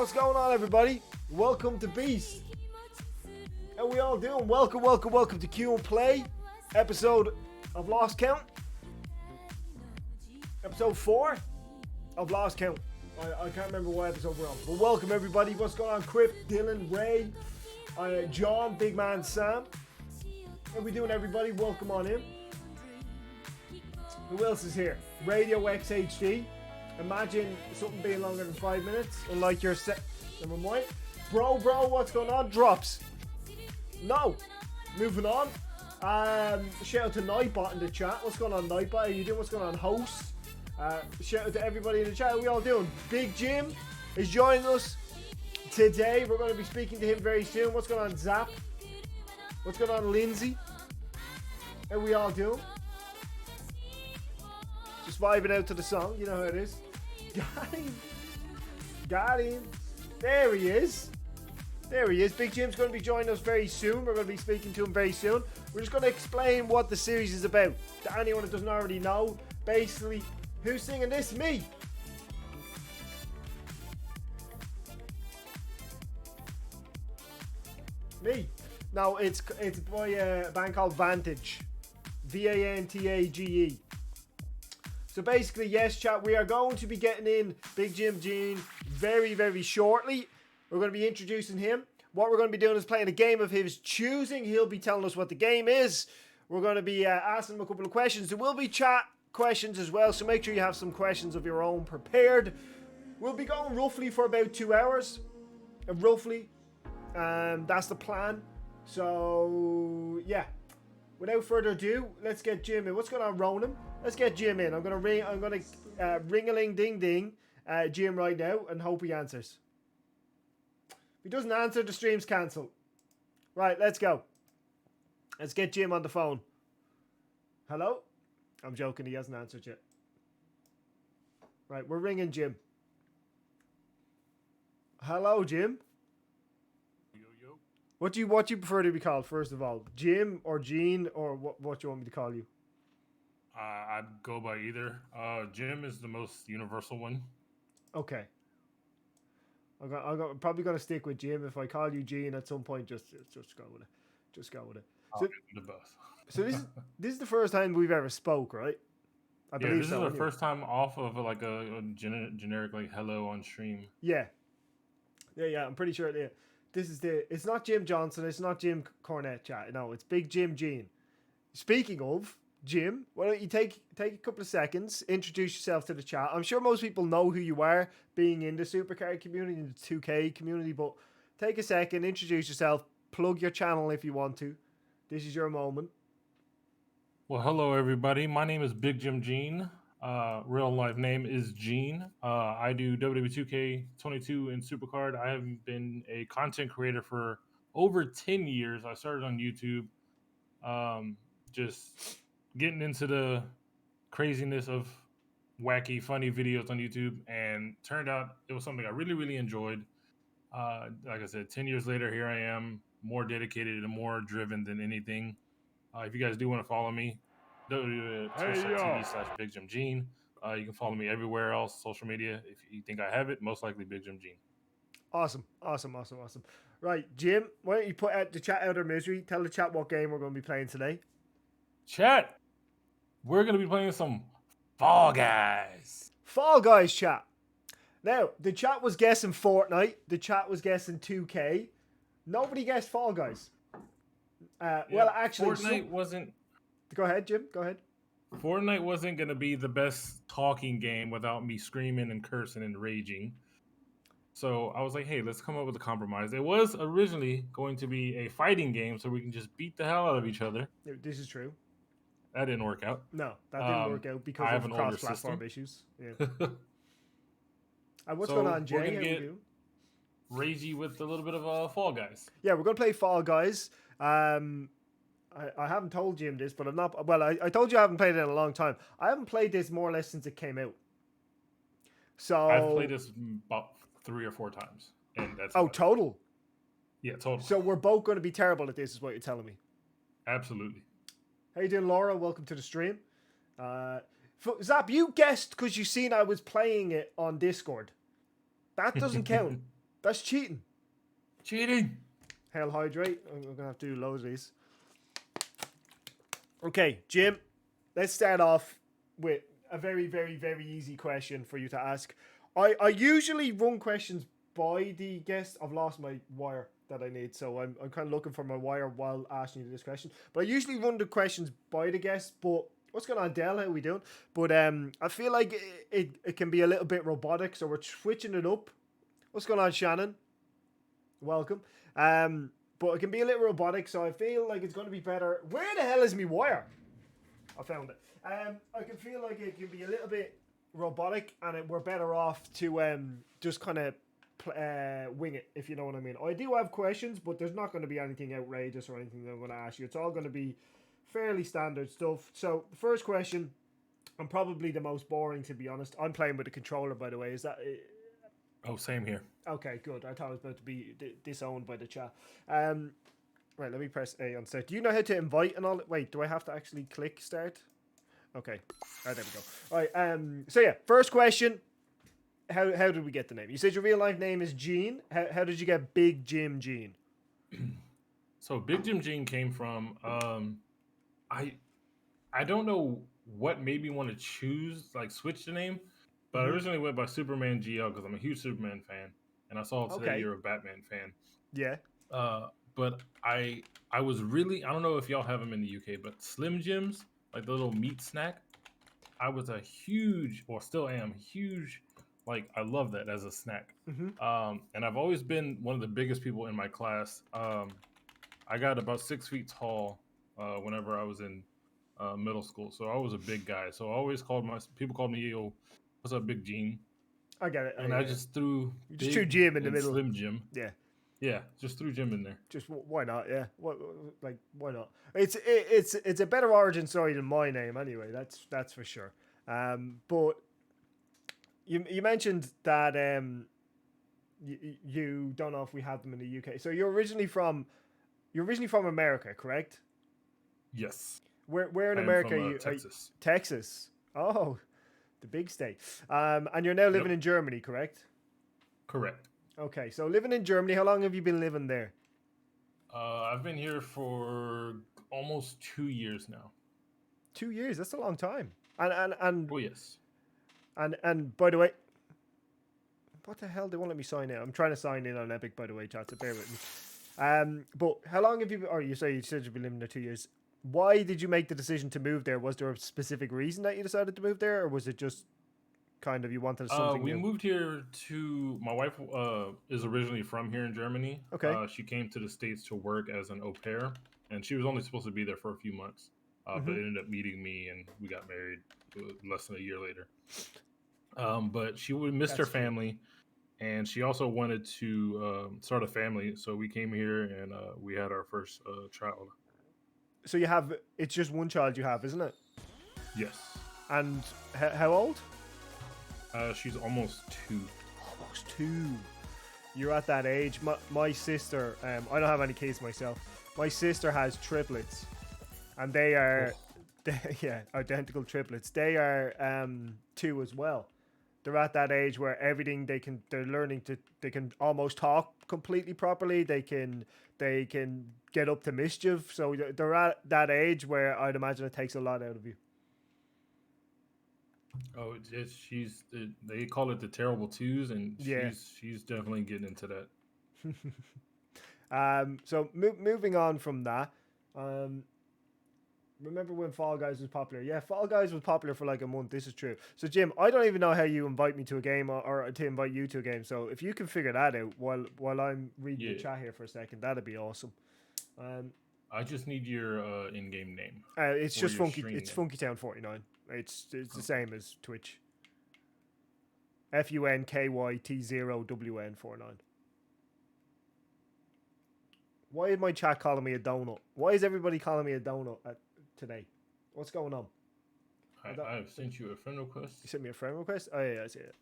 What's going on, everybody? Welcome to Beast. How we all doing? Welcome to Q and Play, episode of Lost Count. Episode 4 of Lost Count. I can't remember what episode we're on, but welcome everybody. What's going on? Crip, Dylan, Ray, John, Big Man, Sam. How we doing, everybody? Welcome on in. Who else is here? Radio XHD. Imagine something being longer than 5 minutes, unlike your set. Never mind. Bro, what's going on? Drops. No. Moving on. Shout out to Nightbot in the chat. What's going on, Nightbot? How you doing? What's going on, hosts? Shout out to everybody in the chat. How we all doing? Big Jim is joining us today. We're going to be speaking to him very soon. What's going on, Zap? What's going on, Lindsay? How we all doing? Just vibing out to the song. You know how it is. Got him. There he is. Big Jim's going to be joining us very soon. We're going to be speaking to him very soon. We're just going to explain what the series is about to anyone that doesn't already know. Basically, who's singing this? Me. No, it's by a band called Vantage. Vantage. So basically, yes, chat, we are going to be getting in BigJimGene very, very shortly. We're going to be introducing him. What we're going to be doing is playing a game of his choosing. He'll be telling us what the game is. We're going to be asking him a couple of questions. There will be chat questions as well, so make sure you have some questions of your own prepared. We'll be going roughly for about 2 hours. Roughly. That's the plan. So, yeah. Without further ado, let's get Jim in. What's going on, Ronan? Let's get Jim in. I'm gonna ring-a-ling-ding-ding Jim right now and hope he answers. If he doesn't answer, the stream's cancelled. Right, let's go. Let's get Jim on the phone. Hello? I'm joking, he hasn't answered yet. Right, we're ringing Jim. Hello, Jim. Yo. What do you prefer to be called, first of all? Jim or Gene, or what do you want me to call you? I'd go by either. Jim is the most universal one. Okay. I'm probably gonna stick with Jim. If I call you Gene at some point, just go with it. Just go with it. So, the both. So this is the first time we've ever spoke, right? I believe this so. is the first time off of like a generic like hello on stream. Yeah. I'm pretty sure. Yeah. It's not Jim Johnson. It's not Jim Cornette chat. No, it's BigJimGene. Speaking of Jim, why don't you take a couple of seconds, introduce yourself to the chat. I'm sure most people know who you are, being in the Supercard community, in the 2K community, but take a second, introduce yourself, plug your channel if you want to. This is your moment. Well, hello everybody. My name is BigJimGene. Real life name is Gene. I do WWE 2K22 and Supercard. I have been a content creator for over 10 years. I started on YouTube. Just getting into the craziness of wacky, funny videos on YouTube, and turned out it was something I really, really enjoyed. Like I said, 10 years later, here I am, more dedicated and more driven than anything. If you guys do want to follow me, twitch.tv/BigJimGene. You can follow me everywhere else, social media. If you think I have it, most likely BigJimGene. Awesome. Right, Jim, why don't you put out the chat out of their misery? Tell the chat what game we're going to be playing today. Chat, we're going to be playing some Fall Guys. Fall Guys, chat. Now, the chat was guessing Fortnite. The chat was guessing 2K. Nobody guessed Fall Guys. Well, actually... Fortnite wasn't... Go ahead, Jim. Go ahead. Fortnite wasn't going to be the best talking game without me screaming and cursing and raging. So I was like, hey, let's come up with a compromise. It was originally going to be a fighting game so we can just beat the hell out of each other. This is true. That didn't work out. No, that didn't work out because of cross-platform issues. Yeah. What's going on, Jay? We're going to get ragey with a little bit of Fall Guys. Yeah, we're going to play Fall Guys. I haven't told Jim this, but I'm not... Well, I told you I haven't played it in a long time. I haven't played this more or less since it came out. So I've played this about 3 or 4 times. And that's total? Yeah, total. So we're both going to be terrible at this, is what you're telling me. Absolutely. How you doing, Laura? Welcome to the stream. Zap, you guessed because you seen I was playing it on Discord. That doesn't count. That's cheating. Cheating. Hell hydrate. I'm going to have to do loads of these. Okay, Jim, let's start off with a very, very, very easy question for you to ask. I usually run questions by the guest. I've lost my wire that I need, so I'm kind of looking for my wire while asking you this question. But I usually run the questions by the guest. But what's going on, Del? How are we doing? But I feel like it can be a little bit robotic, so we're switching it up. What's going on, Shannon? Welcome. But it can be a little robotic, so I feel like it's going to be better. Where the hell is my wire? I found it. I can feel like it can be a little bit robotic, and we're better off to just kind of wing it, if you know what I mean. I do have questions, but there's not going to be anything outrageous or anything that I'm going to ask you. It's all going to be fairly standard stuff. So the first question, and probably the most boring, to be honest. I'm playing with a controller, by the way. Is that... Oh, same here. Okay, good. I thought I was about to be disowned by the chat. Right, let me press A on start. Do you know how to invite and all? Wait, do I have to actually click start? Okay. There we go. All right. So yeah, first question. How did we get the name? You said your real life name is Gene. How did you get BigJimGene? So BigJimGene came from I don't know what made me want to choose switch the name, but I originally went by Superman GL because I'm a huge Superman fan, and I saw today you're a Batman fan. Yeah. But I was really, I don't know if y'all have them in the UK, but Slim Jims, like the little meat snack, I was a huge, or still am huge, I love that as a snack. And I've always been one of the biggest people in my class. I got about 6 feet tall whenever I was in middle school, so I was a big guy. So I always people called me, yo, what's up, Big Gene? I get it. And I just threw Jim in the middle. Slim Jim. Yeah. Yeah, just threw Jim in there. Just why not? Yeah, why not? It's a better origin story than my name anyway. That's for sure. But you mentioned that you don't know if we have them in the UK. So you're originally from America, correct? Yes. Where in America are you? Texas. Texas. Oh, the big state. And you're now living in Germany, correct? Correct. Okay, so living in Germany, how long have you been living there? I've been here for almost 2 years now. 2 years? That's a long time. And oh yes. And by the way, what the hell? They won't let me sign in. I'm trying to sign in on Epic, by the way, chat. So bear with me. But how long have you been? Or you said you've been living there 2 years. Why did you make the decision to move there? Was there a specific reason that you decided to move there, or was it just kind of you wanted something we new? moved here to, my wife is originally from here in Germany. Okay. She came to the States to work as an au pair, and she was only supposed to be there for a few months, but ended up meeting me, and we got married less than a year later. But she missed her family, and she also wanted to start a family, so we came here, and we had our first child. So it's just one child you have, isn't it? Yes. And how old? She's almost 2. Almost 2. You're at that age. My sister, I don't have any kids myself. My sister has triplets, and they are, identical triplets. They are 2 as well. They're at that age where everything they're learning they can almost talk completely properly. They can get up to mischief. So they're at that age where I'd imagine it takes a lot out of you. Oh, they call it the terrible 2s, and she's definitely getting into that. So moving on from that, remember when Fall Guys was popular? Yeah, Fall Guys was popular for like a month. This is true. So Jim, I don't even know how you invite me to a game or to invite you to a game. So if you can figure that out while I'm reading the chat here for a second, that'd be awesome. I just need your in-game name. It's just Funky. It's FunkyTown49. It's the same as Twitch. FUNKYT0WN49. Why is my chat calling me a donut? Why is everybody calling me a donut today? What's going on? I've sent you a friend request. You sent me a friend request? Oh yeah, I see it.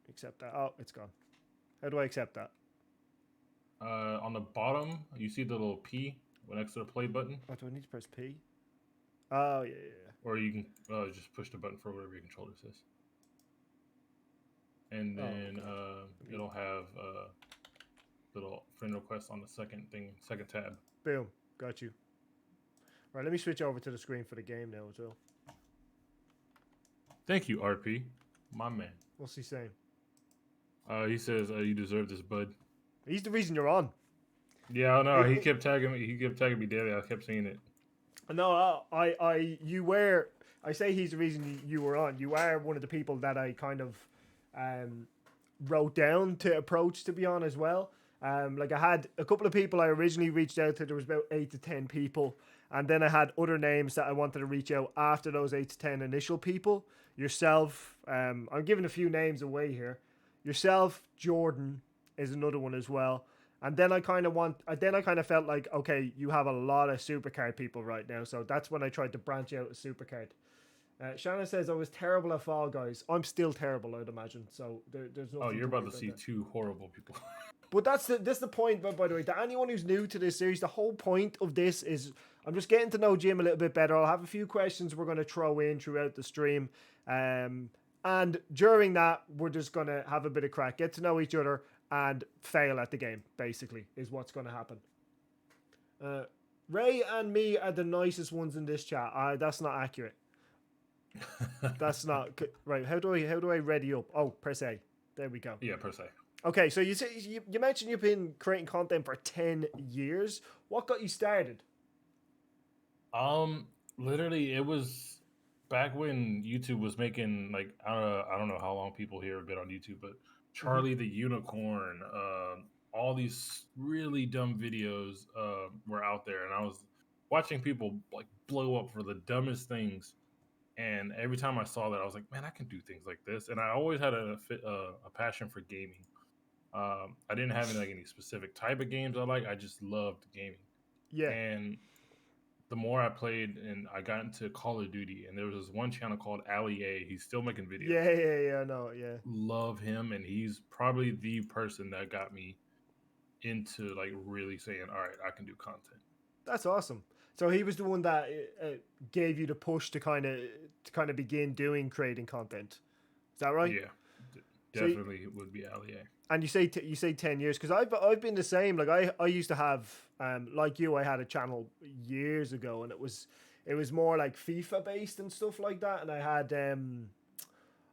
Accept that. Oh, it's gone. How do I accept that? On the bottom, you see the little P next to the play button. Oh, do I need to press P? Oh yeah. Or you can just push the button for whatever your controller says. And then it'll have little friend request on the second tab. Boom. Got you. Right, let me switch over to the screen for the game now as well. Thank you, RP, my man. What's he saying? He says you deserve this, bud. He's the reason you're on. Yeah, I know. He kept tagging me. He kept tagging me daily. I kept seeing it. No, you were. I say he's the reason you were on. You are one of the people that I kind of wrote down to approach to be on as well. Like I had a couple of people I originally reached out to. There was about 8 to 10 people, and then I had other names that I wanted to reach out after those 8 to 10 initial people. Yourself, I'm giving a few names away here. Yourself, Jordan is another one as well. And then I kind of felt like, okay, you have a lot of Supercard people right now, so that's when I tried to branch out a Supercard. Shannon says I was terrible at Fall Guys. I'm still terrible, I'd imagine. So there's no. Oh, you're about to see 2 horrible people. But that's the point, by the way. To anyone who's new to this series, the whole point of this is I'm just getting to know Jim a little bit better. I'll have a few questions we're going to throw in throughout the stream. And during that, we're just going to have a bit of crack, get to know each other, and fail at the game, basically, is what's going to happen. Ray and me are the nicest ones in this chat. That's not accurate. That's not... Right, how do I ready up? Oh, press A. There we go. Yeah, press A. Okay, so you mentioned you've been creating content for 10 years. What got you started? Literally, it was back when YouTube was making, like, I don't know how long people here have been on YouTube, but Charlie the Unicorn, all these really dumb videos were out there, and I was watching people like blow up for the dumbest things. And every time I saw that, I was like, man, I can do things like this. And I always had a passion for gaming. I didn't have any specific type of games I like. I just loved gaming. Yeah. And the more I played, and I got into Call of Duty, and there was this one channel called Ali A. He's still making videos. Yeah, I know, yeah. Love him, and he's probably the person that got me into like really saying, all right, I can do content. That's awesome. So he was the one that gave you the push to kind of begin creating content. Is that right? Yeah, definitely it would be Ali A. And you say 10 years, because I've been the same. Like I used to have like you, I had a channel years ago, and it was more like FIFA based and stuff like that. And I had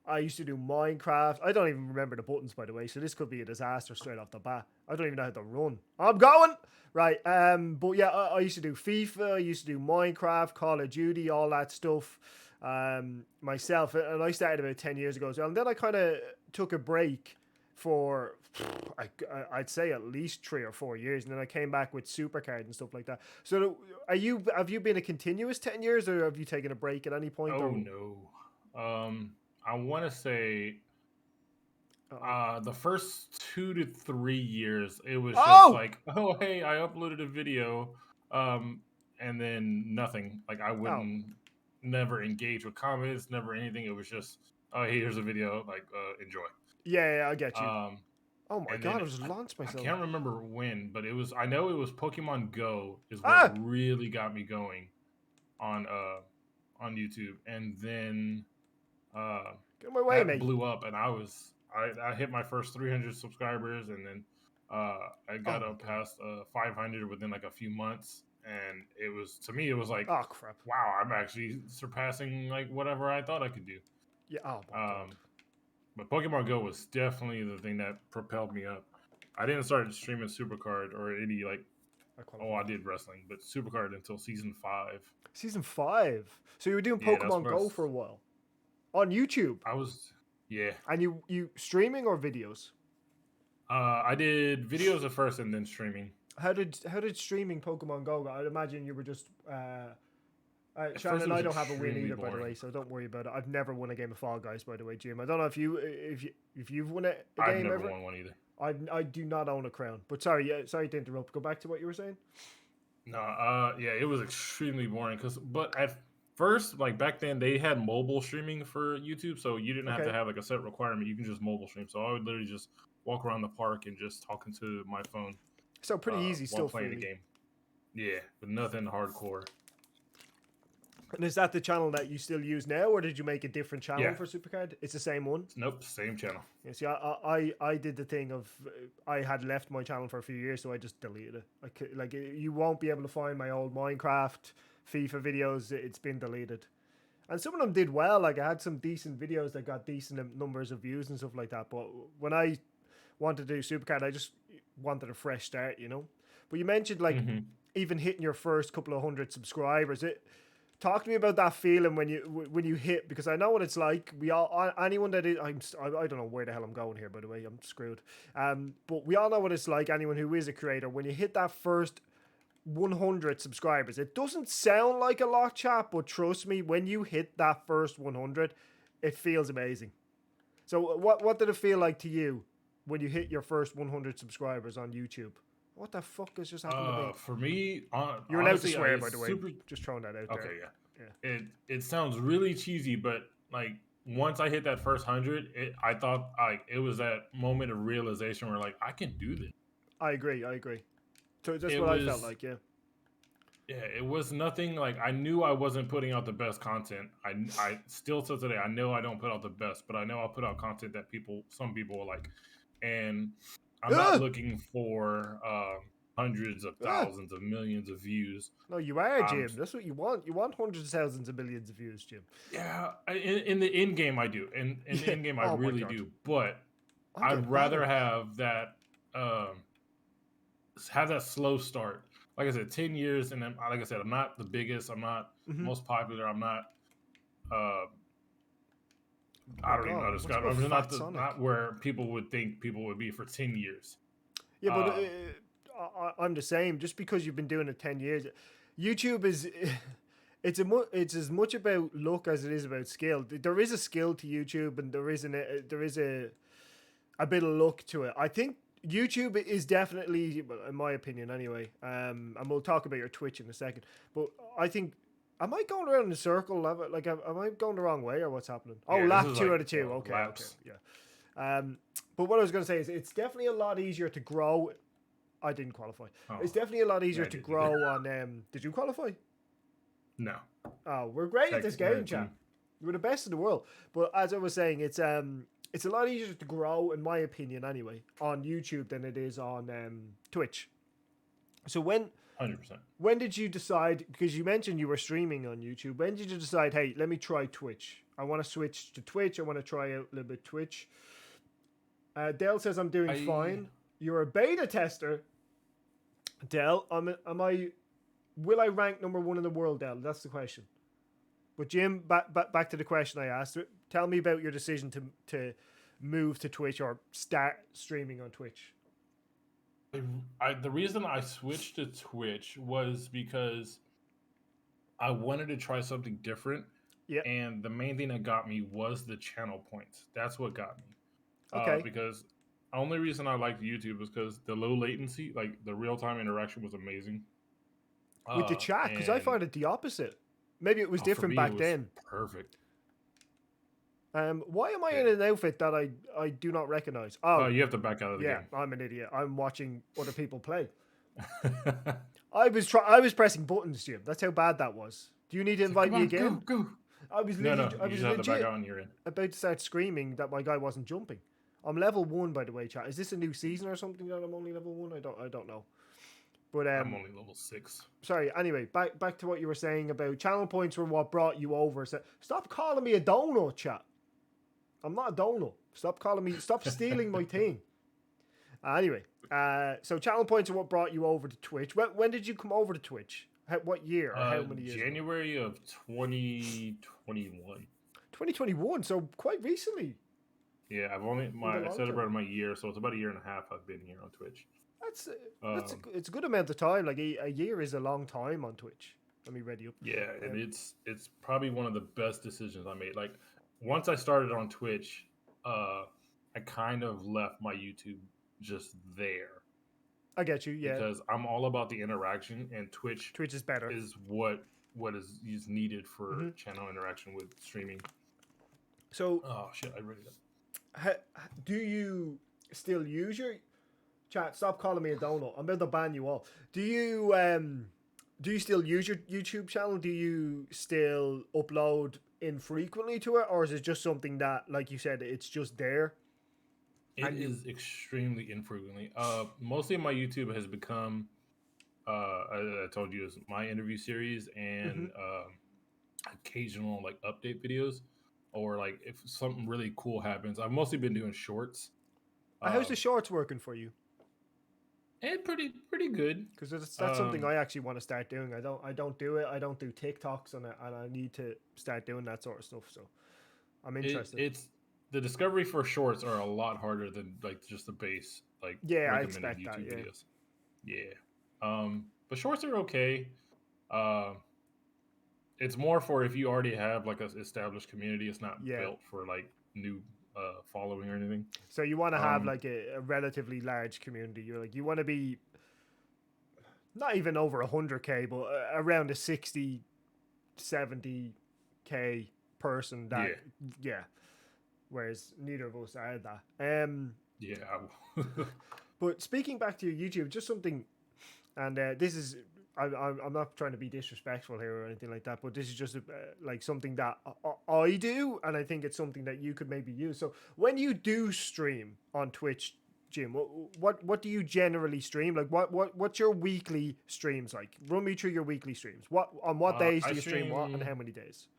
I used to do Minecraft. I don't even remember the buttons, by the way, so this could be a disaster straight off the bat. I don't even know how to run. I'm going right. But yeah, I used to do FIFA. I used to do Minecraft, Call of Duty, all that stuff myself, and I started about 10 years ago as well. And then I kind of took a break for I'd say at least 3 or 4 years, and then I came back with Supercard and stuff like that. So have you been a continuous 10 years, or have you taken a break at any point? Oh no, I want to say the first 2 to 3 years it was just like, oh hey, I uploaded a video, and then nothing. Like I wouldn't never engage with comments, never anything. It was just, oh hey, here's a video, like enjoy. Yeah, I get you. Oh my god, I just launched myself. I can't remember when, but I know it was Pokemon Go is what really got me going on YouTube. And then get my way, mate. Blew up, and I hit my first 300 subscribers, and then I got up past 500 within like a few months. And it was, to me, it was like, oh crap, wow, I'm actually surpassing like whatever I thought I could do. Yeah. But Pokemon Go was definitely the thing that propelled me up. I didn't start streaming Supercard or any like, I did wrestling, but Supercard until season 5. Season 5. So you were doing Pokemon Go for a while on YouTube. I was, yeah. And you streaming or videos? I did videos at first and then streaming. How did streaming Pokemon Go go? I'd imagine you were just. Shannon and I don't have a win either, by the way, so don't worry about it. I've never won a game of Fall Guys, by the way, Jim. I don't know if you've won a game ever. I've never won one either. I do not own a crown. But sorry to interrupt. Go back to what you were saying. No, yeah, it was extremely boring. But at first, like back then, they had mobile streaming for YouTube, so you didn't have to have like a set requirement. You can just mobile stream. So I would literally just walk around the park and just talk into my phone. So pretty easy, still playing the game. Yeah, but nothing hardcore. And is that the channel that you still use now, or did you make a different channel Yeah. for Supercard? It's the same one. Nope, same channel. Yeah, see, I did the thing of I had left my channel for a few years, so I just deleted it. Like you won't be able to find my old Minecraft, FIFA videos. It's been deleted, and some of them did well. Like I had some decent videos that got decent numbers of views and stuff like that. But when I wanted to do Supercard, I just wanted a fresh start, you know. But you mentioned like even hitting your first couple of hundred subscribers. Talk to me about that feeling when you hit, because I know what it's like. We all, anyone that is, I don't know where the hell I'm going here, by the way, I'm screwed. But we all know what it's like. Anyone who is a creator, when you hit that first 100 subscribers, it doesn't sound like a lot, chat, but trust me, when you hit that first 100, it feels amazing. So what did it feel like to you when you hit your first 100 subscribers on YouTube? What the fuck has just happened to me? For me, you're allowed to honestly, swear, by the way. Just throwing that out there. Okay, yeah. It sounds really cheesy, but like once I hit that first 100, I thought like it was that moment of realization where like I can do this. I agree. So that's what I felt like. Yeah. Yeah, it was nothing like I knew I wasn't putting out the best content. I still till today I know I don't put out the best, but I know I'll put out content that some people will like, and I'm not looking for hundreds of thousands of millions of views. No, you are, Jim. That's what you want. You want hundreds of thousands of millions of views, Jim. Yeah, in the in game I do. In the in game I really do. But I'd rather have that slow start. Like I said, 10 years, and then like I said, I'm not the biggest. I'm not most popular. I'm not. I don't even know how to describe it. I'm just not where people would think people would be for 10 years. Yeah, but I'm the same. Just because you've been doing it 10 years, YouTube is it's as much about luck as it is about skill. There is a skill to YouTube, and there is a bit of luck to it. I think YouTube is definitely, in my opinion, anyway. And we'll talk about your Twitch in a second. But I think. Am I going around in a circle? Like, am I going the wrong way, or what's happening? Oh, lap 2 out of 2. Okay. Yeah. But what I was going to say is it's definitely a lot easier to grow. I didn't qualify. Oh, it's definitely a lot easier to grow on. Did you qualify? No. Oh, we're great at this game, chat. We're the best in the world. But as I was saying, it's a lot easier to grow, in my opinion, anyway, on YouTube than it is on Twitch. So 100%. When did you decide, because you mentioned you were streaming on YouTube, when did you decide, hey, let me try Twitch? I want to switch to Twitch. I want to try out a little bit Twitch. Dell says I'm doing fine. You're a beta tester. Dell, will I rank number 1 in the world, Dell? That's the question. But Jim, back to the question I asked. Tell me about your decision to move to Twitch or start streaming on Twitch. The reason I switched to Twitch was because I wanted to try something different. Yeah. And the main thing that got me was the channel points. That's what got me. Okay. Because the only reason I liked YouTube was because the low latency, like the real-time interaction was amazing. With the chat, because I find it the opposite. Maybe it was different back then. Perfect. Why am I in an outfit that I do not recognize? Oh, you have to back out of the game. Yeah, I'm an idiot. I'm watching other people play. I was pressing buttons, Jim. That's how bad that was. Do you need to invite me again? Go. I was you just have to back out and you're in. About to start screaming that my guy wasn't jumping. I'm level 1, by the way, chat. Is this a new season or something that I'm only level 1? I don't know. But I'm only level 6. Sorry. Anyway, back to what you were saying about channel points were what brought you over. So, stop calling me a donut, chat. I'm not a donut. Stop stealing my thing. Anyway, so channel points are what brought you over to Twitch. When did you come over to Twitch? What year? Or how many years? January of 2021. 2021, so quite recently. Yeah, I celebrated my year, so it's about a year and a half I've been here on Twitch. It's a good amount of time. Like a year is a long time on Twitch. Let me ready up. Yeah, and it's probably one of the best decisions I made. Like once I started on Twitch, I kind of left my YouTube just there. I get you, yeah. Because I'm all about the interaction, and Twitch is better. Is what is needed for channel interaction with streaming. So, oh shit, I read it. Do you still use your chat? Stop calling me a donut. I'm about to ban you all. Do you Do you still use your YouTube channel? Do you still upload infrequently to it, or is it just something that, like you said, it's just there? It is extremely infrequently. Mostly my YouTube has become, I told you, is my interview series and occasional like update videos, or like if something really cool happens. I've mostly been doing shorts. How's the Um, shorts working for you? and pretty good. Because that's something I actually want to start doing. I don't do it. I don't do TikToks, and I need to start doing that sort of stuff. So I'm interested. It's the discovery for shorts are a lot harder than like just the base like Yeah, I recommended expect that. YouTube Yeah. videos. Yeah. But shorts are okay. Uh, it's more for if you already have like an established community. It's not Yeah. built for like new following or anything. So you want to have Um, like a relatively large community. You're like you want to be not even over 100K, but around a 60, 70K person. That yeah, yeah. Whereas neither of us are that. yeah. But speaking back to your YouTube, just something, and this is, I'm not trying to be disrespectful here or anything like that, but this is just like something that I do, and I think it's something that you could maybe use. So when you do stream on Twitch, Jim, what do you generally stream? Like what's your weekly streams like? Run me through your weekly streams. What days do you stream what, and how many days?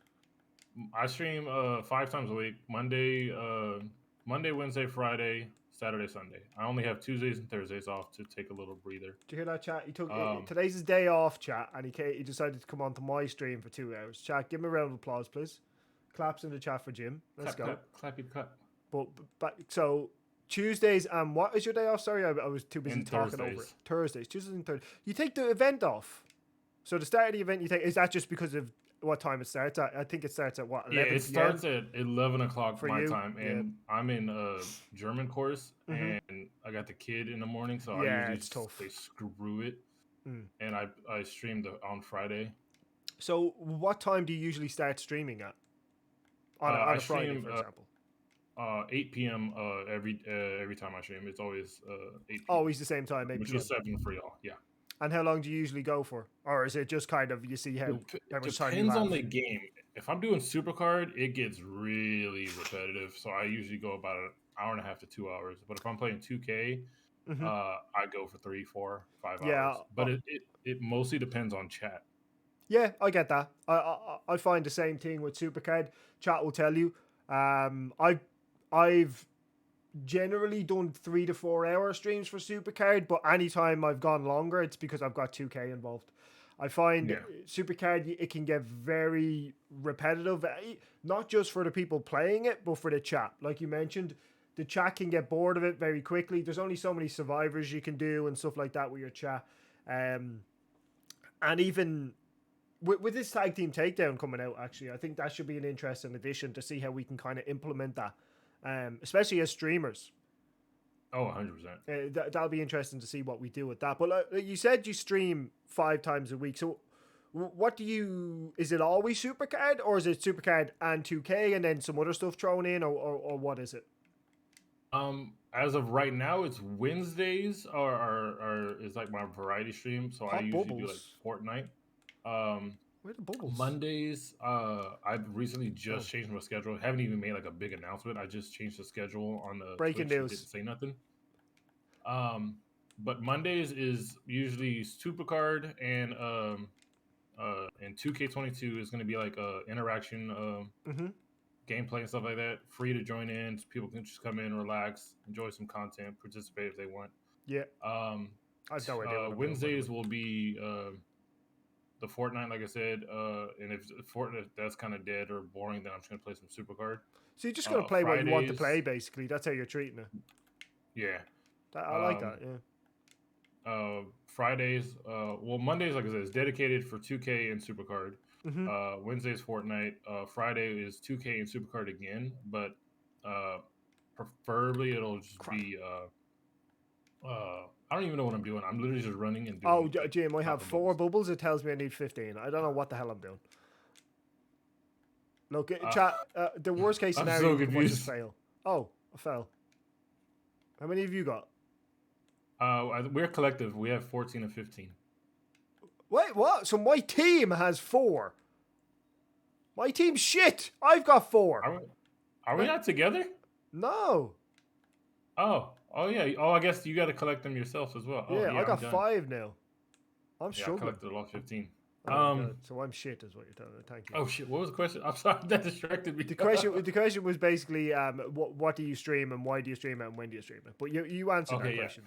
I stream 5 times a week. Monday, Wednesday, Friday, Saturday, Sunday. I only have Tuesdays and Thursdays off to take a little breather. Did you hear that, chat? He took Um, today's his day off, chat, and he decided to come onto my stream for 2 hours. Chat, give him a round of applause, please. Claps in the chat for Jim. Let's clap, go. clap, clappy, clap. But so Tuesdays and what is your day off? Sorry, I was too busy And talking over it. Thursdays. Thursdays, Tuesdays and Thursdays. You take the event off. So the start of the event you take, is that just because of what time it starts at? I think it starts at what, 11 Yeah, it starts at 11 o'clock For my you? time, and I'm in a German course, and I got the kid in the morning, so I Yeah, usually it's tough. say screw it, Mm. and I streamed on Friday. So what time do you usually start streaming at? On I a Friday, stream for example. 8 p.m. Every time I stream. It's always 8 p.m. Always the same time, 8 which p.m. is 7 for y'all. Yeah. And how long do you usually go for? Or is it just kind of, you see how much time you Depends have? on the game. If I'm doing Supercard, it gets really repetitive. So I usually go about an hour and a half to 2 hours. But if I'm playing 2K, I go for 3, 4, 5 Yeah, hours. But it mostly depends on chat. Yeah, I get that. I find the same thing with Supercard. Chat will tell you. I've generally done 3 to 4 hour streams for Supercard, but anytime I've gone longer, it's because I've got 2K involved. I find Yeah. Supercard, it can get very repetitive, not just for the people playing it, but for the chat. Like you mentioned, the chat can get bored of it very quickly. There's only so many survivors you can do and stuff like that with your chat. And even with this tag team takedown coming out, actually, I think that should be an interesting addition to see how we can kind of implement that, especially as streamers. Oh, 100%. That'll be interesting to see what we do with that. But like you said, you stream 5 times a week. So what do you, is it always Supercard, or is it Supercard and 2K and then some other stuff thrown in, or what is it? As of right now, it's Wednesdays are is like my variety stream. So I usually do like Fortnite. Where the bubbles? Mondays, I've recently just changed my schedule. Haven't even made like a big announcement. I just changed the schedule on the Breaking Twitch. news. Didn't say nothing. But Mondays is usually Supercard and 2K22 is going to be like interaction gameplay and stuff like that. Free to join in. So people can just come in, relax, enjoy some content, participate if they want. Yeah. I have no idea. Wednesdays will be the Fortnite, like I said, and if Fortnite that's kind of dead or boring, then I'm just gonna play some Supercard. So you're just gonna play what you want to play, basically. That's how you're treating it. Yeah, I like that. Yeah. Fridays, well, Mondays, like I said, is dedicated for 2K and Supercard. Wednesday's Fortnite. Friday is 2K and Supercard again, but preferably it'll just be. I don't even know what I'm doing. I'm literally just running and doing. Oh, Jim, I have 4 bubbles. It tells me I need 15. I don't know what the hell I'm doing. Look, chat. The worst case scenario was just fail. Oh, I fell. How many have you got? We're collective. We have 14 and 15. Wait, what? So my team has 4. My team's shit. I've got 4. Are we not together? No. Oh yeah. Oh, I guess you got to collect them yourself as well. Oh Yeah, yeah, I I'm got done. 5 now. I'm Yeah, I struggling. collected all 15. Oh my God. So I'm shit, is what you're telling me. Thank you. Oh shit! What was the question? I'm sorry, that distracted me. The question was basically, what do you stream and why do you stream it and when do you stream it? But you answered that question,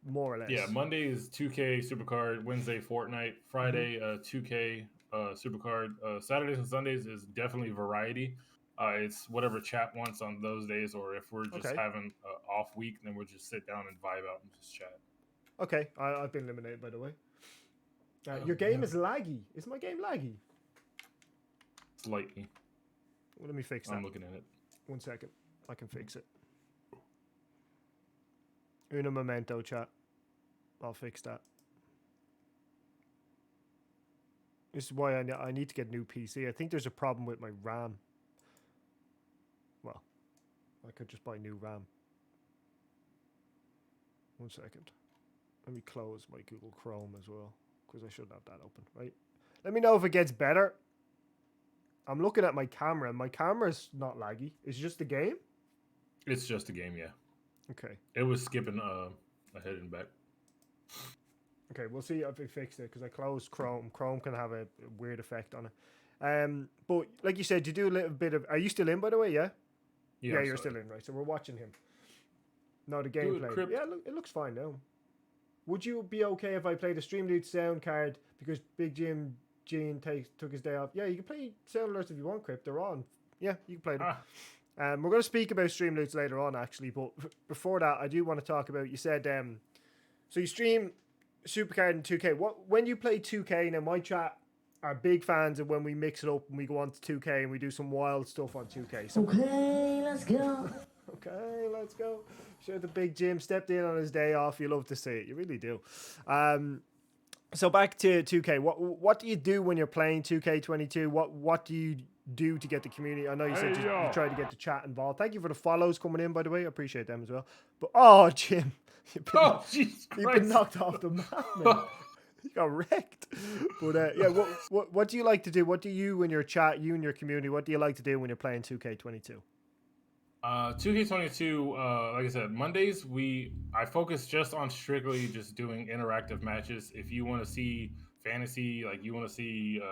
more or less. Yeah, Monday is 2K Supercard. Wednesday Fortnite. Friday 2K Supercard. Saturdays and Sundays is definitely variety. It's whatever chat wants on those days, or if we're just having an off week, then we'll just sit down and vibe out and just chat. Okay, I've been eliminated, by the way. Your game is laggy. Is my game laggy? Slightly. Well, let me fix that. I'm looking at it. 1 second. I can fix it. Uno momento, chat. I'll fix that. This is why I need to get a new PC. I think there's a problem with my RAM. Well, I could just buy new RAM. 1 second. Let me close my Google Chrome as well, because I should have that open, right? Let me know if it gets better. I'm looking at my camera, and my camera's not laggy. It's just the game? It's just a game, yeah. Okay. It was skipping ahead and back. Okay, we'll see if it fixed it, because I closed Chrome. Chrome can have a weird effect on it. But like you said, you do a little bit of... Are you still in, by the way, yeah? Yeah, you're still in, right? So we're watching him. No, the gameplay. Yeah, look, it looks fine now. Would you be okay if I played a Streamloots sound card because BigJimGene took his day off? Yeah, you can play sound alerts if you want, Crypt. They're on. Yeah, you can play them. We're going to speak about Streamloots later on, actually. But before that, I do want to talk about... You said... so you stream Supercard and 2K. When you play 2K, now my chat are big fans of when we mix it up and we go on to 2K and we do some wild stuff on 2K. So, okay, let's go. Okay, let's go. Sure, the Big Jim stepped in on his day off. You love to see it. You really do. So back to 2K. What do you do when you're playing 2K22? What do you do to get the community? I know you said you try to get the chat involved. Thank you for the follows coming in, by the way. I appreciate them as well. But Jim, you've been knocked off the map, man. You got wrecked. But yeah, what do you like to do? What do you and your chat, you and your community, what do you like to do when you're playing 2K22? 2K22, like I said, Mondays I focus just on strictly just doing interactive matches. If you want to see fantasy, like you want to see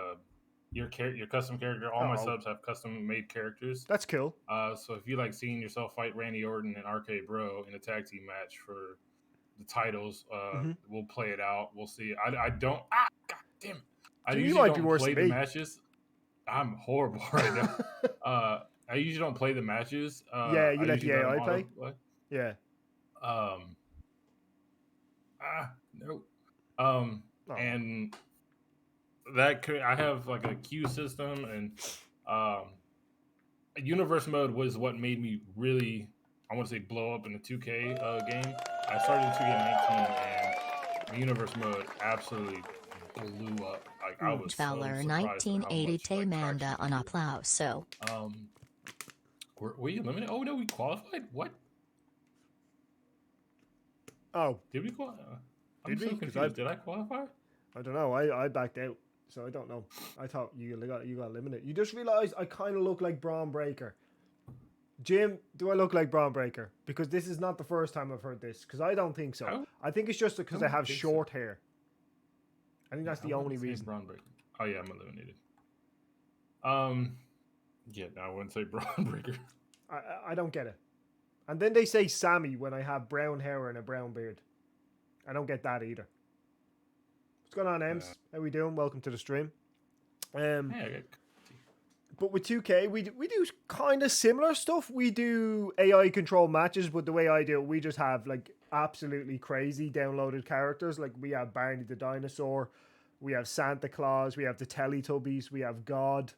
your custom character, all my subs have custom made characters. That's cool. So if you like seeing yourself fight Randy Orton and RK Bro in a tag team match for the titles, we'll play it out. We'll see. I don't. God damn. I usually don't play the matches. I'm horrible right now. I usually don't play the matches. Yeah, you let the AI play? Yeah. No. And that I have like a queue system, and universe mode was what made me really, I want to say, blow up in the 2K game. I started in 2K19, and the universe mode absolutely blew up. Like I was Valor 1980 Tamanda on Applauso. Were you eliminated? Oh no, we qualified. What? Oh, did we qualify? I'm so confused. Did I qualify? I don't know. I backed out, so I don't know. I thought you got eliminated. You just realized I kind of look like Braun Breaker. Jim, do I look like Braun Breaker? Because this is not the first time I've heard this. Because I don't think so. I think it's just because I have short hair. I think that's the only reason. Braun Breaker. Oh yeah, I'm eliminated. Yeah, no, I wouldn't say Braun Breaker. I don't get it. And then they say Sammy when I have brown hair and a brown beard. I don't get that either. What's going on, Ems? How we doing? Welcome to the stream. But with 2K, we do kind of similar stuff. We do AI control matches, but the way I do it, we just have like absolutely crazy downloaded characters. Like we have Barney the Dinosaur, we have Santa Claus, we have the Teletubbies, we have God,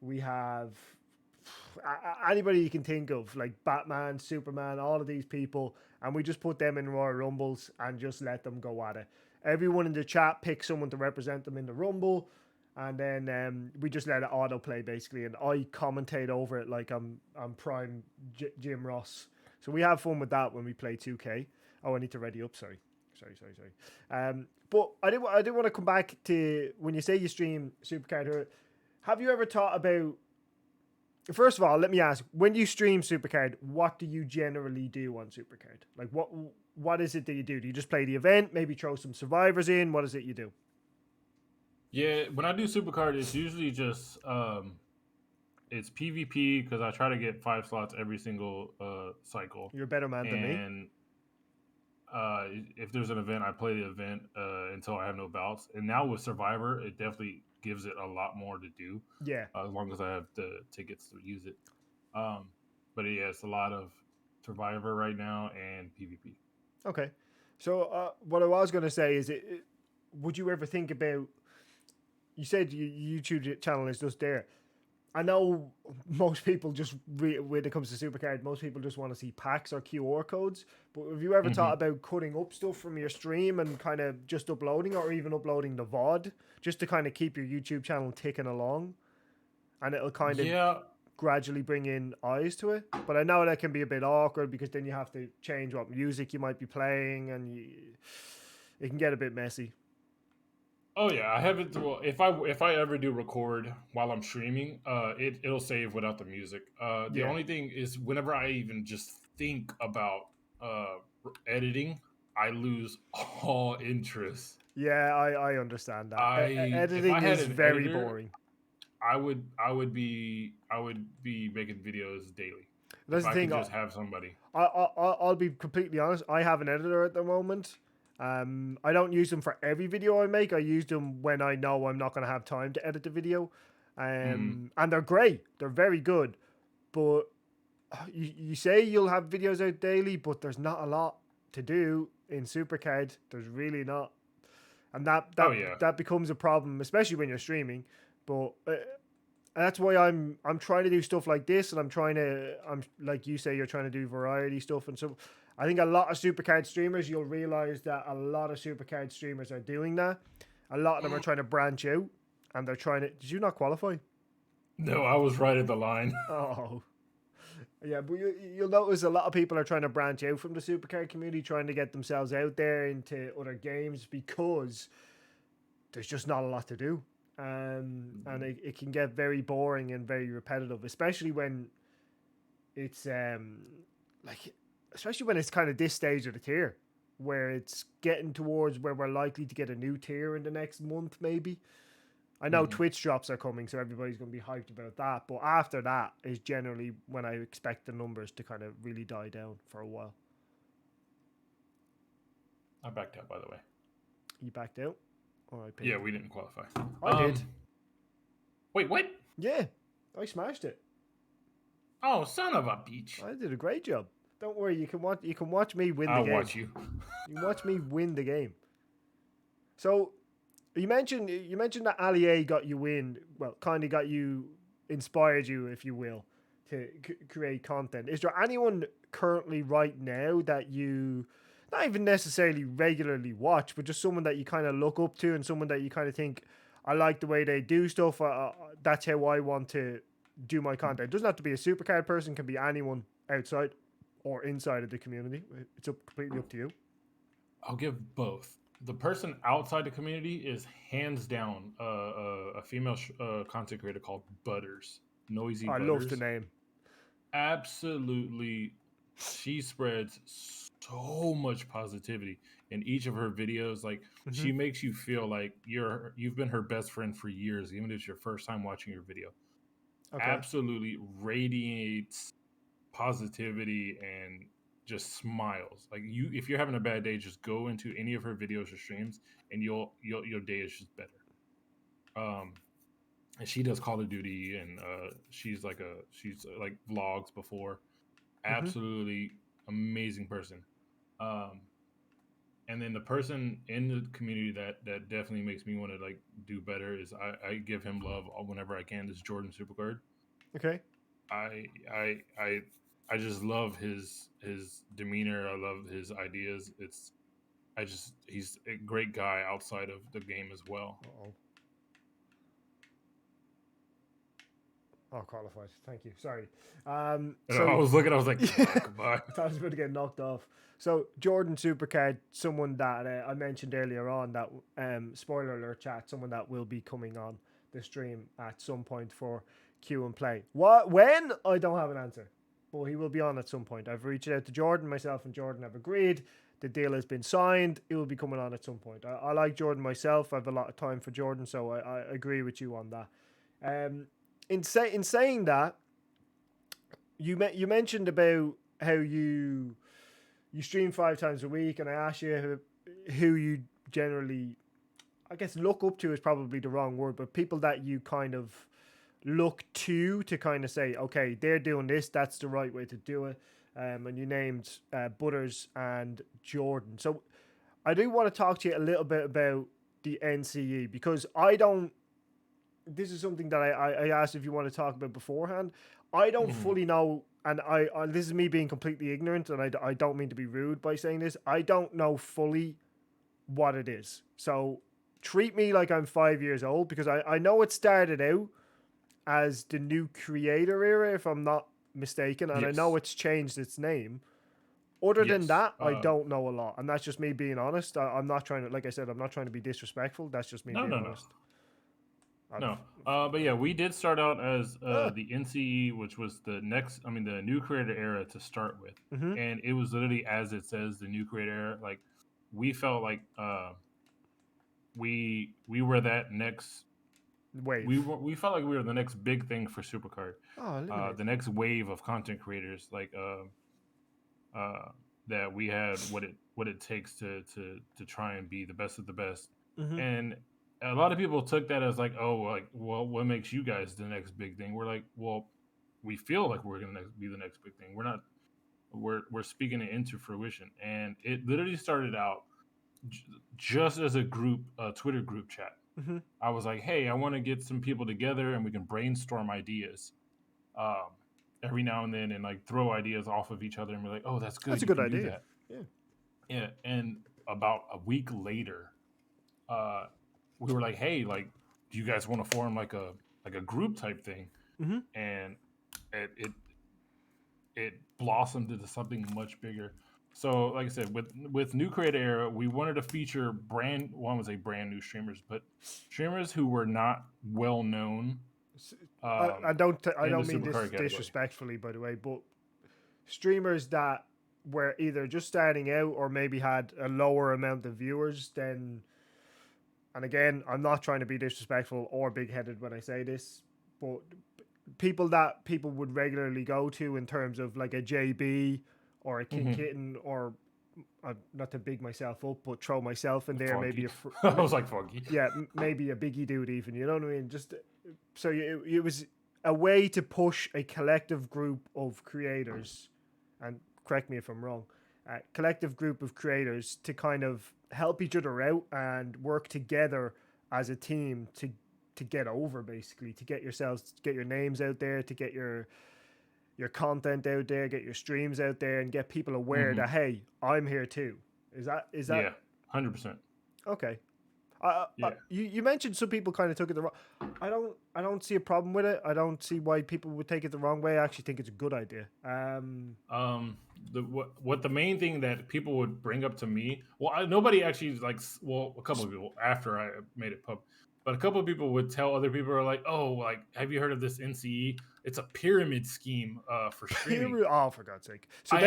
we have anybody you can think of, like Batman, Superman, all of these people, and we just put them in Royal Rumbles and just let them go at it. Everyone in the chat picks someone to represent them in the Rumble, and then we just let it autoplay basically, and I commentate over it like I'm Prime Jim Ross. So we have fun with that when we play 2K. Oh, I need to ready up, sorry. Sorry. But I do want to come back to when you say you stream Supercard. Have you ever thought about? First of all, let me ask: when you stream Supercard, what do you generally do on Supercard? Like, what is it that you do? Do you just play the event? Maybe throw some survivors in? What is it you do? Yeah, when I do Supercard, it's usually just it's PvP because I try to get 5 slots every single cycle. You're a better man than me. And if there's an event, I play the event until I have no bouts. And now with Survivor, it definitely gives it a lot more to do. Yeah. As long as I have the tickets to use it. But yeah, it's a lot of Survivor right now and PvP. Okay. So what I was going to say is, would you ever think about? You said your YouTube channel is just there. I know most people just, when it comes to Supercard, most people just want to see packs or QR codes. But have you ever thought about cutting up stuff from your stream and kind of just uploading, or even uploading the VOD, just to kind of keep your YouTube channel ticking along? And it'll kind of gradually bring in eyes to it. But I know that can be a bit awkward because then you have to change what music you might be playing, and it can get a bit messy. Oh yeah, I have it. Well, if I ever do record while I'm streaming, it'll save without the music. The only thing is, whenever I even just think about editing, I lose all interest. Yeah, I understand that. Editing is very boring. I would be making videos daily. That's if the thing. I could just have somebody. I'll be completely honest. I have an editor at the moment. I don't use them for every video I make. I use them when I know I'm not going to have time to edit the video. And they're great. They're very good. But you say you'll have videos out daily, but there's not a lot to do in Supercard. There's really not. And that becomes a problem, especially when you're streaming. But that's why I'm trying to do stuff like this, and I'm like you say, you're trying to do variety stuff. And so I think a lot of Supercard streamers, you'll realize that a lot of Supercard streamers are doing that. A lot of them are trying to branch out, and they're trying to. Did you not qualify? No, I was right at the line. Oh. Yeah, but you'll notice a lot of people are trying to branch out from the Supercard community, trying to get themselves out there into other games because there's just not a lot to do. And it can get very boring and very repetitive, especially when it's especially when it's kind of this stage of the tier, where it's getting towards where we're likely to get a new tier in the next month, maybe. I know Twitch drops are coming, so everybody's going to be hyped about that. But after that is generally when I expect the numbers to kind of really die down for a while. I backed out, by the way. You backed out? Yeah, we didn't qualify. I did. Wait, what? Yeah, I smashed it. Oh, son of a bitch! I did a great job. Don't worry, you can watch me win the game. I'll watch you. You can watch me win the game. So, you mentioned that Ali got you in. Well, kind of inspired you, if you will, to create content. Is there anyone currently right now that you not even necessarily regularly watch, but just someone that you kind of look up to, and someone that you kind of think, I like the way they do stuff. That's how I want to do my content. It doesn't have to be a Supercard person. It can be anyone outside or inside of the community. It's completely up to you. I'll give both. The person outside the community is hands down a female content creator called Butters. Noisy Butters. I love the name. Absolutely. She spreads so much positivity in each of her videos. Like, she makes you feel like you've been her best friend for years, even if it's your first time watching your video. Okay. Absolutely radiates positivity and just smiles. Like, if you're having a bad day, just go into any of her videos or streams, and your day is just better. And she does Call of Duty, and she's like vlogs before. Absolutely amazing person. And then the person in the community that definitely makes me want to like do better is I give him love whenever I can. This is Jordan Supercard. Okay. I just love his demeanor. I love his ideas. He's a great guy outside of the game as well. Uh-oh. Oh, qualified. Thank you. Sorry. So I was looking. I was like, goodbye. I thought I was about to get knocked off. So Jordan Supercard, someone that I mentioned earlier on that spoiler alert chat, someone that will be coming on the stream at some point for Q and play. What? When? I don't have an answer, but he will be on at some point. I've reached out to Jordan. Myself and Jordan have agreed. The deal has been signed. It will be coming on at some point. I like Jordan myself. I have a lot of time for Jordan, so I agree with you on that. In saying that, you mentioned about how you stream 5 times a week, and I asked you who you generally, I guess, look up to is probably the wrong word, but people that you kind of look to kind of say, okay, they're doing this, that's the right way to do it. And you named Butters and Jordan. So I do want to talk to you a little bit about the NCE, because I don't, this is something that I asked if you want to talk about beforehand. I don't fully know, and I this is me being completely ignorant, and I don't mean to be rude by saying this. I don't know fully what it is. So treat me like I'm 5 years old, because I know it started out as the new creator era, if I'm not mistaken, and I know it's changed its name. Other than that, I don't know a lot, and that's just me being honest. I'm not trying to, like I said, I'm not trying to be disrespectful. That's just me being honest. But yeah, we did start out as the NCE, which was the new creator era to start with, and it was literally as it says, the new creator era. Like, we felt like we were that next wave. We felt like we were the next big thing for Supercard. The next wave of content creators, like that we had what it takes to try and be the best of the best, and a lot of people took that as like, oh, like, well, what makes you guys the next big thing? We're like, well, we feel like we're gonna be the next big thing. We're not. We're speaking it into fruition, and it literally started out just as a group, Twitter group chat. I was like, hey, I want to get some people together and we can brainstorm ideas every now and then, and like throw ideas off of each other, and we're like, oh, that's good. That's a good idea. Yeah. And about a week later, we were like, hey, like, do you guys want to form like a group type thing? And it blossomed into something much bigger. So, like I said, with New Creator Era, we wanted to feature brand new streamers, but streamers who were not well known. I don't mean this disrespectfully, by the way, but streamers that were either just starting out or maybe had a lower amount of viewers than. And again, I'm not trying to be disrespectful or big-headed when I say this, but people that people would regularly go to in terms of like a JB or a King Kitten, or not to big myself up, but throw myself in there, Funky. maybe I was like, funky. Yeah, maybe a Biggie dude even, you know what I mean? Just so it was a way to push a collective group of creators, and correct me if I'm wrong, collective group of creators to kind of help each other out and work together as a team to get over, basically, to get your names out there, to get your content out there, get your streams out there, and get people aware that, hey, I'm here too. Is that Yeah, 100%. Okay. You mentioned some people kind of took it the wrong. I don't see a problem with it. I don't see why people would take it the wrong way. I actually think it's a good idea. What the main thing that people would bring up to me, nobody actually a couple of people after I made it pub, but a couple of people would tell other people, are like, oh, like, have you heard of this NCE? It's a pyramid scheme for streaming. Oh, for God's sake! So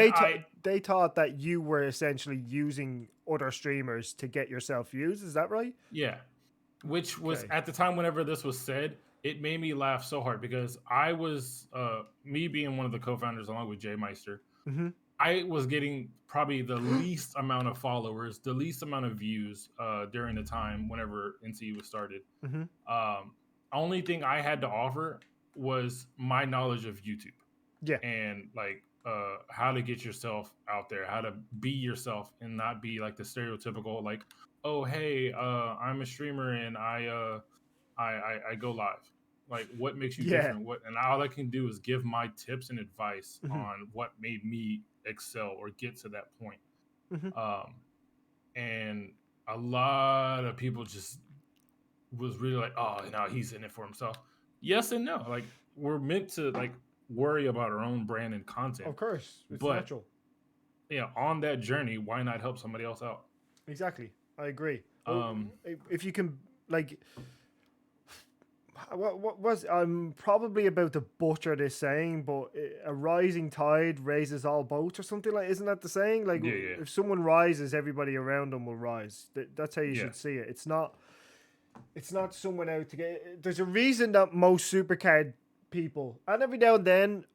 they thought that you were essentially using other streamers to get yourself views. Is that right? Yeah, which was at the time whenever this was said, it made me laugh so hard, because I was me being one of the co-founders along with Jay Meister. I was getting probably the least amount of followers, the least amount of views during the time whenever NCE was started. Only thing I had to offer was my knowledge of YouTube. Yeah. And like how to get yourself out there, how to be yourself and not be like the stereotypical, like, oh, hey, I'm a streamer and I go live. Like, what makes you different? And all I can do is give my tips and advice on what made me excel or get to that point. And a lot of people just was really like, oh, no, he's in it for himself. Yes and no. Like, we're meant to like worry about our own brand and content. Of course, it's But natural. yeah, on that journey, why not help somebody else out? Exactly, I agree. If you can, like, what was I'm probably about to butcher this saying, but a rising tide raises all boats or something like. Isn't that the saying? Like, Yeah, yeah. if someone rises, everybody around them will rise. That's how you Yeah. should see it. It's not. It's not someone out to get. There's a reason that most supercard people, and every now and then,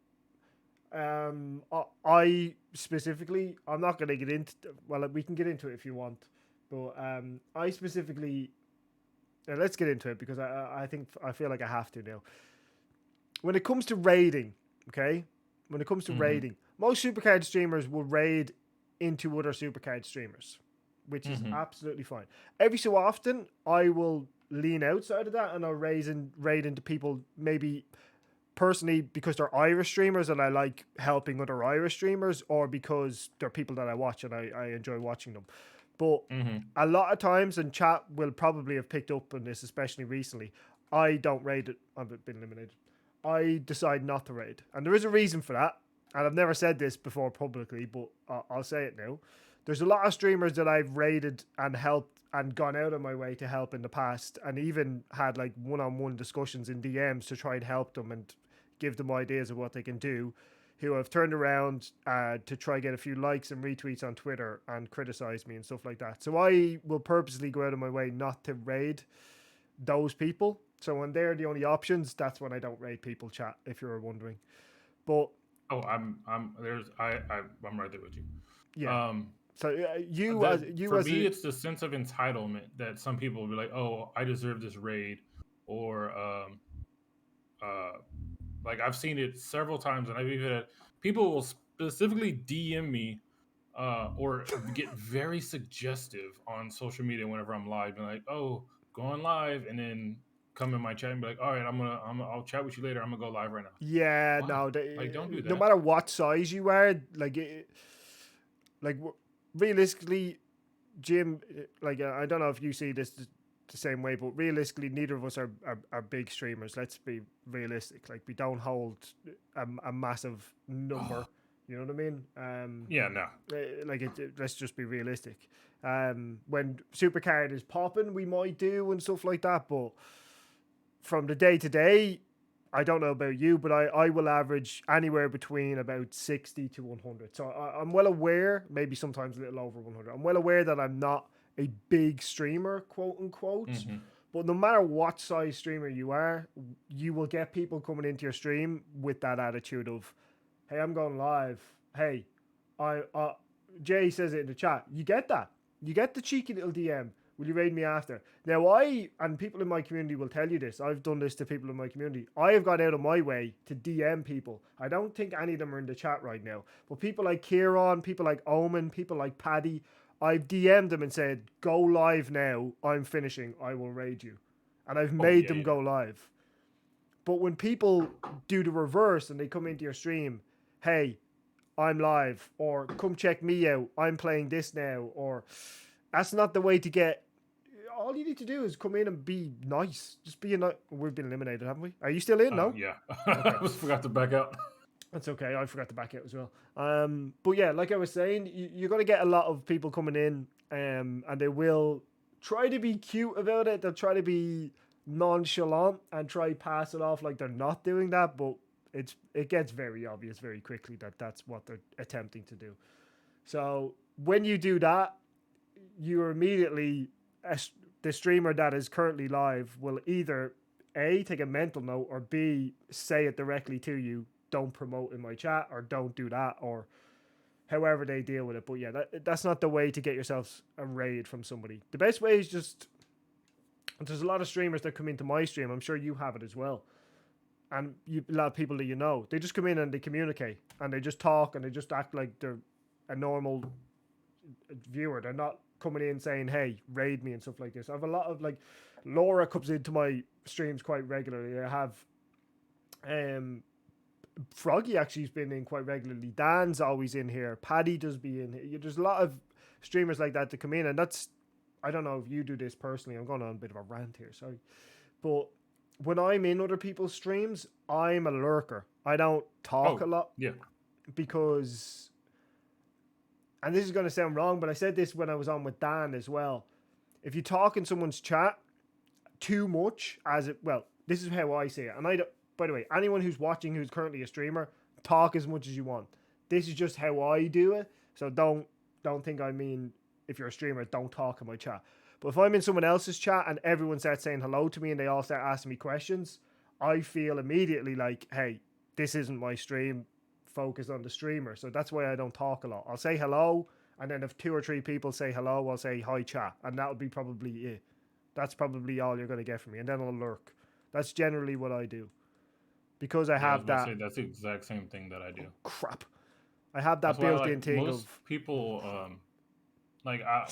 I specifically, I'm not going to get into. Well, we can get into it if you want, but I specifically. Let's get into it because I think I feel like I have to now. When it comes to raiding, okay, when it comes to raiding, most supercard streamers will raid into other supercard streamers, which is absolutely fine. Every so often, I will lean outside of that and I'll raid into people maybe personally because they're Irish streamers and I like helping other Irish streamers, or because they're people that I watch and I enjoy watching them. But a lot of times, and chat will probably have picked up on this, especially recently, I don't raid it. I've been eliminated. I decide not to raid. And there is a reason for that. And I've never said this before publicly, but I'll say it now. There's a lot of streamers that I've raided and helped and gone out of my way to help in the past, and even had like one-on-one discussions in DMs to try and help them and give them ideas of what they can do, who have turned around to try get a few likes and retweets on Twitter and criticize me and stuff like that. So I will purposely go out of my way not to raid those people. So when they're the only options, that's when I don't raid people, chat, if you're wondering. But I'm right there with you. yeah. So for me, it's the sense of entitlement that some people will be like, "Oh, I deserve this raid," or like I've seen it several times, and I've even had people will specifically DM me or get very suggestive on social media whenever I'm live, and like, "Oh, going live," and then come in my chat and be like, "All right, I'll chat with you later. I'm gonna go live right now." Yeah, Why? no, Like, don't do that. no matter what size you are, realistically, Jim, like I don't know if you see this the same way, but realistically, neither of us are big streamers. Let's be realistic. Like, we don't hold a massive number. You know what I mean? Yeah, no. Let's just be realistic. When Supercard is popping, we might do and stuff like that. But from the day to day, I don't know about you, but I will average anywhere between about 60 to 100. So I'm well aware, maybe sometimes a little over 100. I'm well aware that I'm not a big streamer, quote unquote. But no matter what size streamer you are, you will get people coming into your stream with that attitude of, hey, I'm going live. Hey, Jay says it in the chat. You get that. You get the cheeky little DM. Will you raid me after? Now, and people in my community will tell you this. I've done this to people in my community. I have gone out of my way to DM people. I don't think any of them are in the chat right now. But people like Kieran, people like Omen, people like Paddy, I've DM'd them and said, go live now. I'm finishing. I will raid you. And I've made them go live. But when people do the reverse and they come into your stream, hey, I'm live, or come check me out, I'm playing this now, or that's not the way to get. All you need to do is come in and be nice. Just be nice. We've been eliminated, haven't we? Are you still in? No? Yeah. Okay. I forgot to back out. That's okay. I forgot to back out as well. But yeah, like I was saying, you're going to get a lot of people coming in, and they will try to be cute about it. They'll try to be nonchalant and try pass it off like they're not doing that, but it gets very obvious very quickly that that's what they're attempting to do. So when you do that, you're immediately the streamer that is currently live will either A, take a mental note, or B, say it directly to you, don't promote in my chat, or don't do that, or however they deal with it. But yeah, that's not the way to get yourselves a raid from somebody. The best way is just, there's a lot of streamers that come into my stream, I'm sure you have it as well, and a lot of people that you know, they just come in and they communicate, and they just talk, and they just act like they're a normal viewer. They're not coming in saying, hey, raid me and stuff like this. I have a lot of, like, Laura comes into my streams quite regularly. I have Froggy actually has been in quite regularly. Dan's always in here. Paddy does be in here. There's a lot of streamers like that come in, and that's, I don't know if you do this personally. I'm going on a bit of a rant here, sorry. But when I'm in other people's streams, I'm a lurker. I don't talk a lot Yeah. because, and this is going to sound wrong, but I said this when I was on with Dan as well. If you talk in someone's chat too much, this is how I see it. And by the way, anyone who's watching who's currently a streamer, talk as much as you want. This is just how I do it. So don't think I mean if you're a streamer, don't talk in my chat. But if I'm in someone else's chat and everyone starts saying hello to me and they all start asking me questions, I feel immediately like, hey, this isn't my stream. Focus on the streamer. So that's why I don't talk a lot. I'll say hello, and then if 2 or 3 people say hello, I'll say hi chat, and that'll be probably it. That's probably all you're going to get from me, and then I'll lurk. That's generally what I do. Because I have that. That's the exact same thing that I do. Oh, crap. I have that built-in thing most people,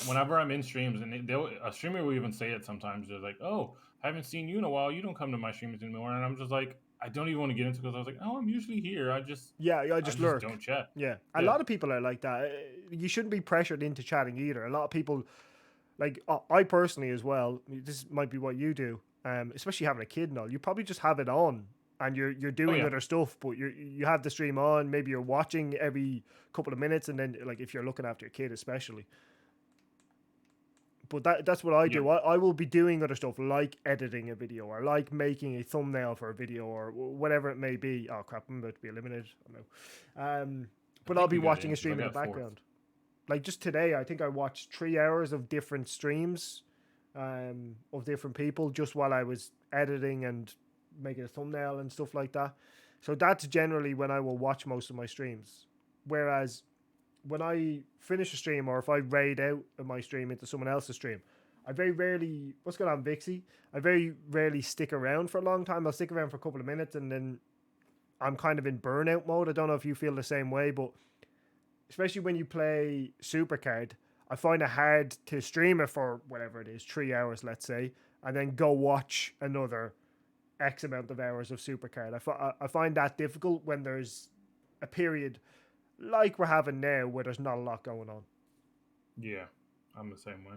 whenever I'm in streams, and a streamer will even say it sometimes. They're like, "Oh, I haven't seen you in a while. You don't come to my streams anymore." And I'm just like, I don't even want to get into it because I was like, "Oh, I'm usually here. I just lurk. Don't chat." Yeah, a lot of people are like that. You shouldn't be pressured into chatting either. A lot of people, like I personally as well. This might be what you do, especially having a kid and all. You probably just have it on. And you're doing other stuff, but you have the stream on. Maybe you're watching every couple of minutes, and then like if you're looking after your kid, especially. But that's what I do. I will be doing other stuff like editing a video or like making a thumbnail for a video or whatever it may be. Oh crap! I'm about to be eliminated. I know. But I'll be watching a stream in the background. Like just today, I think I watched 3 hours of different streams, of different people just while I was editing and making a thumbnail and stuff like that. So that's generally when I will watch most of my streams. Whereas when I finish a stream or if I raid out of my stream into someone else's stream, I very rarely, what's going on, Vixie? I very rarely stick around for a long time. I'll stick around for a couple of minutes and then I'm kind of in burnout mode. I don't know if you feel the same way, but especially when you play Supercard, I find it hard to stream it for whatever it is, 3 hours, let's say, and then go watch another X amount of hours of Supercard. I find that difficult when there's a period like we're having now where there's not a lot going on. Yeah, I'm the same way.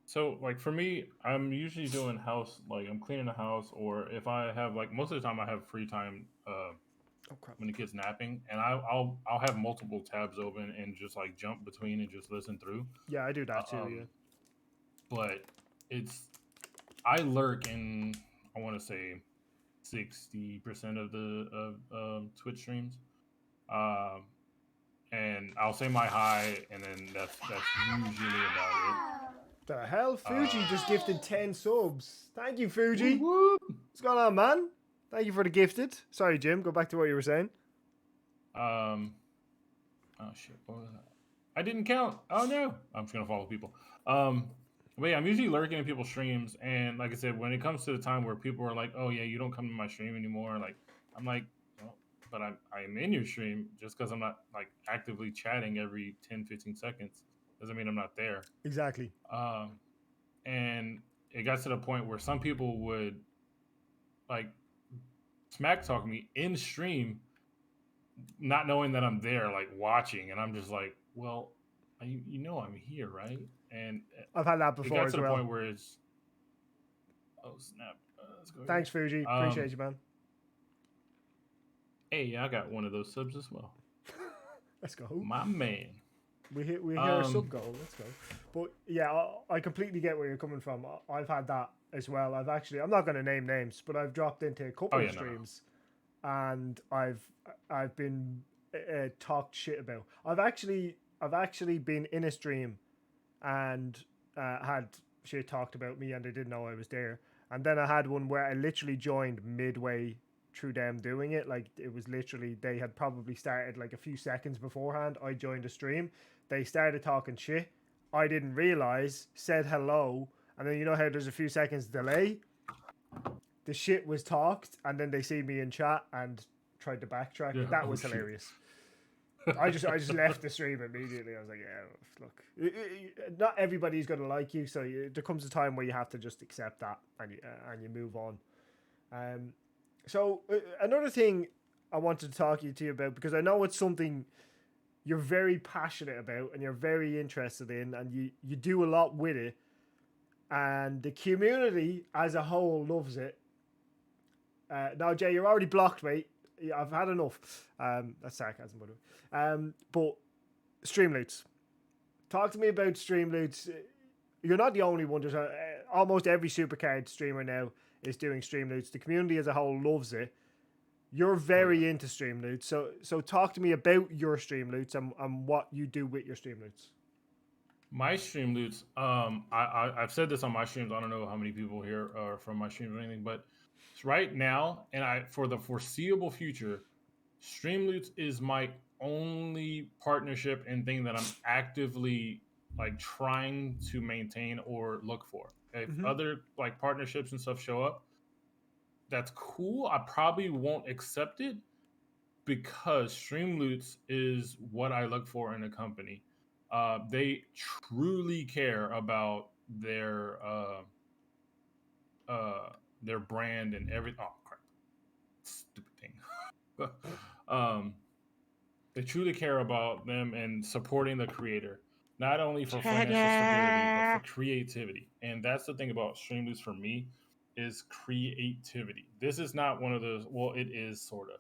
So like for me, I'm usually doing house, like I'm cleaning the house, or if I have like most of the time I have free time when the kid's napping, and I'll have multiple tabs open and just like jump between and just listen through. Yeah, I do that too. Yeah, but I lurk in, I want to say 60% of the Twitch streams, and I'll say my hi, and then that's usually about it. The hell, Fuji just gifted 10 subs. Thank you, Fuji. Whoop. What's going on, man? Thank you for the gifted. Sorry, Jim. Go back to what you were saying. Oh shit! What was that? I didn't count. Oh no! I'm just gonna follow people. But yeah, I'm usually lurking in people's streams, and like I said, when it comes to the time where people are like, "Oh yeah, you don't come to my stream anymore," like I'm like, well, but I'm in your stream. Just because I'm not like actively chatting every 10-15 seconds doesn't mean I'm not there. Exactly. And it got to the point where some people would like smack talk me in stream, not knowing that I'm there, like watching, and I'm just like, well, you know I'm here, right? And I've had that before. It got to the point where it's, oh snap! Let's go. Thanks, Fuji. Appreciate you, man. Hey, I got one of those subs as well. Let's go, my man. We hit our sub goal. Let's go. But yeah, I completely get where you're coming from. I've had that as well. I'm not going to name names, but I've dropped into a couple of streams, and I've been talked shit about. I've actually been in a stream and had shit talked about me, and they didn't know I was there. And then I had one where I literally joined midway through them doing it. Like it was literally, they had probably started like a few seconds beforehand. I joined the stream. They started talking shit. I didn't realize, said hello, and then you know how there's a few seconds delay? The shit was talked, and then they see me in chat and tried to backtrack. Yeah, that was hilarious. I just left the stream immediately. I was like, yeah, look, not everybody's going to like you, so there comes a time where you have to just accept that and you move on. So another thing I wanted to talk to you about, because I know it's something you're very passionate about and you're very interested in, and you do a lot with it, and the community as a whole loves it, No, Jay, you're already blocked, mate. Yeah, I've had enough. That's sarcasm, by the way. But Streamloots. Talk to me about Streamloots. You're not the only one. There's almost every Supercard streamer now is doing Streamloots. The community as a whole loves it. You're very into Streamloots. So talk to me about your Streamloots and what you do with your Streamloots. My Streamloots, I've said this on my streams. I don't know how many people here are from my streams or anything, but right now, and for the foreseeable future, Streamloots is my only partnership and thing that I'm actively like trying to maintain or look for. If other like partnerships and stuff show up, that's cool. I probably won't accept it because Streamloots is what I look for in a company. They truly care about their brand and everything. Oh crap! Stupid thing. They truly care about them and supporting the creator, not only for financial stability but for creativity. And that's the thing about Streamloots for me is creativity. This is not one of those. Well, it is sort of,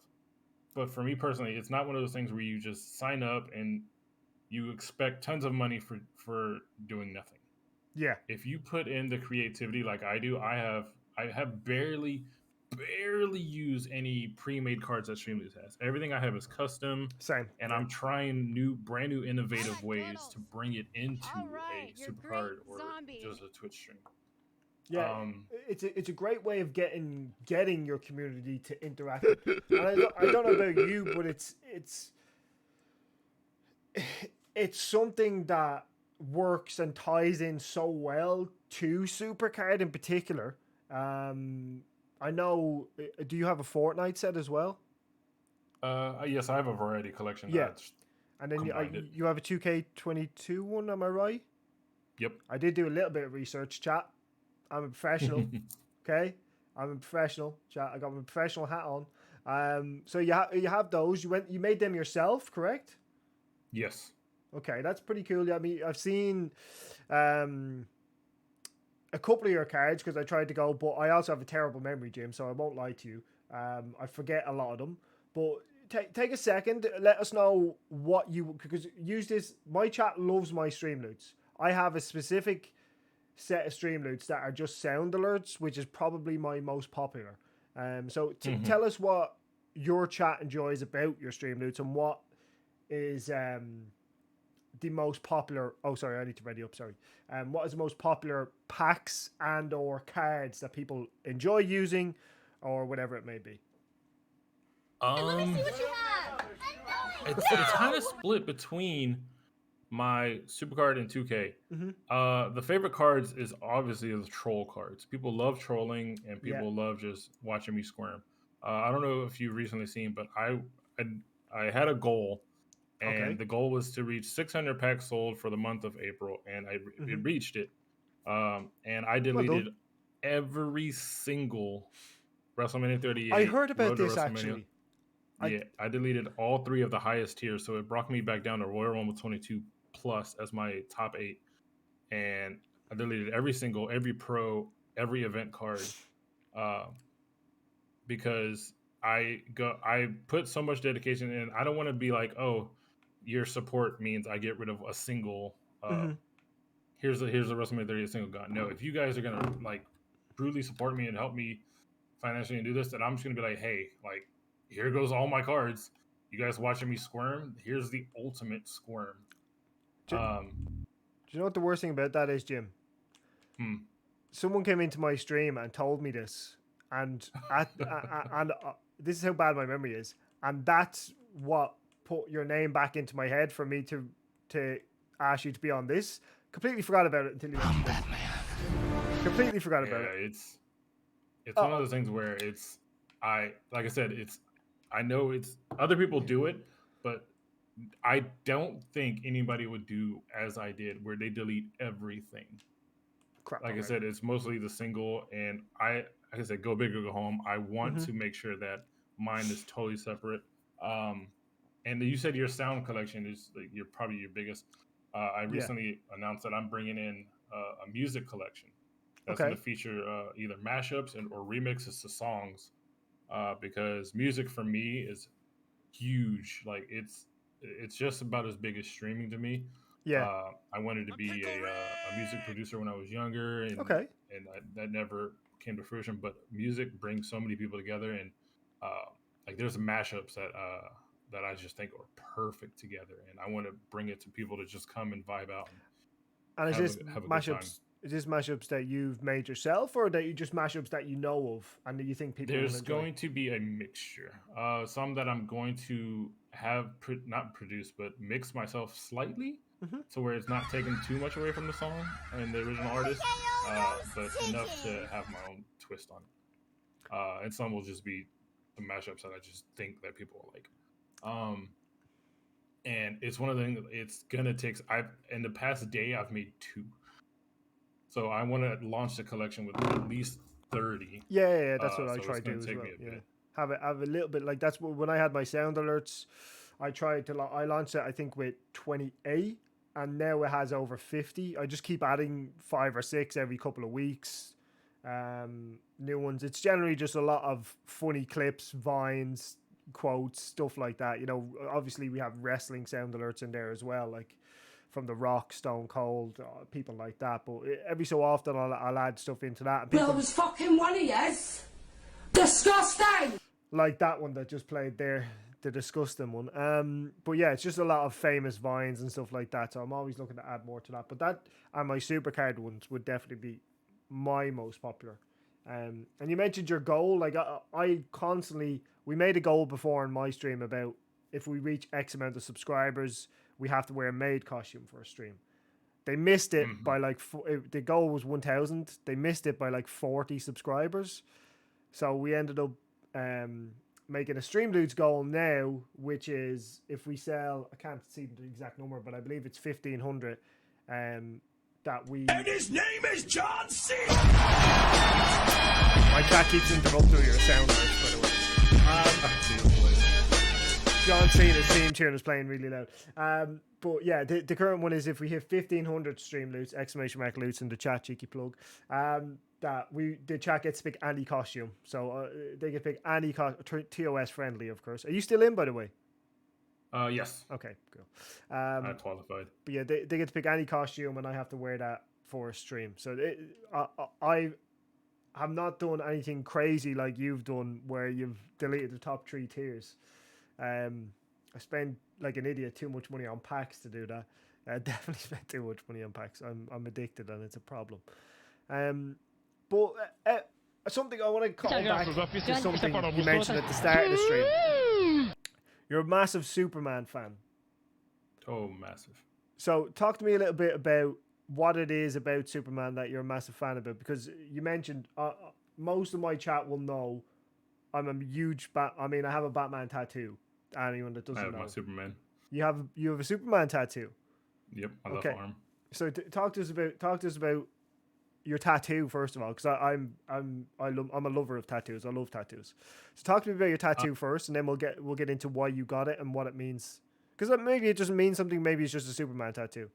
but for me personally, it's not one of those things where you just sign up and you expect tons of money for doing nothing. Yeah. If you put in the creativity like I do, I have barely use any pre-made cards that Streamloots has. Everything I have is custom. Same. And I'm trying brand new innovative ways to bring it into a Supercard or just a Twitch stream. Yeah, it's a great way of getting your community to interact. And I don't know about you, but it's something that works and ties in so well to Supercard in particular. I know. Do you have a Fortnite set as well? Yes, I have a variety collection. Yeah, and then you have a 2K22 one. Am I right? Yep. I did do a little bit of research, chat. I'm a professional. Okay, I'm a professional, chat. I got my professional hat on. So you have those. You made them yourself, correct? Yes. Okay, that's pretty cool. I mean, I've seen a couple of your cards because I tried to go, but I also have a terrible memory, Jim, so I won't lie to you. I forget a lot of them. But take a second, let us know what because use this. My chat loves my Streamloots. I have a specific set of Streamloots that are just sound alerts, which is probably my most popular. So tell us what your chat enjoys about your Streamloots and what is the most popular. Oh, sorry, I need to ready up. Sorry. What is the most popular packs and or cards that people enjoy using, or whatever it may be? Let me see what you have. It's kind of split between my Supercard and 2K. The favorite cards is obviously the troll cards. People love trolling and people love just watching me squirm. I don't know if you've recently seen, but I had a goal. And the goal was to reach 600 packs sold for the month of April, and I reached it. And I deleted every single WrestleMania 38. I heard about this actually. I deleted all 3 of the highest tiers, so it brought me back down to Royal Rumble 22 plus as my top 8. And I deleted every pro, every event card, because I put so much dedication in. I don't want to be like, oh, your support means I get rid of a single. Here's a WrestleMania 38 single gun. No, if you guys are gonna like brutally support me and help me financially and do this, then I'm just gonna be like, hey, like here goes all my cards. You guys watching me squirm? Here's the ultimate squirm. Do you know what the worst thing about that is, Jim? Someone came into my stream and told me this, and this is how bad my memory is, and that's what put your name back into my head for me to ask you to be on this. Completely forgot about it until you mentioned it. Completely forgot about it. It's one of those things where like I said, I know it's other people do it, but I don't think anybody would do as I did, where they delete everything. Crap, like I said, it's mostly the single, and like I said, go big or go home. I want to make sure that mine is totally separate. And you said your sound collection is like probably your biggest. I recently announced that I'm bringing in a music collection that's going to feature either mashups or remixes to songs because music for me is huge. Like it's just about as big as streaming to me. Yeah. I wanted to be a music producer when I was younger, Okay. and that never came to fruition. But music brings so many people together, and uh, like there's mashups that I just think are perfect together, and I want to bring it to people to just come and vibe out and And is this have a good time. mashups? Is this mashups that you've made yourself, or that you just mashups that you know of and that you think people will There's enjoy? going to be a mixture. Some that I'm going to have not produce, but mix myself slightly, Mhm. to where it's not taking too much away from the song and the original artist, but enough to have my own twist on it. And some will just be the mashups that I just think that people will like. And it's one of the things. It's gonna take. I've in the past day I've made 2. So I want to launch the collection with at least 30. Yeah, that's what I So try it's to do gonna as take well. me a Yeah, bit. have a little bit like that's what when I had my sound alerts, I tried to I launched it I think with 28, and now it has over 50. I just keep adding 5 or 6 every couple of weeks. New ones. It's generally just a lot of funny clips, vines, quotes, stuff like that. You know, obviously we have wrestling sound alerts in there as well, like from The Rock, Stone Cold, people like that. But every so often I'll add stuff into that. And people, Well, I was fucking one of yes. Disgusting! like that one that just played there, the disgusting one. But yeah, it's just a lot of famous vines and stuff like that. So I'm always looking to add more to that. But that and my supercard ones would definitely be my most popular. And you mentioned your goal. Like I constantly, we made a goal before in my stream about if we reach X amount of subscribers, we have to wear a maid costume for a stream. They missed it Mhm. by like the goal was 1,000. They missed it by like 40 subscribers. So we ended up making a Streamloots goal now, which is if we sell, I can't see the exact number, but I believe it's 1,500. That we. And his name is John C. My cat keeps interrupting your sound effects, by the way. John Cena's theme tune is playing really loud. But yeah, the current one is if we hit 1,500 Streamloots, exclamation mark loots in the chat, cheeky plug. That the chat gets to pick any costume, so they get to pick any TOS friendly, of course. Are you still in, by the way? Yes. Okay, cool. I qualified. But yeah, they get to pick any costume, and I have to wear that for a stream. So I have not done anything crazy like you've done, where you've deleted the top 3 tiers. I spend like an idiot too much money on packs to do that. I definitely spent too much money on packs. I'm addicted, and it's a problem. But something I want to call back to something you mentioned at the start of the stream. You're a massive Superman fan. Oh, massive. So talk to me a little bit about what it is about Superman that you're a massive fan about, because you mentioned most of my chat will know I'm a huge I have a Batman tattoo. Anyone that doesn't I have know, my Superman. you have a Superman tattoo. Yep, my Okay. left arm. So talk to us about your tattoo first of all, because I'm a lover of tattoos. I love tattoos. So talk to me about your tattoo first, and then we'll get into why you got it and what it means. Because maybe it doesn't mean something. Maybe it's just a Superman tattoo.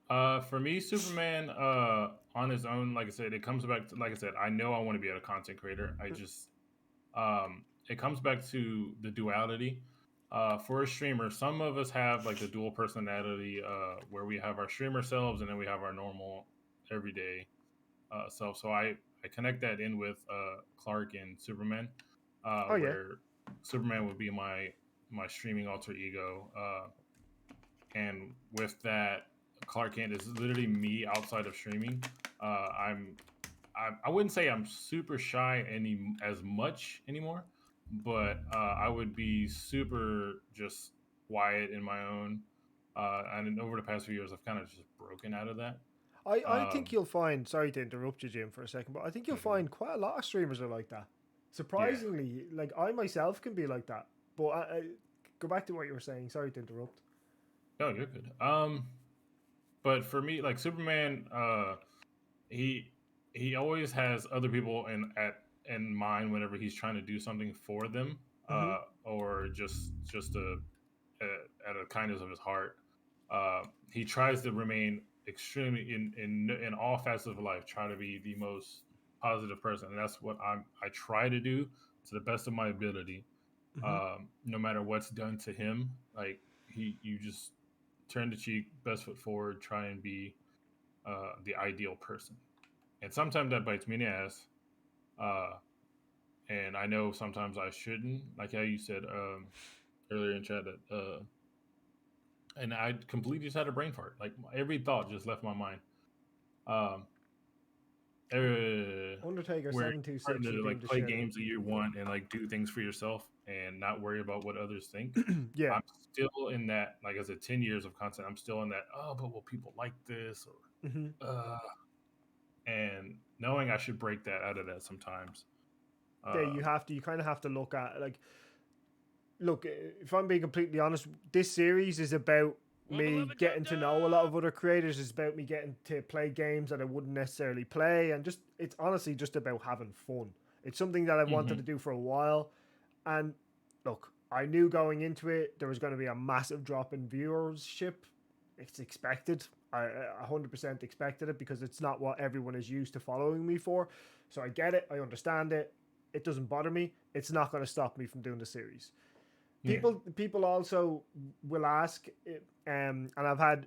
For me, Superman, on his own, like I said, it comes back to, like I said, I know I want to be a content creator. I just, it comes back to the duality. For a streamer, some of us have like the dual personality, where we have our streamer selves and then we have our normal everyday self. So I connect that in with Clark and Superman, where Superman would be my streaming alter ego, and with that, Clark Kent is literally me outside of streaming. I wouldn't say I'm super shy as much anymore, but I would be super just quiet in my own. And over the past few years, I've kind of just broken out of that. I think you'll find. Sorry to interrupt you, Jim, for a second, but I think you'll find quite a lot of streamers are like that. Surprisingly, like I myself can be like that. But go back to what you were saying. Sorry to interrupt. Oh, you're good. But for me, like Superman, he always has other people in mind whenever he's trying to do something for them, or just at a kindness of his heart. He tries to remain extremely in all facets of life. Try to be the most positive person, and that's what I try to do to the best of my ability. No matter what's done to him, like you just turn the cheek, best foot forward, try and be the ideal person. And sometimes that bites me in the ass. And I know sometimes I shouldn't, like how you said earlier in chat that, and I completely just had a brain fart. Like every thought just left my mind. Um, Undertaker where 726 starting to like redeemed the play shit. games that you want and like do things for yourself and not worry about what others think. Yeah. I'm still in that, like I said, 10 years of content. I'm still in that, oh, but will people like this? Or and knowing I should break that out of that sometimes. Yeah, you kind of have to look at, like, look, if I'm being completely honest, this series is about me getting to know a lot of other creators. It's about me getting to play games that I wouldn't necessarily play, and just, it's honestly just about having fun. It's something that I wanted to do for a while, and look, I knew going into it there was going to be a massive drop in viewership. It's expected. I 100% expected it, because it's not what everyone is used to following me for. So I get it. I understand it. It doesn't bother me. It's not going to stop me from doing the series. People also will ask, and I've had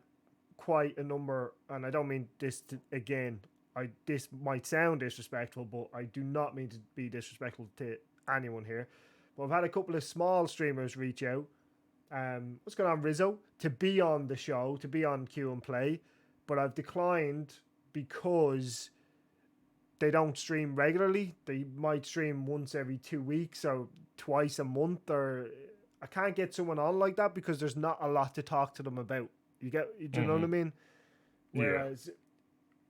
quite a number, and I don't mean this this might sound disrespectful, but I do not mean to be disrespectful to anyone here. But I've had a couple of small streamers reach out. What's going on, Rizzo? To be on the show, to be on Q and Play, but I've declined because they don't stream regularly. They might stream once every 2 weeks or twice a month, or I can't get someone on like that because there's not a lot to talk to them about. Do you know what I mean? Whereas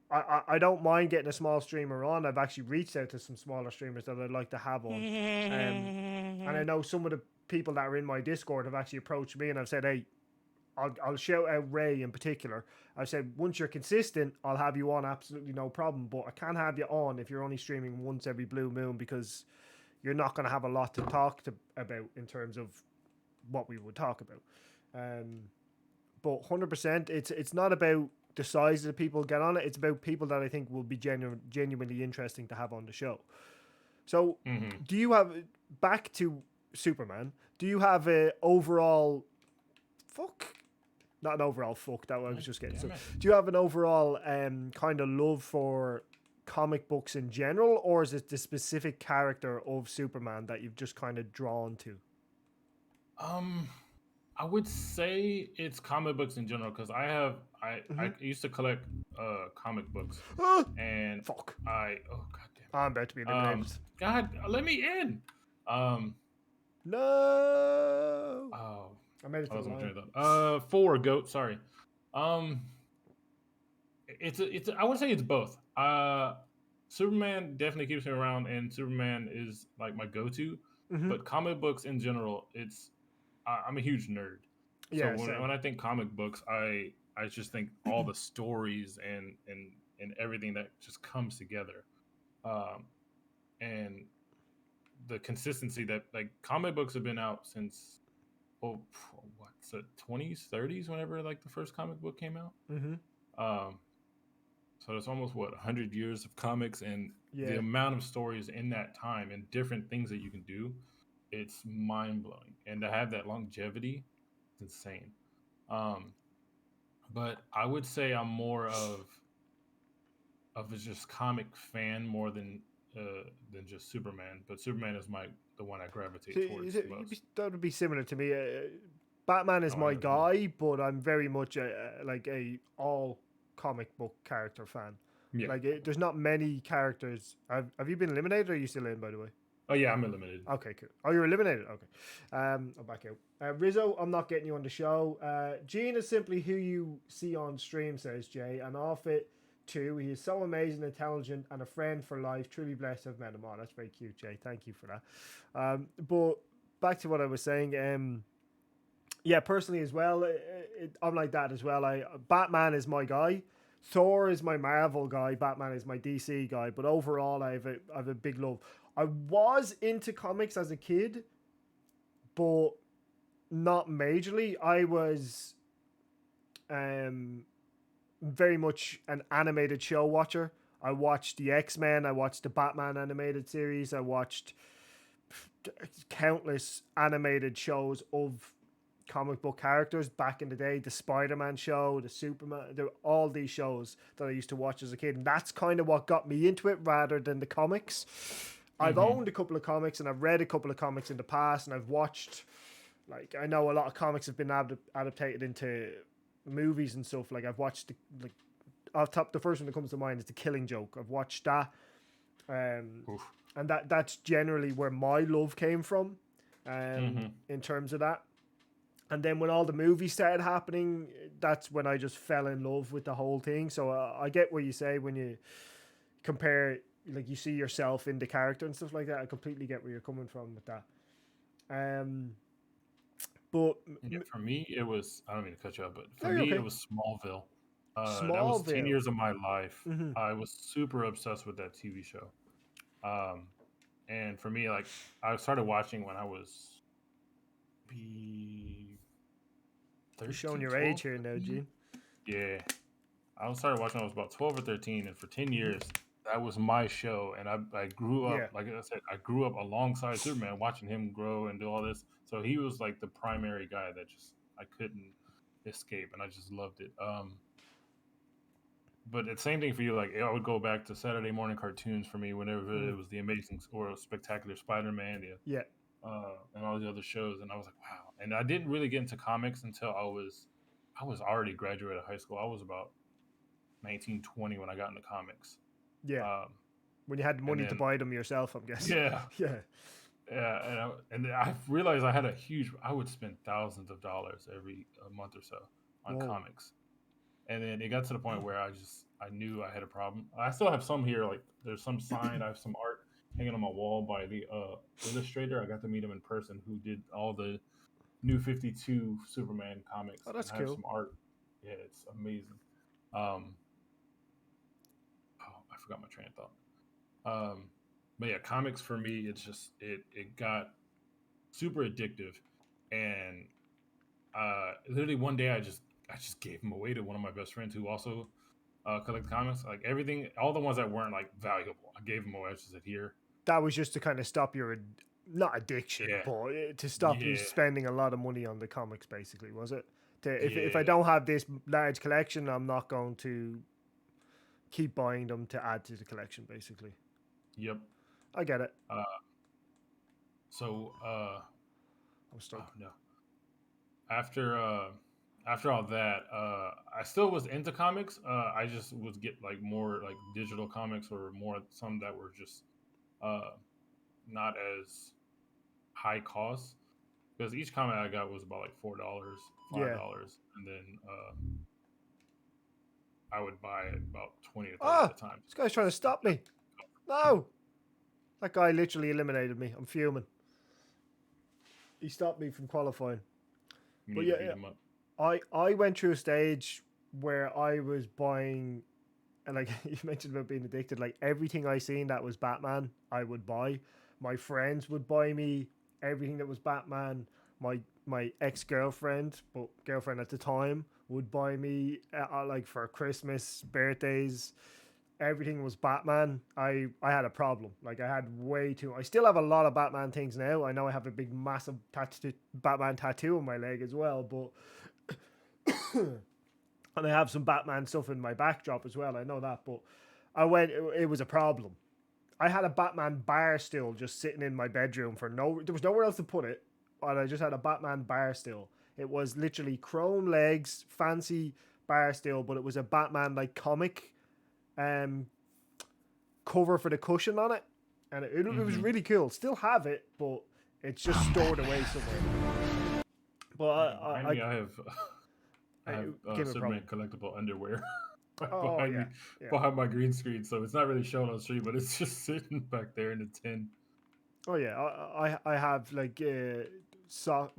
I don't mind getting a small streamer on. I've actually reached out to some smaller streamers that I'd like to have on. And I know some of the people that are in my Discord have actually approached me, and I've said, hey, I'll shout out Ray in particular. I've said, once you're consistent, I'll have you on, absolutely no problem. But I can't have you on if you're only streaming once every blue moon, because you're not going to have a lot to talk about in terms of what we would talk about. But 100%, it's not about the size of the people get on it. It's about people that I think will be genuinely interesting to have on the show. So do you have, back to Superman, do you have a overall not an overall fuck, that I was just getting. So, do you have an overall kind of love for comic books in general, or is it the specific character of Superman that you've just kind of drawn to? I would say it's comic books in general, because I used to collect comic books, and oh god damn it. I'm about to be eliminated. God, let me in. No. Oh, I made it to the line. 4 goat. Sorry. It's I would say it's both. Superman definitely keeps me around, and Superman is like my go-to. But comic books in general, I'm a huge nerd. Yeah. So when I think comic books, I just think all the stories and everything that just comes together, and the consistency that, like, comic books have been out since what's it, 20s, 30s, whenever like the first comic book came out. So it's almost 100 years of comics, and the amount of stories in that time and different things that you can do, it's mind blowing. And to have that longevity, it's insane. But I would say I'm more of a just comic fan more than just Superman. But Superman is the one I gravitate towards the most. That would be similar to me. Batman is my guy, but I'm very much like a all comic book character fan. Yeah. Like there's not many characters. Have you been eliminated, or are you still in, by the way? Oh yeah, I'm eliminated. Okay, cool. Oh, you're eliminated. Okay. I'll back out. Rizzo, I'm not getting you on the show. Gene is simply who you see on stream, says Jay, and off it too. He is so amazing, intelligent, and a friend for life. Truly blessed to have met him. Oh, that's very cute, Jay. Thank you for that. But back to what I was saying. Yeah, personally as well, I'm like that as well. Batman is my guy. Thor is my Marvel guy. Batman is my DC guy. But overall, I have a big love. I was into comics as a kid, but not majorly. I was very much an animated show watcher. I watched the X-Men. I watched the Batman animated series. I watched countless animated shows of comic book characters back in the day. The Spider-Man show, the Superman, all these shows that I used to watch as a kid. And that's kind of what got me into it rather than the comics. I've owned a couple of comics and I've read a couple of comics in the past, and I've watched, like, I know a lot of comics have been adapted into movies and stuff. Like, I've watched off top, the first one that comes to mind is The Killing Joke. I've watched that, and that's generally where my love came from, in terms of that. And then when all the movies started happening, that's when I just fell in love with the whole thing. So I get what you say when you compare, like, you see yourself in the character and stuff like that. I completely get where you're coming from with that. But yeah, for me, it was, I don't mean to cut you up, but for me, it was Smallville. That was 10 Smallville. years of my life. I was super obsessed with that TV show. And for me, like, I started watching when I was 13, you're showing your age here now, Gene. Yeah. I started watching when I was about 12 or 13, and for 10 years, that was my show. And I grew up, like I said, I grew up alongside Superman, watching him grow and do all this. So he was like the primary guy that just, I couldn't escape, and I just loved it. But it's the same thing for you. Like, I would go back to Saturday morning cartoons for me whenever it was the Amazing or Spectacular Spider-Man, and all the other shows. And I was like, wow. And I didn't really get into comics until I was already graduated high school. I was about 19, 20 when I got into comics. Yeah. When you had money to buy them yourself, I'm guessing. Yeah. Yeah. Yeah. And I realized I would spend thousands of dollars every month or so on comics. And then it got to the point where I knew I had a problem. I still have some here. Like, there's some signed. I have some art hanging on my wall by the illustrator. I got to meet him in person, who did all the New 52 Superman comics. Oh, that's I cool. have some art. Yeah, it's amazing. I forgot my train of thought. But yeah, comics for me, it's just it got super addictive, and literally one day I just gave them away to one of my best friends who also collect comics. Like, everything, all the ones that weren't like valuable, I gave them away. I just said, here. That was just to kind of stop your, not addiction, but to stop you spending a lot of money on the comics, basically, was it? If I don't have this large collection, I'm not going to keep buying them to add to the collection, basically. Yep. I get it. I'm stuck. No. After all that, I still was into comics. I just would get like more like digital comics, or more some that were just not as high cost, because each comic I got was about like $4, $5, and then I would buy about 20 to 30 at a time. This guy's trying to stop me. No, that guy literally eliminated me. I'm fuming. He stopped me from qualifying. But yeah. I went through a stage where I was buying, and like you mentioned about being addicted, like everything I seen that was Batman, I would buy. My friends would buy me everything that was Batman. My ex-girlfriend, but girlfriend at the time, would buy me like for Christmas, birthdays, everything was Batman. I had a problem. Like, I had way too. I still have a lot of Batman things now. I know I have a big, massive Batman tattoo on my leg as well, but. And I have some Batman stuff in my backdrop as well. I know that, but it was a problem. I had a Batman bar still just sitting in my bedroom there was nowhere else to put it, but I just had a Batman bar still. It was literally chrome legs, fancy bar still, but it was a Batman like comic cover for the cushion on it, and it was really cool. Still have it, but it's just stored away somewhere. But I have Superman collectible underwear behind my green screen, so it's not really shown on stream, but it's just sitting back there in the tin. Oh yeah, I have like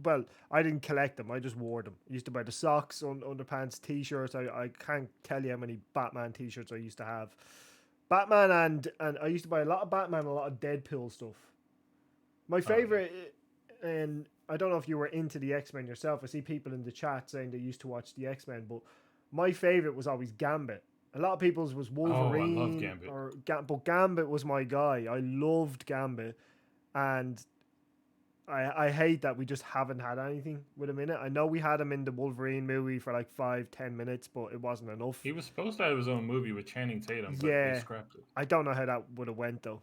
well, I didn't collect them, I just wore them. I used to buy the socks, underpants, t-shirts. I can't tell you how many Batman t-shirts I used to have. Batman and I used to buy a lot of Batman, a lot of Deadpool stuff. My favorite, and I don't know if you were into the X-Men yourself. I see people in the chat saying they used to watch the X-Men, but my favorite was always Gambit. A lot of people's was Wolverine. I love Gambit. But Gambit was my guy. I loved Gambit, and I hate that we just haven't had anything with him in it. I know we had him in the Wolverine movie for like 5-10 minutes, but it wasn't enough. He was supposed to have his own movie with Channing Tatum, but Yeah. they scrapped it. I don't know how that would have went though.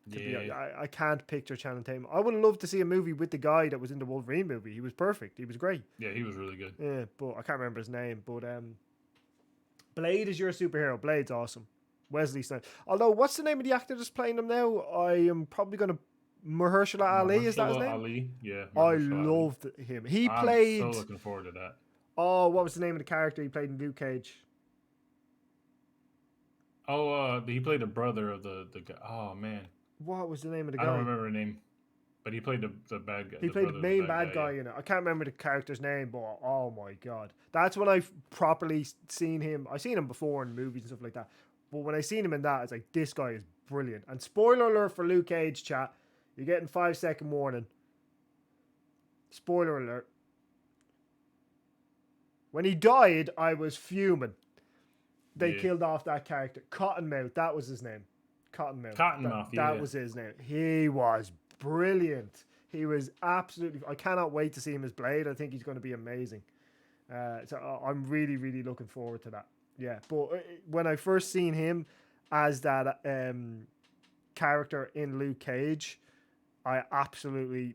Yeah. I can't picture Channing Tatum. I would love to see a movie with the guy that was in the Wolverine movie. He was perfect. He was great. Yeah, he was really good. Yeah, but I can't remember his name. But Blade is your superhero. Blade's awesome. Wesley Snipes. Although, what's the name of the actor that's playing him now? I am probably going to... Mahershala Ali, is that his name? Ali, yeah. I Mahershala Ali. loved him. He I'm played... so looking forward to that. Oh, what was the name of the character he played in Luke Cage? Oh, he played the brother of the guy. Oh, man. What was the name of the guy? I don't remember the name. But he played the bad guy. He played the main bad guy in it. I can't remember the character's name, but oh my god, that's when I've properly seen him. I've seen him before in movies and stuff like that, but when I seen him in that, it's like, this guy is brilliant. And spoiler alert for Luke Cage, chat, you're getting 5-second warning. Spoiler alert. When he died, I was fuming. They killed off that character, Cottonmouth. That was his name. Cottonmouth. That was his name. He was brilliant. He was absolutely... I cannot wait to see him as Blade. I think he's going to be amazing. So I'm really, really looking forward to that. Yeah, but when I first seen him as that character in Luke Cage, I absolutely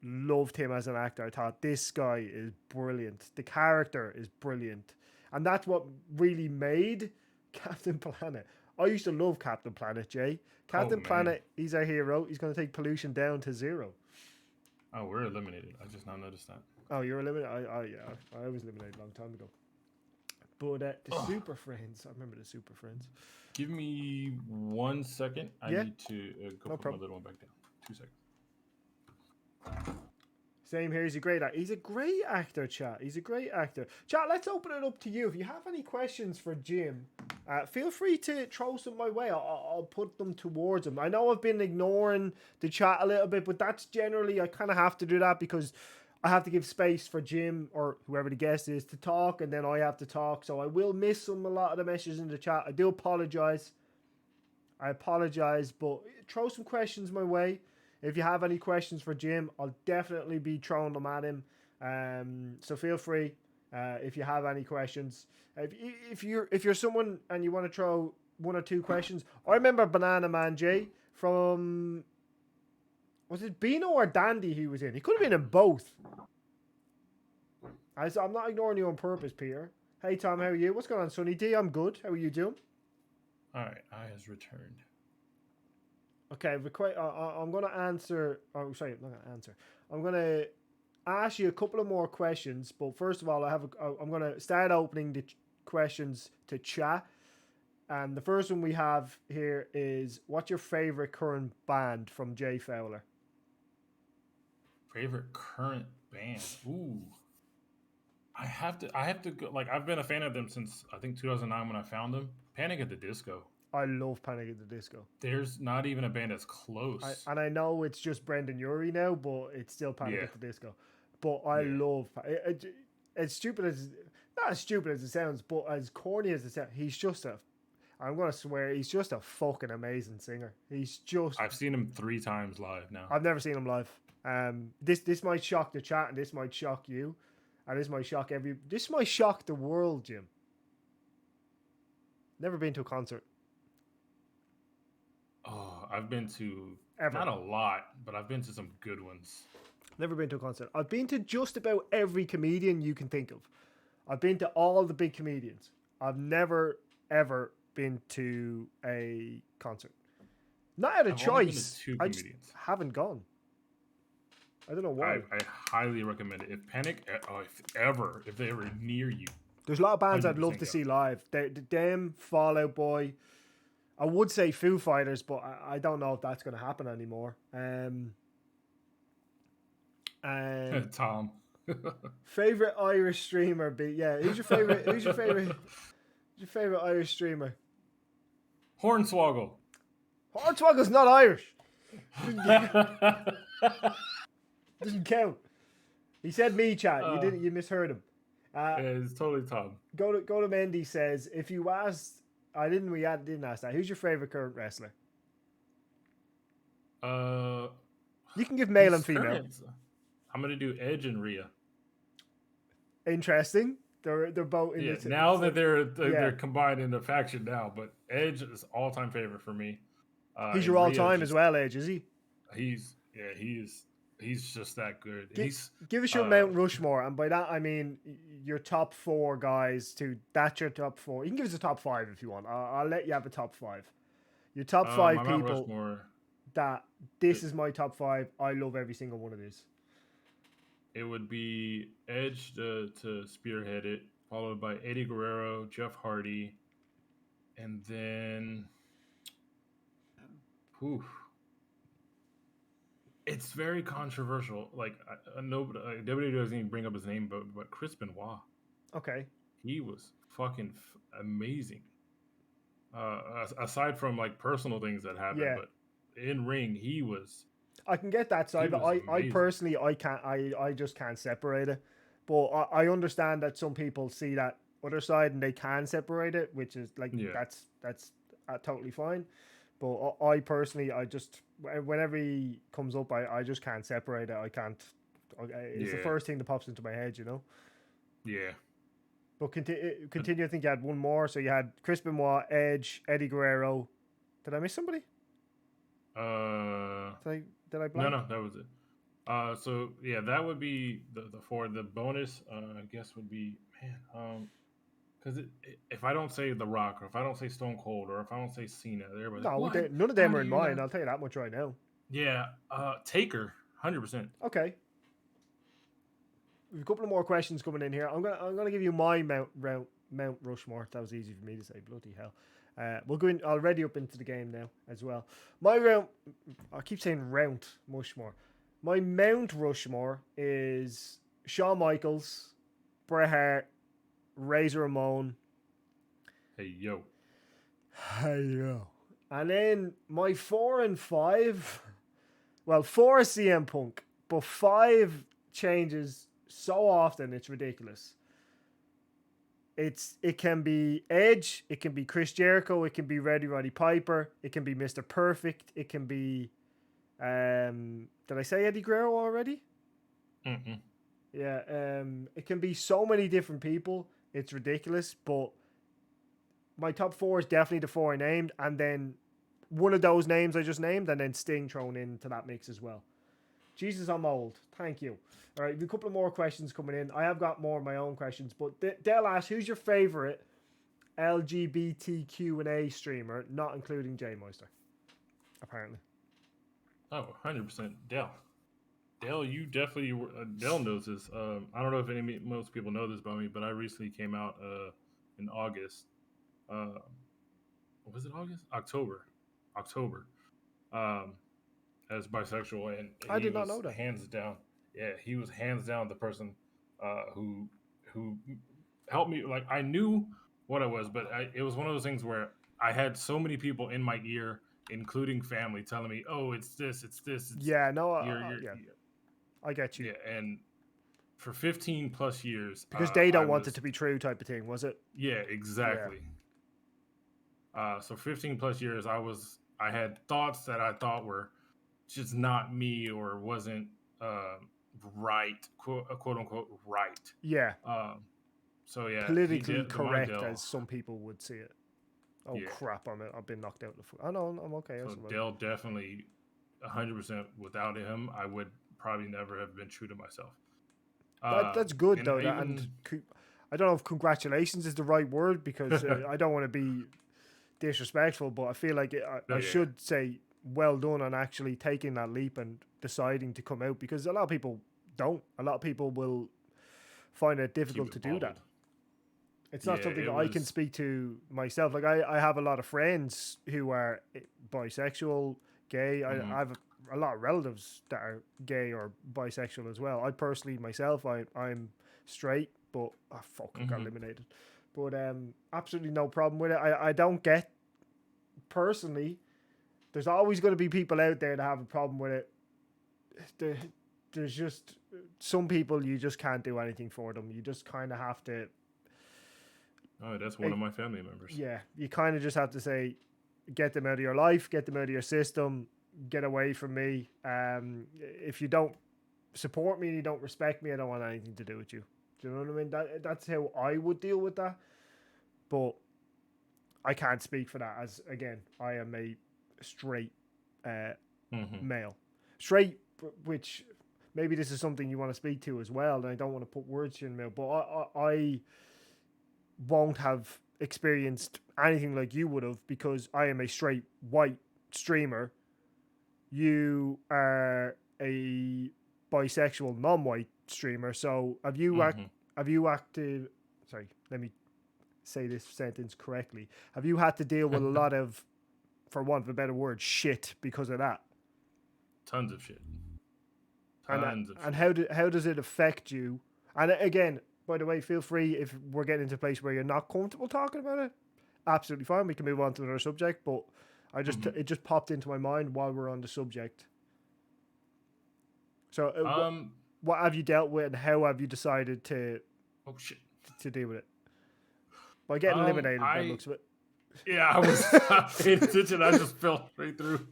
loved him as an actor. I thought, this guy is brilliant. The character is brilliant. And that's what really made Captain Planet. I used to love Captain Planet, Jay. Captain Planet, he's our hero. He's going to take pollution down to 0. Oh, we're eliminated. I just now noticed that. Oh, you're eliminated? Yeah, I was eliminated a long time ago. But the Super Friends, I remember the Super Friends. Give me 1 second. I need to go put my little one back down. 2 seconds. Same here. He's a great actor. He's a great actor, chat. He's a great actor. Chat, let's open it up to you. If you have any questions for Jim, feel free to throw some my way. I'll put them towards him. I know I've been ignoring the chat a little bit, but that's generally, I kind of have to do that because I have to give space for Jim or whoever the guest is to talk, and then I have to talk. So I will miss a lot of the messages in the chat. I do apologize. I apologize, but throw some questions my way. If you have any questions for Jim, I'll definitely be throwing them at him. So feel free if you have any questions. If you're someone and you want to throw 1 or 2 questions, I remember Banana Man J from, was it Beano or Dandy he was in? He could have been in both. I'm not ignoring you on purpose, Peter. Hey Tom, how are you? What's going on, Sonny D? I'm good. How are you doing? All right, I has returned. Okay, I'm going to answer... Oh, sorry, I'm not going to answer. I'm going to ask you a couple of more questions, but first of all, I'm going to start opening the questions to chat. And the first one we have here is, what's your favourite current band from Jay Fowler? Favorite current band? Ooh. I have to go... Like, I've been a fan of them since, I think, 2009 when I found them. Panic at the Disco. I love Panic at the Disco. There's not even a band that's close. And I know it's just Brendan Urie now, but it's still Panic at the Disco. But I love it. As stupid as... Not as stupid as it sounds, but as corny as it sounds, he's just a... I'm going to swear, he's just a fucking amazing singer. He's just... I've seen him 3 times live now. I've never seen him live. This might shock the chat, and this might shock you. And this might shock This might shock the world, Jim. Never been to a concert. Oh, I've been to Ever. Not a lot, but I've been to some good ones. Never been to a concert. I've been to just about every comedian you can think of. I've been to all the big comedians. I've never, ever been to a concert. Not out of choice. I just haven't gone. I don't know why. I highly recommend it. If Panic, if they were near you. There's a lot of bands I'd love to see live. Them, Fall Out Boy. I would say Foo Fighters, but I don't know if that's going to happen anymore. Tom. Favorite Irish streamer? Who's your favorite? Who's your favorite Irish streamer? Hornswoggle. Hornswoggle's not Irish. Doesn't count. He said me, chat. You misheard him. It's totally Tom. Go to Mendy says, if you asked, we didn't ask that. Who's your favorite current wrestler? You can give male and female. Current. I'm gonna do Edge and Rhea. Interesting. They're both in the now that they're combined in a faction now, but Edge is all time favorite for me. He's your all time as well, Edge, is he? He's just that good. Give us your Mount Rushmore, and by that I mean your top 4 guys. That's your top 4. You can give us a top 5 if you want. I'll let you have a top 5. Your top 5 people. This is my top 5. I love every single one of these. It would be Edge to spearhead it, followed by Eddie Guerrero, Jeff Hardy, and then, it's very controversial. Like I know WWE doesn't even bring up his name, but Chris Benoit. Okay. He was fucking amazing. Aside from like personal things that happened, but in ring he was. I can get that side, but I personally I just can't separate it. But I understand that some people see that other side and they can separate it, which is like that's totally fine. But I personally, whenever he comes up, I just can't separate it. I can't. It's the first thing that pops into my head, you know. Yeah. But continue. I think you had one more. So you had Chris Benoit, Edge, Eddie Guerrero. Did I miss somebody? Did I blank? No, that was it. So yeah, that would be the 4. The bonus, I guess, would be because if I don't say The Rock, or if I don't say Stone Cold, or if I don't say Cena, none of them are in mine. I'll tell you that much right now. Yeah, Taker, 100%. Okay. We've a couple of more questions coming in here. I'm gonna give you my Mount Rushmore. That was easy for me to say. Bloody hell. We'll go in already up into the game now as well. I keep saying Rushmore. My Mount Rushmore is Shawn Michaels, Bret Hart, Razor Ramon. Hey yo. And then my 4 and 5. Well, 4 is CM Punk, but 5 changes so often it's ridiculous. It can be Edge, it can be Chris Jericho, it can be Roddy Piper, it can be Mr. Perfect, it can be did I say Eddie Guerrero already? Mm-mm. Yeah, it can be so many different people. It's ridiculous, but my top 4 is definitely the 4 I named, and then one of those names I just named, and then Sting thrown into that mix as well. Jesus, I'm old. Thank you. All right, a couple of more questions coming in. I have got more of my own questions, but Dell asks, who's your favorite LGBTQIA streamer, not including Jay Meister? Apparently. Oh, 100% Dell. Dell, you definitely Dell knows this. I don't know if most people know this about me, but I recently came out in August. Was it August? October. As bisexual, and I did not know that. Hands down. Yeah, he was hands down the person who helped me. Like, I knew what I was, but it was one of those things where I had so many people in my ear, including family, telling me, "Oh, it's this, it's this." Yeah, no, I get you. Yeah, and for 15 plus years, because they don't want it to be true, type of thing, was it? Yeah, exactly. Yeah. So 15 plus years, I had thoughts that I thought were just not me, or wasn't right, quote unquote right. Yeah. So yeah, politically correct, as some people would see it. Oh crap! I've been knocked out. I know I'm okay. So Dell definitely 100%. Without him, I would probably never have been true to myself. That's good though. And I don't know if congratulations is the right word, because I don't want to be disrespectful, but I feel like I should say well done on actually taking that leap and deciding to come out, because a lot of people don't. A lot of people will find it difficult to do that. It's not something that I can speak to myself. Like, I have a lot of friends who are bisexual, gay. I have a lot of relatives that are gay or bisexual as well. I personally, myself, I'm straight, but I got eliminated. But absolutely no problem with it. I don't get, personally, there's always going to be people out there that have a problem with it. there's just some people you just can't do anything for them. You just kind of have to. Oh, that's one of my family members. Yeah, you kind of just have to say, get them out of your life, get them out of your system, get away from me. If you don't support me and you don't respect me, I don't want anything to do with you. Do you know what I mean? That's how I would deal with that. But I can't speak for that, as again, I am a straight male. Straight, which maybe this is something you want to speak to as well, and I don't want to put words in your mouth, but I won't have experienced anything like you would have, because I am a straight white streamer. You are a bisexual non-white streamer. So have you acted? Sorry, let me say this sentence correctly. Have you had to deal with a lot of, for want of a better word, shit because of that? Tons of shit. And how does it affect you? And again, by the way, feel free, if we're getting into a place where you're not comfortable talking about it, absolutely fine. We can move on to another subject. But I just it just popped into my mind while we're on the subject. So what have you dealt with, and how have you decided to deal with it? By getting eliminated, by the looks of it. Yeah, I was not paying attention. I just fell right through.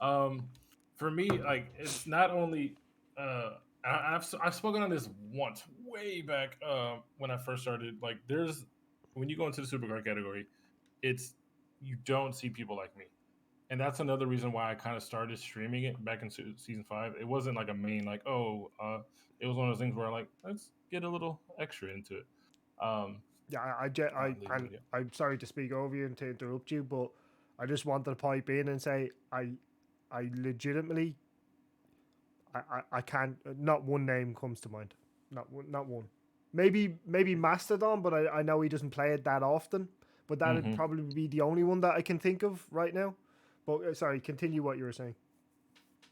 For me, like, it's not only I've spoken on this once way back when I first started. Like, when you go into the Supercard category, you don't see people like me, and that's another reason why I kind of started streaming it back in season 5. It wasn't like a main it was one of those things where let's get a little extra into it. I'm sorry to speak over you and to interrupt you, but I just wanted to pipe in and say I legitimately I can't. Not one name comes to mind. Not one. Maybe Mastodon, but I know he doesn't play it that often. But that would probably be the only one that I can think of right now. But sorry, continue what you were saying.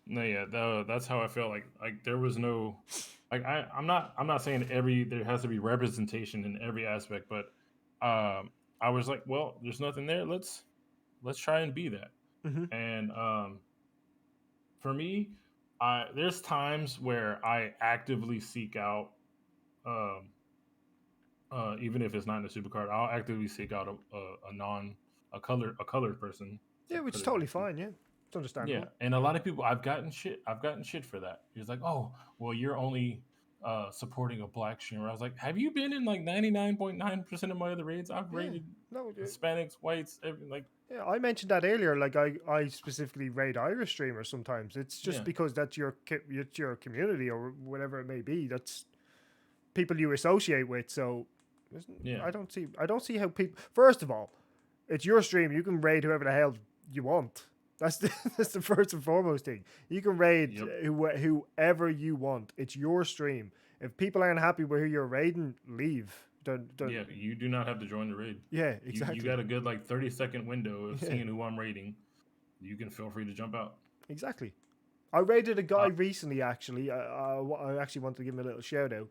No, yeah, that's how I felt. Like there was no, I'm not saying there has to be representation in every aspect, but I was like, well, there's nothing there. Let's try and be that. And for me, there's times where I actively seek out, even if it's not in the Supercard, I'll actively seek out a colored person. Yeah, which is totally fine. Yeah, it's understandable. Yeah, and a lot of people, I've gotten shit for that. It's like, oh, well, you're only supporting a black streamer. I was like, have you been in like 99.9% of my other raids? I've raided Hispanics, whites, everything. Yeah, I mentioned that earlier. Like, I specifically raid Irish streamers sometimes. It's just because that's your community or whatever it may be. That's people you associate with. So I don't see how people. First of all, it's your stream. You can raid whoever the hell you want. That's the first and foremost thing. You can raid whoever you want. It's your stream. If people aren't happy with who you're raiding, leave. Yeah, you do not have to join the raid. Yeah, exactly. You got a good 30-second window of seeing who I'm raiding. You can feel free to jump out. Exactly. I raided a guy recently, actually. I actually wanted to give him a little shout out.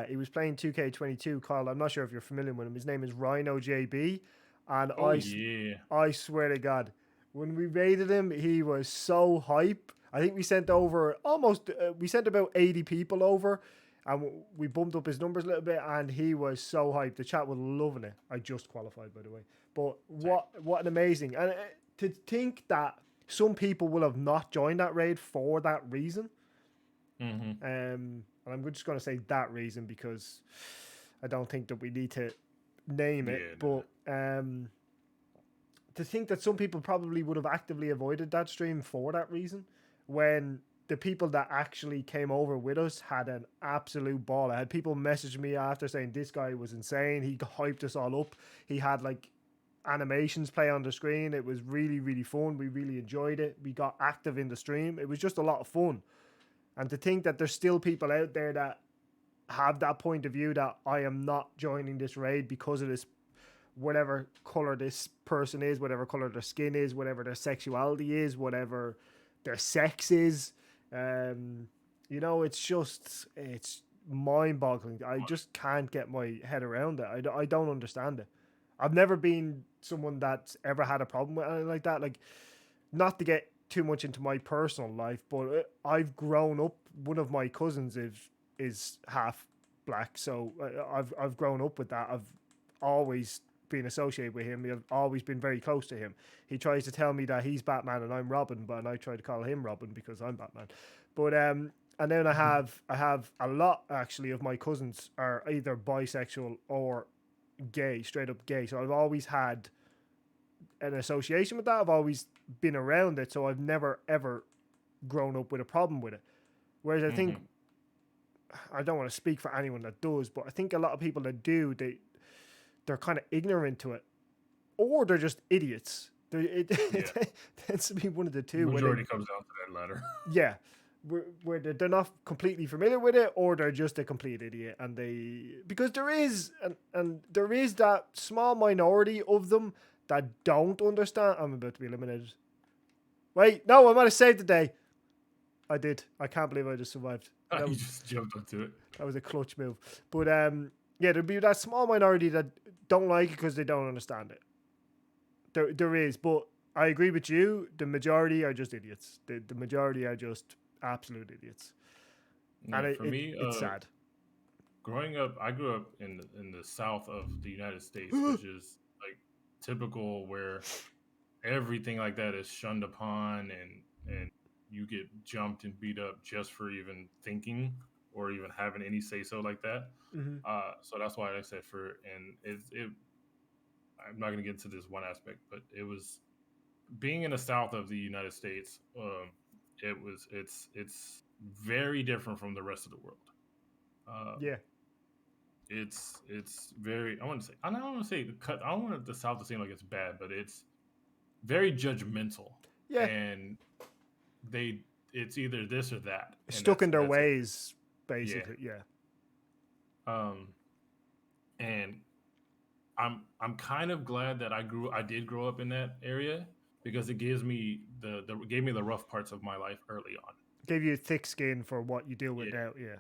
He was playing 2K22, Kyle. I'm not sure if you're familiar with him. His name is Rhino JB. And I swear to God, when we raided him, he was so hype. I think we sent over we sent about 80 people over. And we bumped up his numbers a little bit, and he was so hyped. The chat was loving it. I just qualified, by the way. But what an amazing... And to think that some people will have not joined that raid for that reason. And I'm just going to say that reason because I don't think that we need to name it. But to think that some people probably would have actively avoided that stream for that reason, when the people that actually came over with us had an absolute ball. I had people message me after saying this guy was insane. He hyped us all up. He had animations play on the screen. It was really, really fun. We really enjoyed it. We got active in the stream. It was just a lot of fun. And to think that there's still people out there that have that point of view that I am not joining this raid because of this, whatever color this person is, whatever color their skin is, whatever their sexuality is, whatever their sex is. It's mind-boggling. I just can't get my head around it. I don't understand it. I've never been someone that's ever had a problem with anything like that. Like, not to get too much into my personal life, but I've grown up. One of my cousins is half black, so I've grown up with that. I've always been associated with him. I've always been very close to him. He tries to tell me that he's Batman and I'm Robin, but I try to call him Robin because I'm Batman. But and then I have a lot actually of my cousins are either bisexual or gay, straight up gay. So I've always had an association with that. I've always been around it, so I've never ever grown up with a problem with it. Whereas I think, I don't want to speak for anyone that does, but I think a lot of people that do, they're kind of ignorant to it, or they're just idiots. It tends to be one of the two. Majority comes down to that latter. Yeah, where they're not completely familiar with it, or they're just a complete idiot, and because there is and there is that small minority of them that don't understand. I'm about to be eliminated. Wait, no, I'm gonna save the day. I did. I can't believe I just survived. You just jumped onto it. That was a clutch move. But yeah, there'd be that small minority that don't like it because they don't understand it. There is, but I agree with you. The majority are just idiots. The majority are just absolute idiots. Yeah, And for me, it's sad. Growing up, I grew up in the south of the United States, which is like typical where everything like that is shunned upon, and you get jumped and beat up just for even thinking or even having any say so like that. So that's why I said I'm not going to get into this one aspect, but it was being in the south of the United States. It's very different from the rest of the world. Yeah. It's very. I don't want the South to seem like it's bad, but it's very judgmental. Yeah. And it's either this or that. Stuck in their ways, basically. Yeah. And I'm kind of glad that I did grow up in that area, because it gives me gave me the rough parts of my life early on. Gave you thick skin for what you deal with now. Yeah.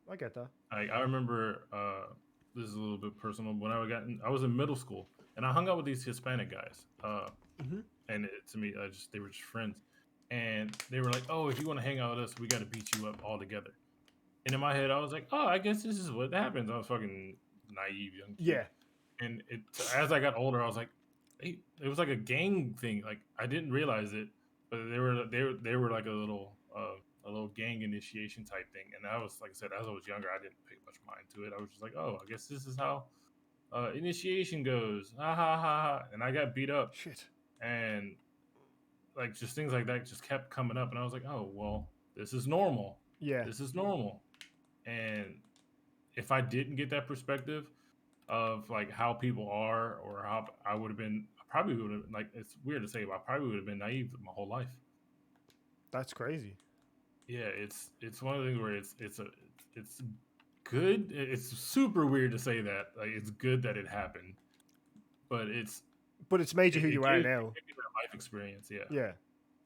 I get that. I remember, this is a little bit personal. When I was in middle school, and I hung out with these Hispanic guys. And to me, they were just friends. And they were like, "Oh, if you want to hang out with us, we got to beat you up all together." And in my head, I was like, "Oh, I guess this is what happens." I was fucking naive young kid. Yeah. And as I got older, I was like, hey, it was like a gang thing. Like, I didn't realize it, but they were like a little gang initiation type thing. And I was, like I said, as I was younger, I didn't pay much mind to it. I was just like, oh, I guess this is how initiation goes. Ha ha ha ha. And I got beat up. Shit. And like just things like that just kept coming up. And I was like, oh, well, this is normal. Yeah. This is normal. And if I didn't get that perspective of like how people are, or how I probably would have, like, it's weird to say, but I probably would have been naive my whole life. That's crazy. Yeah, it's one of the things where it's good. It's super weird to say that. Like, it's good that it happened, but it's made you who you are now. It gave me that life experience. Yeah. Yeah,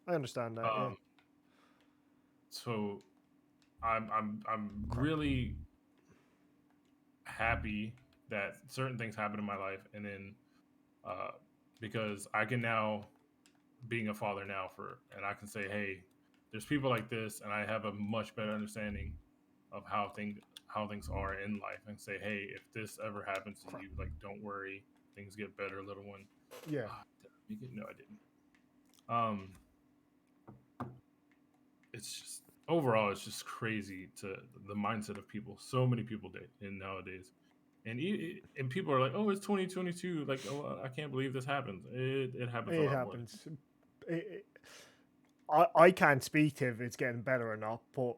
I understand that. Yeah. So I'm really happy that certain things happen in my life, and then because I can now, being a father now, and I can say, hey, there's people like this, and I have a much better understanding of how things are in life, and say, hey, if this ever happens to you, like, don't worry, things get better, little one. Yeah. No, I didn't. It's just overall, it's just crazy to the mindset of people. So many people nowadays. And people are like, oh, it's 2022. Like, oh, I can't believe this happens. It happens. It happens. I can't speak to if it's getting better or not, but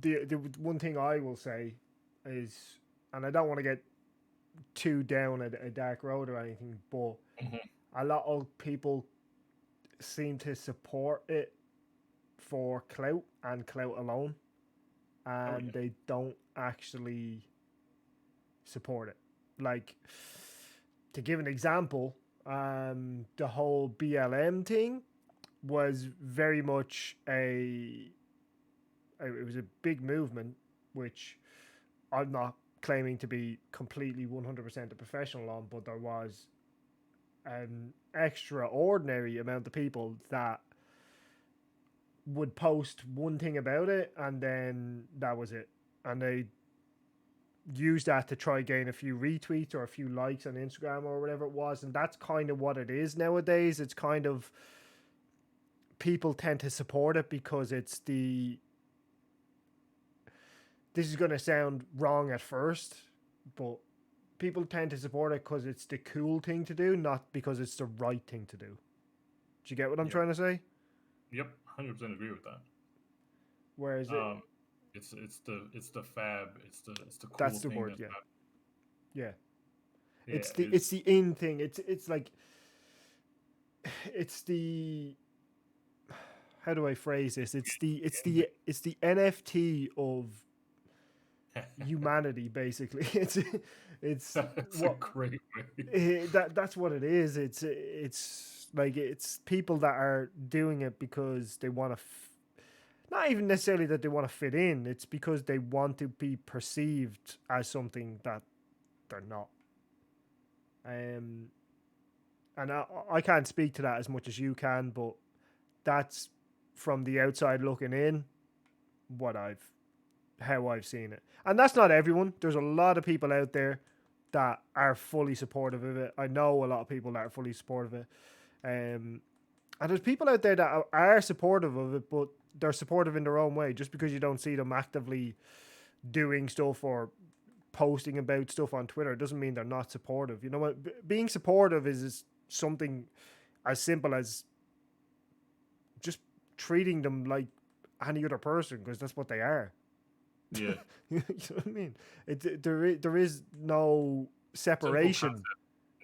the one thing I will say is, and I don't want to get too down a dark road or anything, but a lot of people seem to support it for clout and clout alone, and they don't actually support it. Like, to give an example, the whole BLM thing was very much it was a big movement, which I'm not claiming to be completely 100% a professional on, but there was an extraordinary amount of people that would post one thing about it, and then that was it. And they use that to try gain a few retweets or a few likes on Instagram or whatever it was. And that's kind of what it is nowadays. It's kind of, people tend to support it because it's the, this is going to sound wrong at first, but people tend to support it because it's the cool thing to do, not because it's the right thing to do. Do you get what I'm trying to say? Yep, 100% agree with that. Whereas it's the fab, it's the cool that's the thing. word, that's yeah. not- Yeah. yeah, It's the in thing. It's like, it's the, how do I phrase this? It's the NFT of humanity, basically. It's that's a great way. that's what it is. It's like, it's people that are doing it because they want to not even necessarily that they want to fit in, it's because they want to be perceived as something that they're not. And I can't speak to that as much as you can, but that's from the outside looking in how I've seen it. And that's not everyone. There's a lot of people out there that are fully supportive of it. I know a lot of people that are fully supportive of it. And there's people out there that are supportive of it, but they're supportive in their own way. Just because you don't see them actively doing stuff or posting about stuff on Twitter doesn't mean they're not supportive. You know what? Being supportive is something as simple as just treating them like any other person, because that's what they are. Yeah. You know what I mean? There is no separation.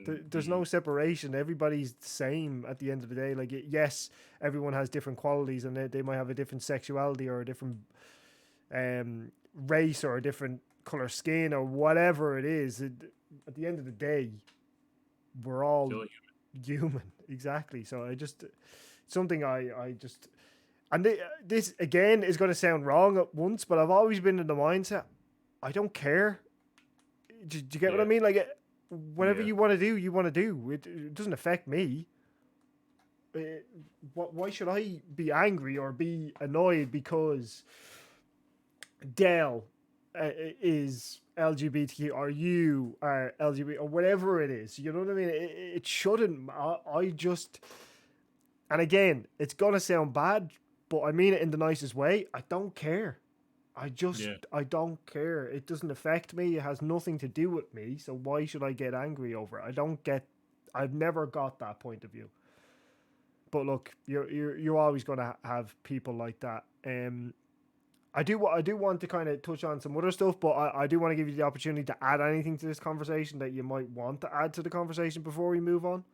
There's no separation. Everybody's the same at the end of the day. Like, yes, everyone has different qualities, and they might have a different sexuality or a different race or a different color skin or whatever it is. At the end of the day, we're all human. Exactly. So something I just, and this again is going to sound wrong at once, but I've always been in the mindset, I don't care. Do you get what I mean? Like, whatever you want to do, you want to do. It doesn't affect me. Why should I be angry or be annoyed because Dell is LGBTQ or you are LGBT or whatever it is? You know what I mean? It shouldn't. I just, and again, it's gonna sound bad, but I mean it in the nicest way. I don't care. I don't care. It doesn't affect me. It has nothing to do with me. So why should I get angry over it? I've never got that point of view. But look, you're always going to have people like that. I do want to kind of touch on some other stuff, but I do want to give you the opportunity to add anything to this conversation that you might want to add to the conversation before we move on.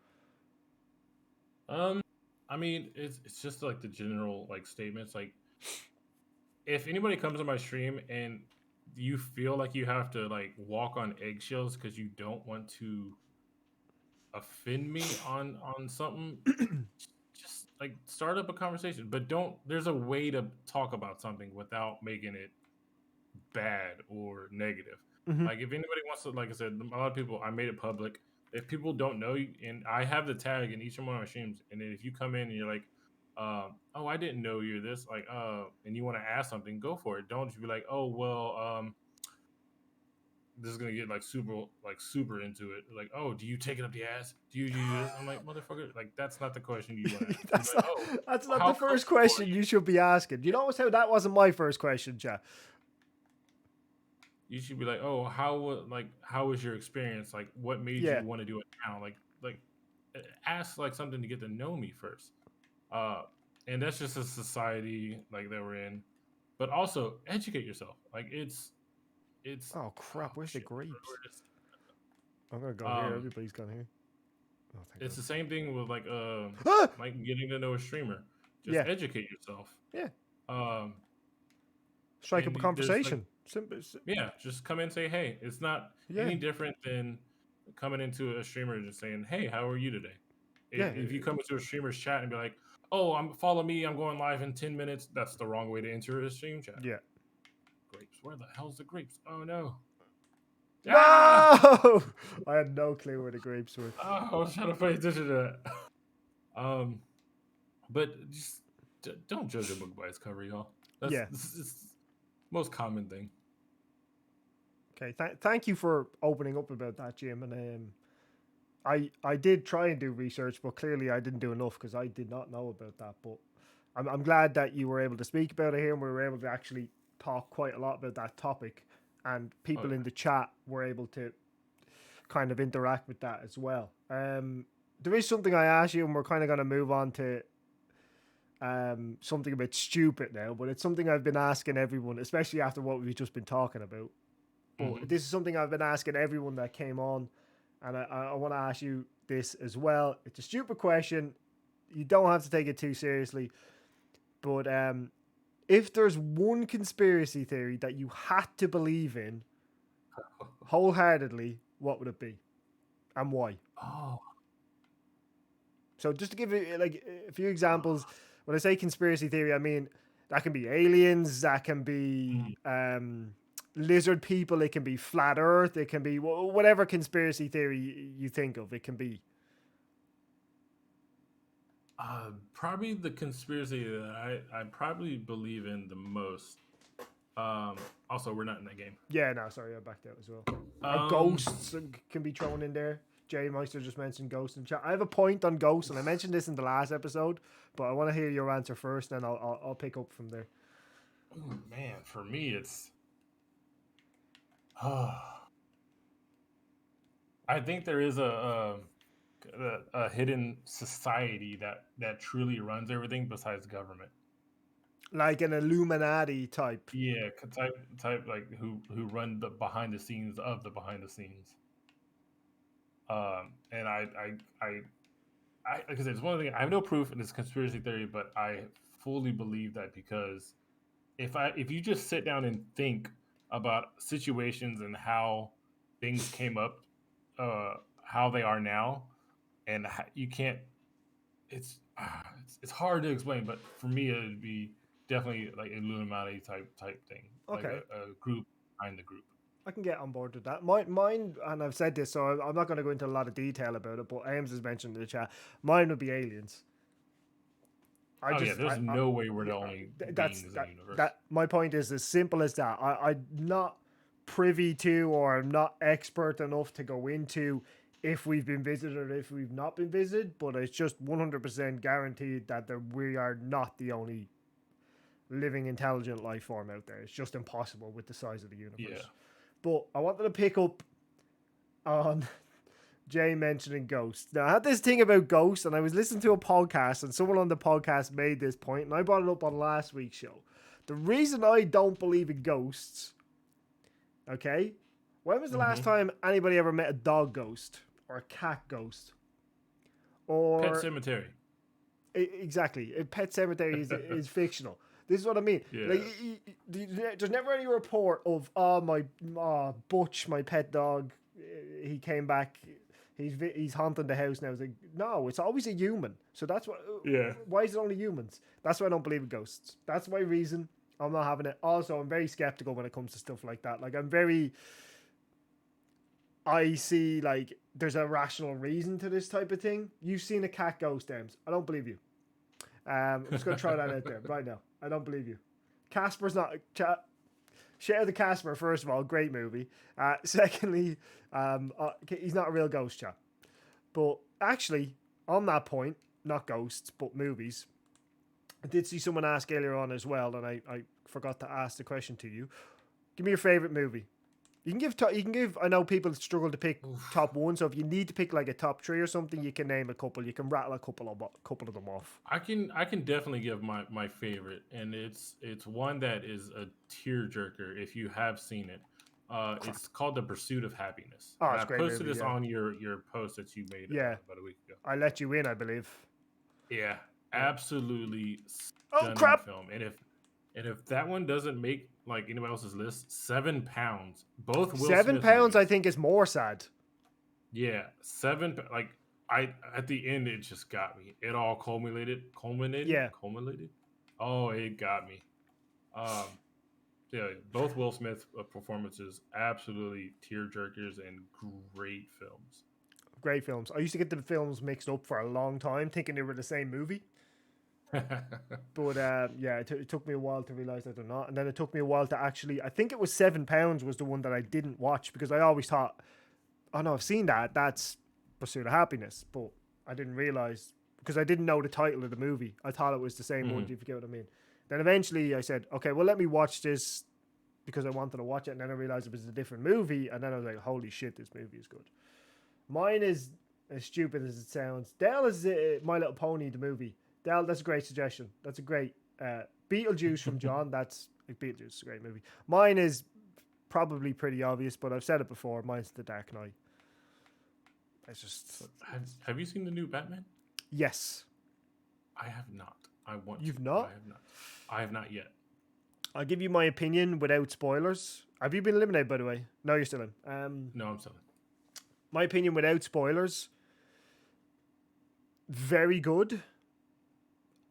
I mean, it's just like the general like statements. Like, if anybody comes to my stream and you feel like you have to like walk on eggshells because you don't want to offend me on something, just like start up a conversation. But there's a way to talk about something without making it bad or negative. Mm-hmm. Like, if anybody wants to, like I said, a lot of people, I made it public. If people don't know you, and I have the tag in each one of my streams, and then if you come in and you're like, oh, I didn't know you're this, like, and you want to ask something, go for it. Don't be like, oh, well, this is gonna get like super into it. Like, oh, do you take it up the ass? Do you do this? I'm like, motherfucker, like, that's not the question you want to ask. That's not the first question you should be asking. You notice how that wasn't my first question, Jack? You should be like, oh, how was your experience? Like, what made you want to do it now? Like, ask like something to get to know me first. And that's just a society like that we're in. But also educate yourself. Like, it's oh crap, where's the grapes? I'm gonna go here. Everybody's gone here. Oh, it's the same thing with like like getting to know a streamer. Just educate yourself. Yeah. Strike up a conversation. Yeah, just come in and say, hey. It's not any different than coming into a streamer and just saying, hey, how are you today? If you come into a streamer's chat and be like, oh, follow me, I'm going live in 10 minutes, that's the wrong way to enter a stream chat. Yeah. Grapes. Where the hell's the grapes? Oh, no. No! I had no clue where the grapes were. Oh, I was trying to pay attention to that. But just Don't judge a book by its cover, y'all. That's Yeah. this is the most common thing. Okay, thank you for opening up about that, Jim. And I did try and do research, but clearly I didn't do enough because I did not know about that. But I'm glad that you were able to speak about it here, and we were able to actually talk quite a lot about that topic, and people in the chat were able to kind of interact with that as well. There is something I asked you, and we're kind of going to move on to something a bit stupid now, but it's something I've been asking everyone, especially after what we've just been talking about. But this is something I've been asking everyone that came on, and I want to ask you this as well. It's a stupid question. You don't have to take it too seriously. But if there's one conspiracy theory that you had to believe in wholeheartedly, what would it be? And why? Oh. So just to give you like a few examples, when I say conspiracy theory, I mean that can be aliens, that can be lizard people, it can be flat Earth, it can be whatever conspiracy theory you think of, it can be. Probably the conspiracy that I probably believe in the most. Also, we're not in that game. Yeah, no, sorry, I backed out as well. Ghosts can be thrown in there. Jay Meister just mentioned ghosts in chat. I have a point on ghosts, and I mentioned this in the last episode, but I want to hear your answer first, and I'll pick up from there. Ooh, man, for me, it's. I think there is a hidden society that truly runs everything besides government. Like an Illuminati type. Yeah, type like who run the behind the scenes of the behind the scenes. And I like I said, it's one thing. I have no proof in this conspiracy theory, but I fully believe that because if you just sit down and think about situations and how things came up, how they are now, and you can't. It's hard to explain, but for me, it would be definitely like Illuminati type thing. Okay, like a group behind the group. I can get on board with that. Mine, and I've said this, so I'm not going to go into a lot of detail about it, but Ames has mentioned in the chat, mine would be aliens. There's no way we're the only beings in the universe. My point is as simple as that. I'm not privy to, or I'm not expert enough to go into if we've been visited or if we've not been visited, but it's just 100% guaranteed that we are not the only living intelligent life form out there. It's just impossible with the size of the universe. Yeah. But I wanted to pick up on Jay mentioning ghosts. Now, I had this thing about ghosts, and I was listening to a podcast, and someone on the podcast made this point, and I brought it up on last week's show. The reason I don't believe in ghosts, okay? When was the last time anybody ever met a dog ghost or a cat ghost? Or Pet Cemetery. Exactly. Pet Cemetery is fictional. This is what I mean. Yeah. Like, there's never any report of Butch, my pet dog, he came back. He's haunting the house now. It's like, no, it's always a human. So that's what. Yeah. Why is it only humans? That's why I don't believe in ghosts. That's my reason. I'm not having it. Also, I'm very skeptical when it comes to stuff like that. Like I see like there's a rational reason to this type of thing. You've seen a cat ghost, Ems. I don't believe you. I'm just gonna try that out there right now. I don't believe you. Casper's not. Shout out to Casper, first of all, great movie. Secondly, he's not a real ghost, chap. But actually, on that point, not ghosts, but movies, I did see someone ask earlier on as well, and I forgot to ask the question to you. Give me your favorite movie. You can give. I know people struggle to pick top one, so if you need to pick like a top three or something, you can name a couple. You can rattle a couple of them off. I can definitely give my favorite, and it's one that is a tearjerker if you have seen it. It's called The Pursuit of Happiness. Oh, it's a great posted movie, this on your post that you made about a week ago. I let you in, I believe. Yeah, absolutely Oh stunning crap! film. And if that one doesn't make like anybody else's list, £7. Both Will £7, Smith movies. I think, is more sad. Yeah, like I at the end it just got me. It all culminated. Yeah. Culminated. Oh, it got me. Yeah, both Will Smith performances absolutely tearjerkers and great films. Great films. I used to get the films mixed up for a long time, thinking they were the same movie. But yeah, it took me a while to realize that they're not, and then it took me a while to actually. I think it was £7 was the one that I didn't watch because I always thought, oh no, I've seen that. That's Pursuit of Happiness, but I didn't realize because I didn't know the title of the movie. I thought it was the same one. Do you forget what I mean? Then eventually I said, okay, well let me watch this because I wanted to watch it, and then I realized it was a different movie, and then I was like, holy shit, this movie is good. Mine is as stupid as it sounds. Dell is My Little Pony, the movie. Dell, that's a great suggestion. That's a great Beetlejuice from John. That's Beetlejuice is a great movie. Mine is probably pretty obvious, but I've said it before. Mine's The Dark Knight. It's just. Have you seen the new Batman? Yes. I have not. I want. You've to. not? I have not. I have not yet. I'll give you my opinion without spoilers. Have you been eliminated, by the way? No, you're still in. No, I'm still in. My opinion without spoilers. Very good.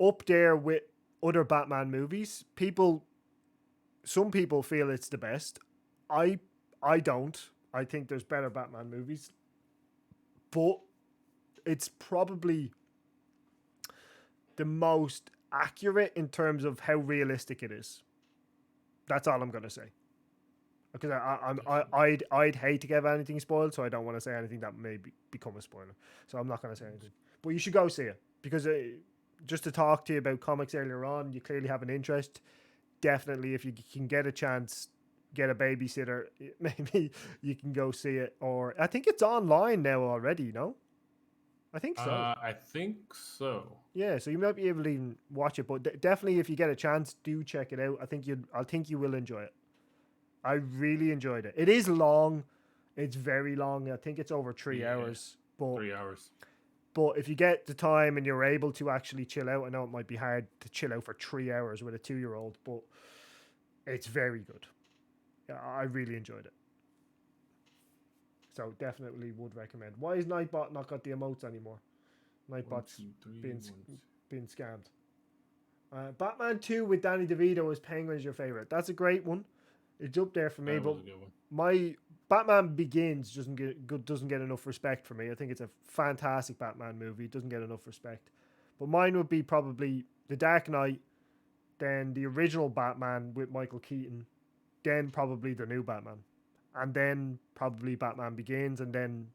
Up there with other Batman movies. Some people feel it's the best. I don't. I think there's better Batman movies. But it's probably the most accurate in terms of how realistic it is. That's all I'm gonna say. Because I'd hate to give anything spoiled, so I don't want to say anything that may become a spoiler. So I'm not gonna say anything. But you should go see it because just to talk to you about comics earlier on, you clearly have an interest. Definitely, if you can get a chance, get a babysitter. Maybe you can go see it. Or I think it's online now already. No, I think so. I think so. Yeah, so you might be able to even watch it. But definitely, if you get a chance, do check it out. I think you will enjoy it. I really enjoyed it. It is long. It's very long. I think it's over 3 hours. But 3 hours. But if you get the time and you're able to actually chill out, I know it might be hard to chill out for 3 hours with a 2-year-old, but it's very good. Yeah, I really enjoyed it. So definitely would recommend. Why is Nightbot not got the emotes anymore? Nightbot's been scammed. Batman 2 with Danny DeVito as Penguin is your favorite. That's a great one. It's up there for me, That but was a good one. my Batman Begins doesn't get enough respect for me. I think it's a fantastic Batman movie. It doesn't get enough respect. But mine would be probably The Dark Knight, then the original Batman with Michael Keaton, then probably the new Batman, and then probably Batman Begins, and then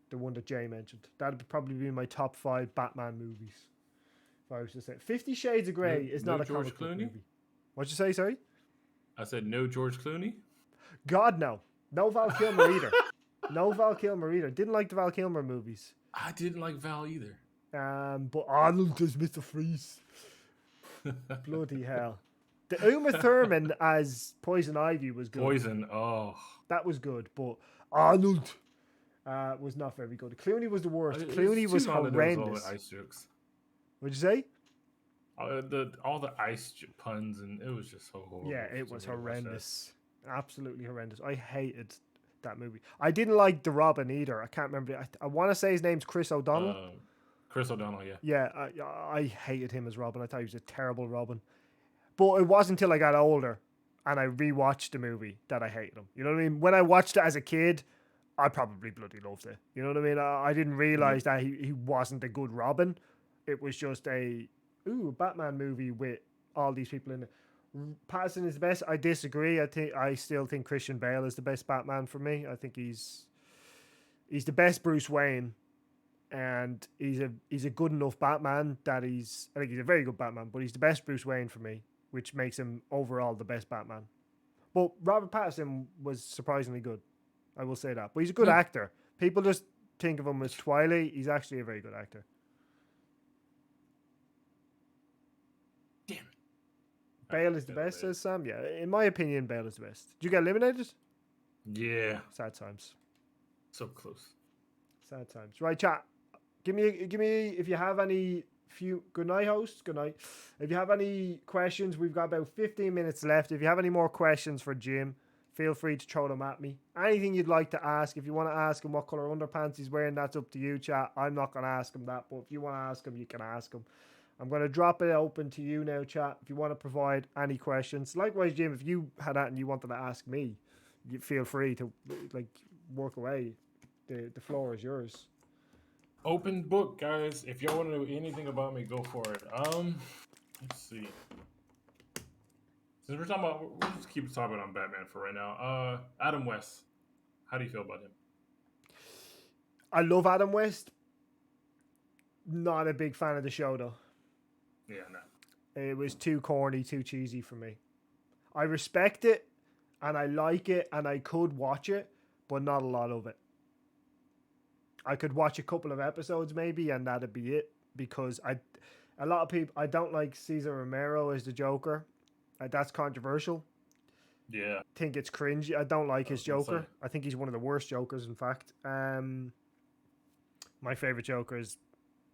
the one that Jay mentioned. That'd probably be my top 5 Batman movies. If I was to say 50 Shades of Grey is not a George comic book Clooney? movie. What'd you say? Sorry. I said no George Clooney. God, no. No Val Kilmer either. No Val Kilmer either. Didn't like the Val Kilmer movies. I didn't like Val either. But Arnold as Mr. Freeze. Bloody hell. The Uma Thurman as Poison Ivy was good. Poison. Oh, That was good, but Arnold was not very good. Clooney was the worst. Clooney was horrendous. All the ice jokes. What'd you say? All the ice puns, and it was just so horrible. Yeah, it was horrendous. Absolutely horrendous. I hated that movie. I didn't like the Robin either. I can't remember. I want to say his name's Chris O'Donnell. Chris O'Donnell, yeah. Yeah, I hated him as Robin. I thought he was a terrible Robin. But it wasn't until I got older and I rewatched the movie that I hated him. You know what I mean? When I watched it as a kid, I probably bloody loved it. You know what I mean? I didn't realize that he wasn't a good Robin. It was just a Batman movie with all these people in it. Pattinson is the best. I disagree. I still think Christian Bale is the best Batman for me. I think he's the best Bruce Wayne, and he's a good enough Batman that I think he's a very good Batman, but he's the best Bruce Wayne for me, which makes him overall the best Batman. But Robert Pattinson was surprisingly good. I will say that. But he's a good actor. People just think of him as Twilight. He's actually a very good actor. Bale is the best, says Sam. Yeah, in my opinion, Bale is the best. Did you get eliminated? Yeah. Sad times. So close. Sad times. Right, chat. Give me if you have any good night, host. Good night. If you have any questions, we've got about 15 minutes left. If you have any more questions for Jim, feel free to throw them at me. Anything you'd like to ask. If you want to ask him what color underpants he's wearing, that's up to you, chat. I'm not going to ask him that, but if you want to ask him, you can ask him. I'm going to drop it open to you now, chat, if you want to provide any questions. Likewise, Jim, if you had that and you wanted to ask me, you feel free to work away. The floor is yours. Open book, guys. If y'all want to know anything about me, go for it. Let's see. Since we're talking about, we'll just keep talking on Batman for right now. Adam West. How do you feel about him? I love Adam West. Not a big fan of the show though. Yeah, no. It was too corny, too cheesy for me. I respect it, and I like it, and I could watch it, but not a lot of it. I could watch a couple of episodes maybe, and that'd be it. Because a lot of people, I don't like Cesar Romero as the Joker. That's controversial. Yeah. Think it's cringy. I don't like his Joker. Say. I think he's one of the worst Jokers, in fact. My favorite Joker is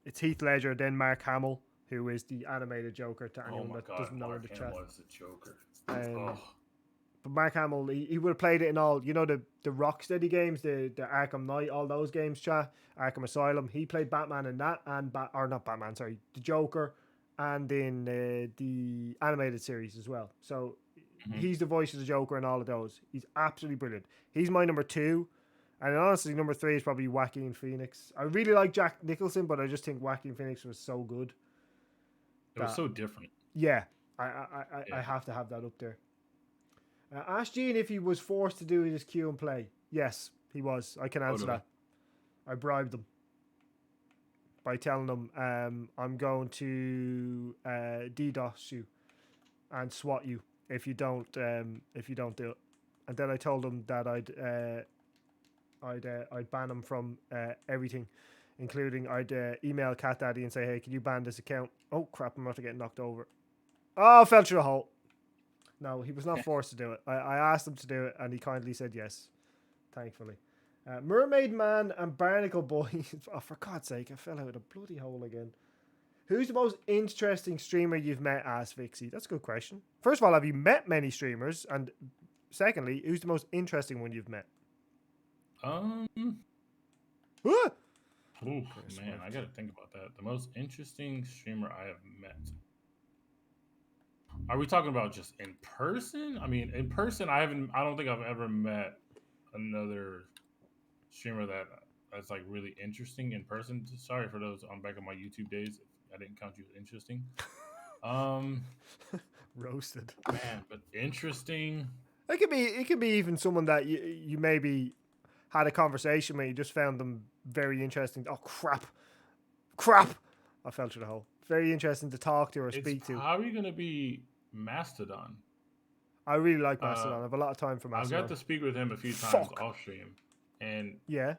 it's Heath Ledger, then Mark Hamill, who is the animated Joker. To anyone that doesn't know in the chat, was the Joker. But Mark Hamill, he would have played it in all, you know, the Rocksteady games, the Arkham Knight, all those games, chat, Arkham Asylum. He played Batman in that, and the Joker, and in the animated series as well. So he's the voice of the Joker in all of those. He's absolutely brilliant. He's my number 2. And honestly, number 3 is probably Joaquin Phoenix. I really like Jack Nicholson, but I just think Joaquin Phoenix was so good. It was so different. Yeah, I have to have that up there. Ask Gene if he was forced to do his Q and play. Yes, he was. I can answer that. I bribed them by telling them I'm going to DDoS you and SWAT you if you don't do it. And then I told them that I'd ban him from everything, including I'd email Cat Daddy and say, hey, can you ban this account? Oh crap, I'm about to get knocked over. Oh, I fell through the hole. No, he was not forced to do it. I asked him to do it, and he kindly said yes, thankfully. Mermaid Man and Barnacle Boy. Oh, for God's sake, I fell out of the bloody hole again. Who's the most interesting streamer you've met? Asked Vixie. That's a good question. First of all, have you met many streamers? And secondly, who's the most interesting one you've met? Oh, Ah! man, I gotta think about that. The most interesting streamer I have met. Are we talking about just in person? I mean, in person, I don't think I've ever met another streamer that's like really interesting in person. Sorry for those on back of my YouTube days. I didn't count you as interesting. Roasted. Man, but interesting. It could be even someone that you maybe had a conversation with. You just found them very interesting. Oh crap! I fell through the hole. Very interesting to talk to or speak to. How are you gonna be Mastodon? I really like Mastodon. I have a lot of time for Mastodon. I've got to speak with him a few times off stream, and yeah,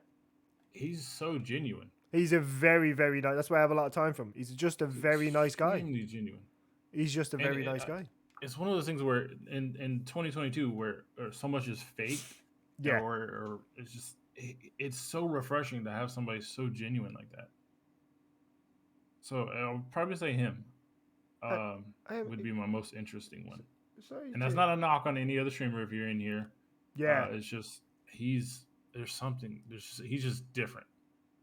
he's so genuine. He's a very, very nice. That's why I have a lot of time for him. He's just a very nice guy. Extremely genuine. He's just a very nice guy. It's one of those things where in 2022 where so much is fake. Yeah. Or it's just it's so refreshing to have somebody so genuine like that. So I'll probably say him. Would be my most interesting one. Sorry, and that's not a knock on any other streamer if you're in here. Yeah. It's just he's just different.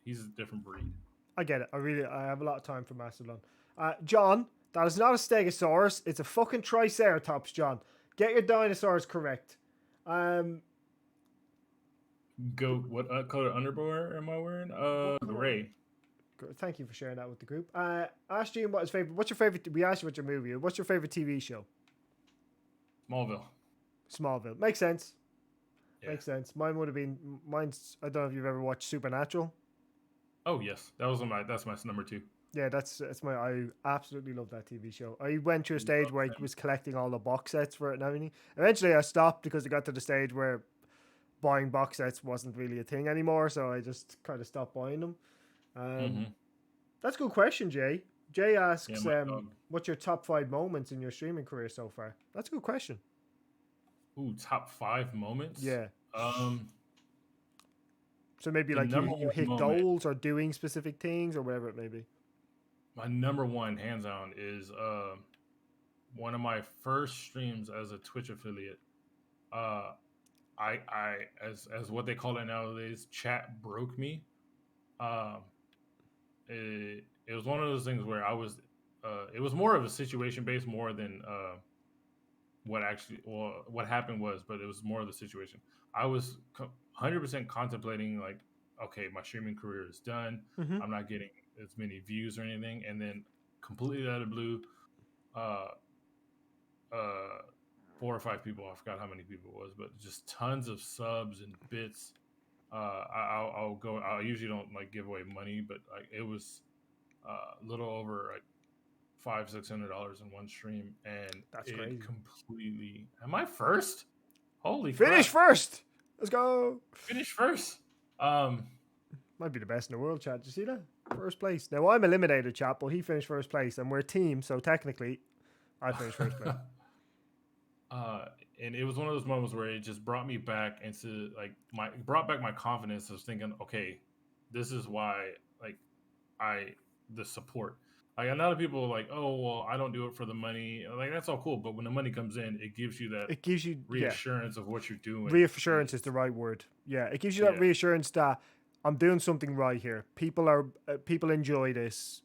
He's a different breed. I get it. I have a lot of time for Mastodon. John, that is not a Stegosaurus. It's a fucking Triceratops, John. Get your dinosaurs correct. Goat, what color underwear am I wearing? Gray. Thank you for sharing that with the group. Ask Gene what's your favorite? We asked you what your movie is. What's your favorite TV show? Smallville. Makes sense. Yeah. Makes sense. Mine's, I don't know if you've ever watched Supernatural. Oh yes, that's my number 2. Yeah, I absolutely love that TV show. I went to a stage where I was collecting all the box sets for it and everything. Eventually I stopped because it got to the stage where buying box sets wasn't really a thing anymore, so I just kind of stopped buying them. That's a good question, Jay. Jay asks, what's your top 5 moments in your streaming career so far? That's a good question. Ooh, top 5 moments? Yeah. So maybe like you hit goals or doing specific things or whatever it may be. My number 1, hands down, is one of my first streams as a Twitch affiliate. I as what they call it nowadays, chat broke me. It was one of those things where I was. It was more of a situation based more than what happened was, but it was more of the situation. I was 100% contemplating like okay, my streaming career is done. Mm-hmm. I'm not getting as many views or anything. And then completely out of the blue, uh, 4 or 5 people, I forgot how many people it was, but just tons of subs and bits. I'll usually don't like give away money, but like it was a little over like $500-$600 in one stream, and That's it crazy. completely. Am I first? Holy Finish crap. first. Let's go. Finish first. Might be the best in the world, chat. Did you see that? First place. Now I'm eliminated, chat, but he finished first place, and we're a team, so technically, I finished first place. And it was one of those moments where it just brought me back into like brought back my confidence of thinking, okay, this is why like the support. Like a lot of people are like, oh well, I don't do it for the money. Like that's all cool, but when the money comes in, it gives you that It gives you reassurance of what you're doing. Reassurance is the right word. Yeah, it gives you that reassurance that I'm doing something right here. People enjoy this,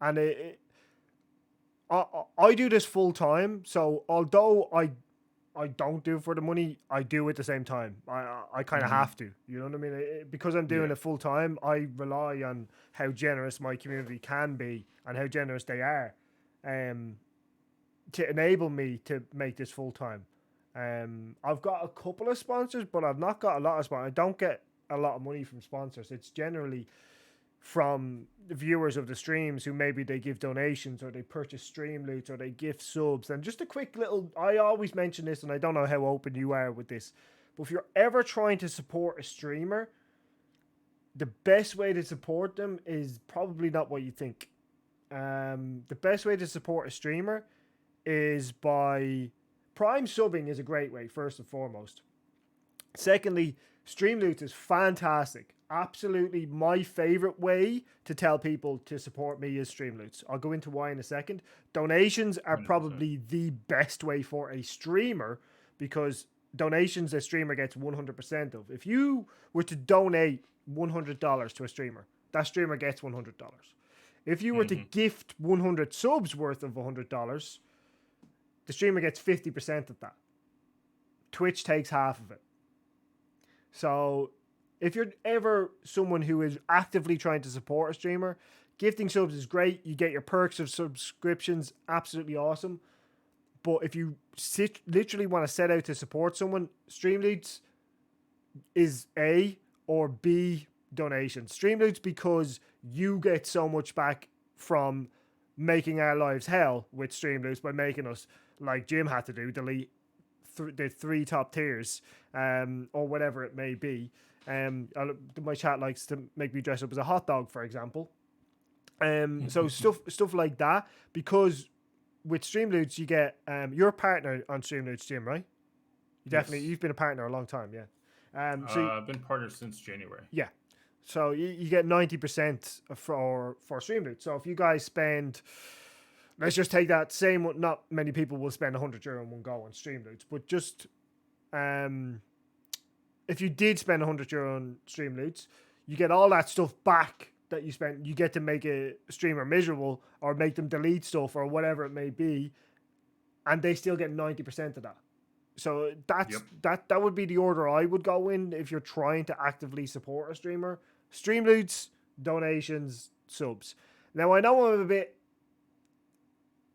and I do this full time. So although I don't do it for the money, I do it at the same time. I kind of have to. You know what I mean? Because I'm doing it full time, I rely on how generous my community can be and how generous they are, to enable me to make this full time. I've got a couple of sponsors, but I've not got a lot of sponsors. I don't get a lot of money from sponsors. It's generally from the viewers of the streams who maybe they give donations or they purchase Streamloots or they gift subs. And just a quick little, I always mention this and I don't know how open you are with this, but if you're ever trying to support a streamer, the best way to support them is probably not what you think. The best way to support a streamer is by Prime subbing is a great way, first and foremost. Secondly, Streamloots is fantastic. Absolutely my favorite way to tell people to support me is Streamloots. I'll go into why in a second. Donations are 100%. Probably the best way for a streamer because donations a streamer gets 100% of. If you were to donate $100 to a streamer, that streamer gets $100. If you were to gift 100 subs worth of $100, the streamer gets 50% of that. Twitch takes half of it. So if you're ever someone who is actively trying to support a streamer, gifting subs is great. You get your perks of subscriptions, absolutely awesome. But if you literally want to set out to support someone, Streamloots is A, or B, donations. Streamloots because you get so much back from making our lives hell with Streamloots by making us, like Jim had to do, delete the 3 top tiers, or whatever it may be. My chat likes to make me dress up as a hot dog, for example. So stuff like that. Because with Streamloots, you get you're a partner on Streamloots, Jim, right? You've been a partner a long time, yeah. So I've been partnered since January. Yeah. So you get 90% for Streamloots. So if you guys spend, let's just take that same, not many people will spend €100 in one go on Streamloots, but just if you did spend €100 on Streamloots, you get all that stuff back that you spent. You get to make a streamer miserable or make them delete stuff or whatever it may be, and they still get 90% of that. So that would be the order I would go in if you're trying to actively support a streamer. Streamloots, donations, subs. Now I know I'm a bit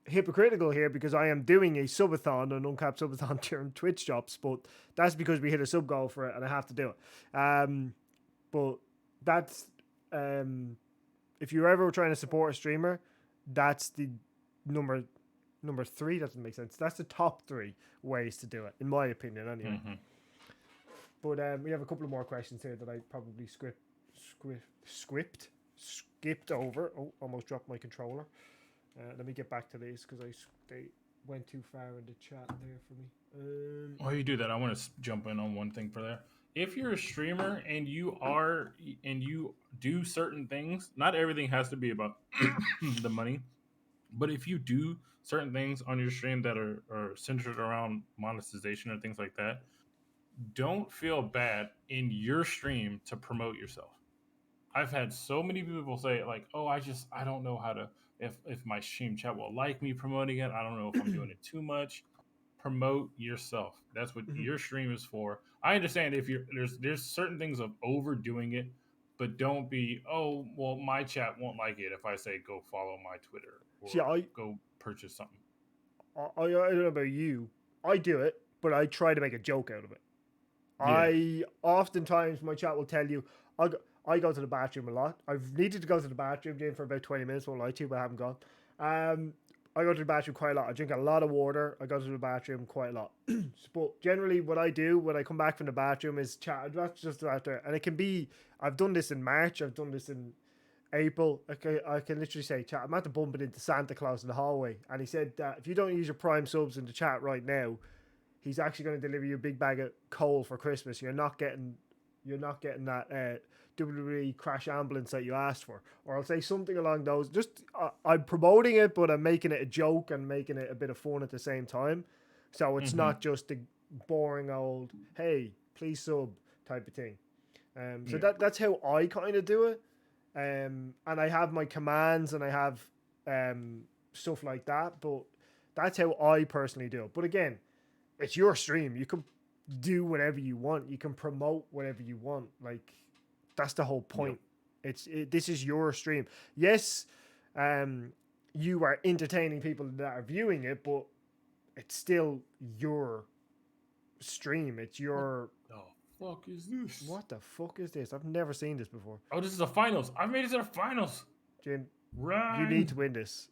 hypocritical here because I am doing a subathon, an uncapped subathon during Twitch drops, but that's because we hit a sub goal for it and I have to do it. But that's if you're ever trying to support a streamer, that's the number 3. Doesn't make sense. That's the top 3 ways to do it, in my opinion, anyway. But we have a couple of more questions here that I probably skipped over. Oh, almost dropped my controller. Let me get back to these because they went too far in the chat there for me. While you do that, I want to jump in on one thing for there. If you're a streamer and you do certain things, not everything has to be about the money, but if you do certain things on your stream that are centered around monetization or things like that, don't feel bad in your stream to promote yourself. I've had so many people say like, oh, I don't know how to, if my stream chat will like me promoting it. I don't know if I'm doing it too much. Promote yourself. That's what your stream is for. I understand if there's certain things of overdoing it but don't be, oh, well, my chat won't like it if I say go follow my Twitter or See, go purchase something. I don't know about you. I do it, but I try to make a joke out of it. Yeah. I oftentimes my chat will tell you I go to the bathroom a lot. I've needed to go to the bathroom Jane, for about 20 minutes. Won't lie to you, but I haven't gone. I go to the bathroom quite a lot. I drink a lot of water. I go to the bathroom quite a lot. But generally, what I do when I come back from the bathroom is chat. That's just after, and it can be. I've done this in March. I've done this in April. I can literally say, chat. I'm at the bumping into Santa Claus in the hallway, and he said that if you don't use your Prime subs in the chat right now, he's actually going to deliver you a big bag of coal for Christmas. You're not getting that WWE crash ambulance that you asked for. Or I'll say something along those. Just I'm promoting it, but I'm making it a joke and making it a bit of fun at the same time. So it's not just the boring old, hey, please sub type of thing. So that's how I kind of do it. And I have my commands and I have stuff like that. But that's how I personally do it. But again, it's your stream. You can do whatever you want. You can promote whatever you want. Like, that's the whole point. This is your stream. Yes, you are entertaining people that are viewing it, but it's still your stream. It's your... What the fuck is this? What the fuck is this? I've never seen this before. Oh, this is the finals. I've made it to the finals. Jim, Right. you need to win this.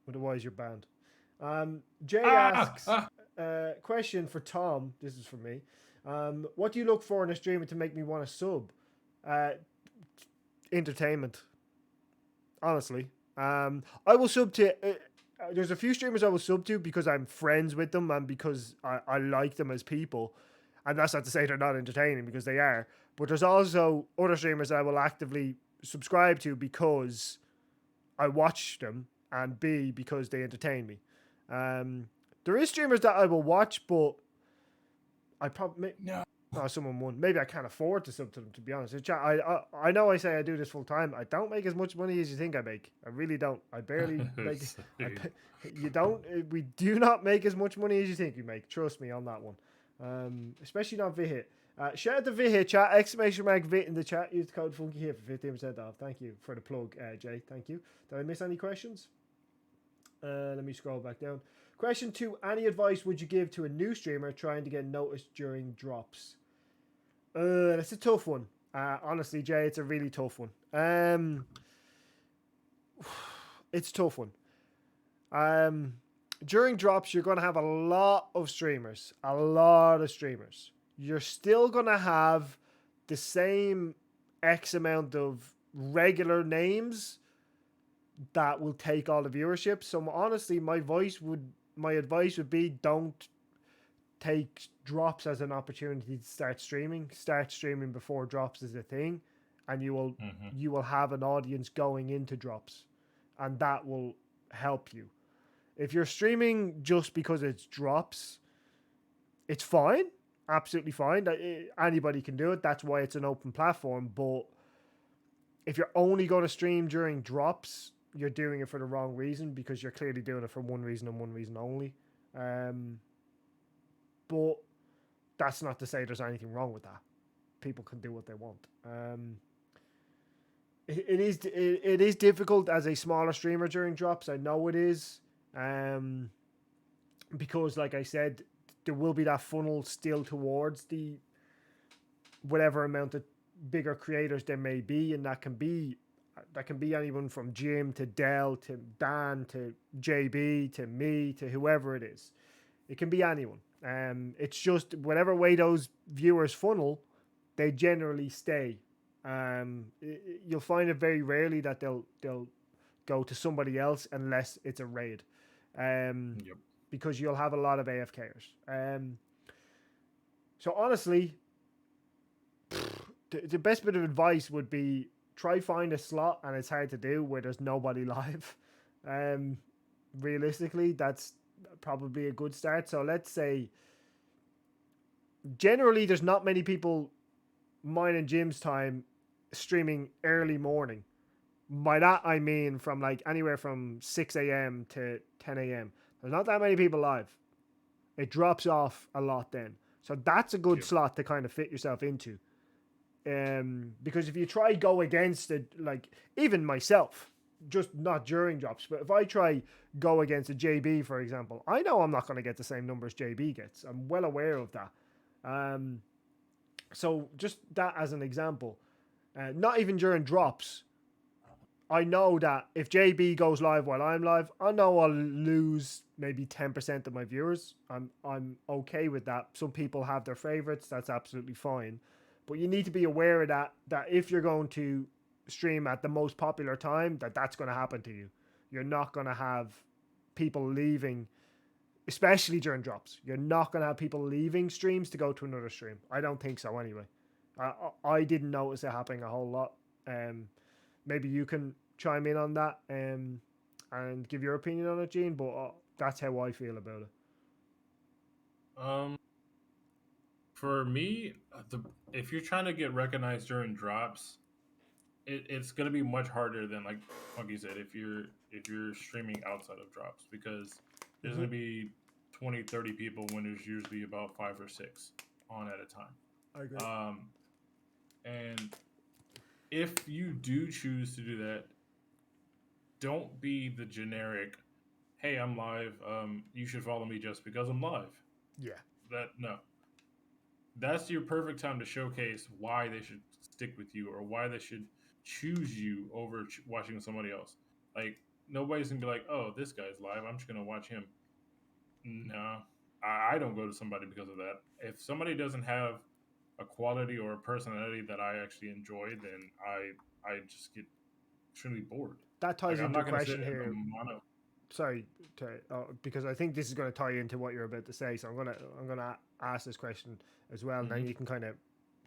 Otherwise, you're banned. Jay asks, question for Tom. This is for me. What do you look for in a streamer to make me want to sub? Entertainment. Honestly. I will sub to... there's a few streamers I will sub to because I'm friends with them and because I like them as people. And that's not to say they're not entertaining, because they are. But there's also other streamers I will actively subscribe to because I watch them, and B, because they entertain me. There is streamers that I will watch, but I probably... No. Oh, someone won. Maybe I can't afford to sub to them, to be honest. I know I say I do this full time. I don't make as much money as you think I make. I really don't. I barely make... you don't... We do not make as much money as you think we make. Trust me on that one. Especially not VHIT. Shout out to VHIT chat. Exclamation mark VIT in the chat. Use the code funky here for 15% off. Thank you for the plug, Jay. Thank you. Did I miss any questions? Let me scroll back down. Question 2. Any advice would you give to a new streamer trying to get noticed during drops? That's a tough one. Honestly, Jay, it's a really tough one. It's a tough one. During drops, you're going to have a lot of streamers. A lot of streamers. You're still going to have the same X amount of regular names that will take all the viewership. So honestly, my advice would be, don't take drops as an opportunity to start streaming. Start streaming before drops is a thing, and you will have an audience going into drops, and that will help you. If you're streaming just because it's drops, it's fine, absolutely fine. Anybody can do it. That's why it's an open platform. But if you're only going to stream during drops, you're doing it for the wrong reason, because you're clearly doing it for one reason and one reason only. But that's not to say there's anything wrong with that. People can do what they want. It is difficult as a smaller streamer during drops. I know it is. Because like I said, there will be that funnel still towards the whatever amount of bigger creators there may be, and that can be anyone from Jim to Dell to Dan to JB to me to whoever it is. It can be anyone. It's just whatever way those viewers funnel, they generally stay. You'll find it very rarely that they'll go to somebody else unless it's a raid. Because you'll have a lot of AFKers. So honestly, the best bit of advice would be try find a slot, and it's hard to do, where there's nobody live. Realistically, that's probably a good start. So let's say generally there's not many people mine and Jim's time streaming early morning. By that I mean from like anywhere from 6 a.m. to 10 a.m. There's not that many people live. It drops off a lot then. So that's a good slot to kind of fit yourself into. Because if you try go against it, like even myself, just not during drops, but if I try go against a JB, for example, I know I'm not going to get the same numbers JB gets. I'm well aware of that. So just that as an example, not even during drops, I know that if JB goes live while I'm live, I know I'll lose maybe 10% of my viewers. I'm okay with that. Some people have their favorites. That's absolutely fine. But you need to be aware of that if you're going to stream at the most popular time, that's going to happen to you. You're not going to have people leaving, especially during drops. You're not going to have people leaving streams to go to another stream. I don't think so anyway. I didn't notice it happening a whole lot. Maybe you can chime in on that and give your opinion on it, Gene, but that's how I feel about it. For me, if you're trying to get recognized during drops, it's going to be much harder than like Funky said if you're streaming outside of drops, because there's going to be 20, 30 people when there's usually about 5 or 6 on at a time. I agree. And if you do choose to do that, don't be the generic, hey, I'm live, you should follow me just because I'm live. Yeah. No. That's your perfect time to showcase why they should stick with you or why they should choose you over watching somebody else. Like, nobody's going to be like, oh, this guy's live, I'm just going to watch him. No. I don't go to somebody because of that. If somebody doesn't have a quality or a personality that I actually enjoy, then I just get extremely bored. That ties into a question here. Sorry, because I think this is going to tie into what you're about to say. So I'm gonna ask this question as well, and then you can kind of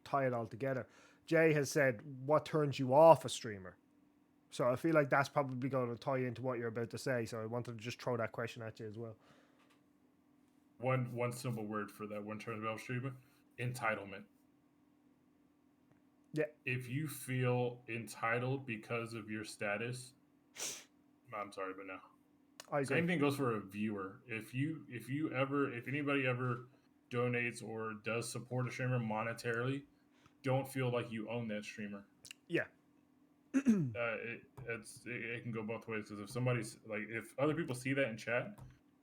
tie it all together. Jay has said, "What turns you off a streamer?" So I feel like that's probably going to tie into what you're about to say. So I wanted to just throw that question at you as well. One simple word for that one turns me off streamer: entitlement. Yeah. If you feel entitled because of your status, I'm sorry, but no. I agree. Same thing goes for a viewer. If anybody ever donates or does support a streamer monetarily, don't feel like you own that streamer. Yeah. It can go both ways, because if other people see that in chat,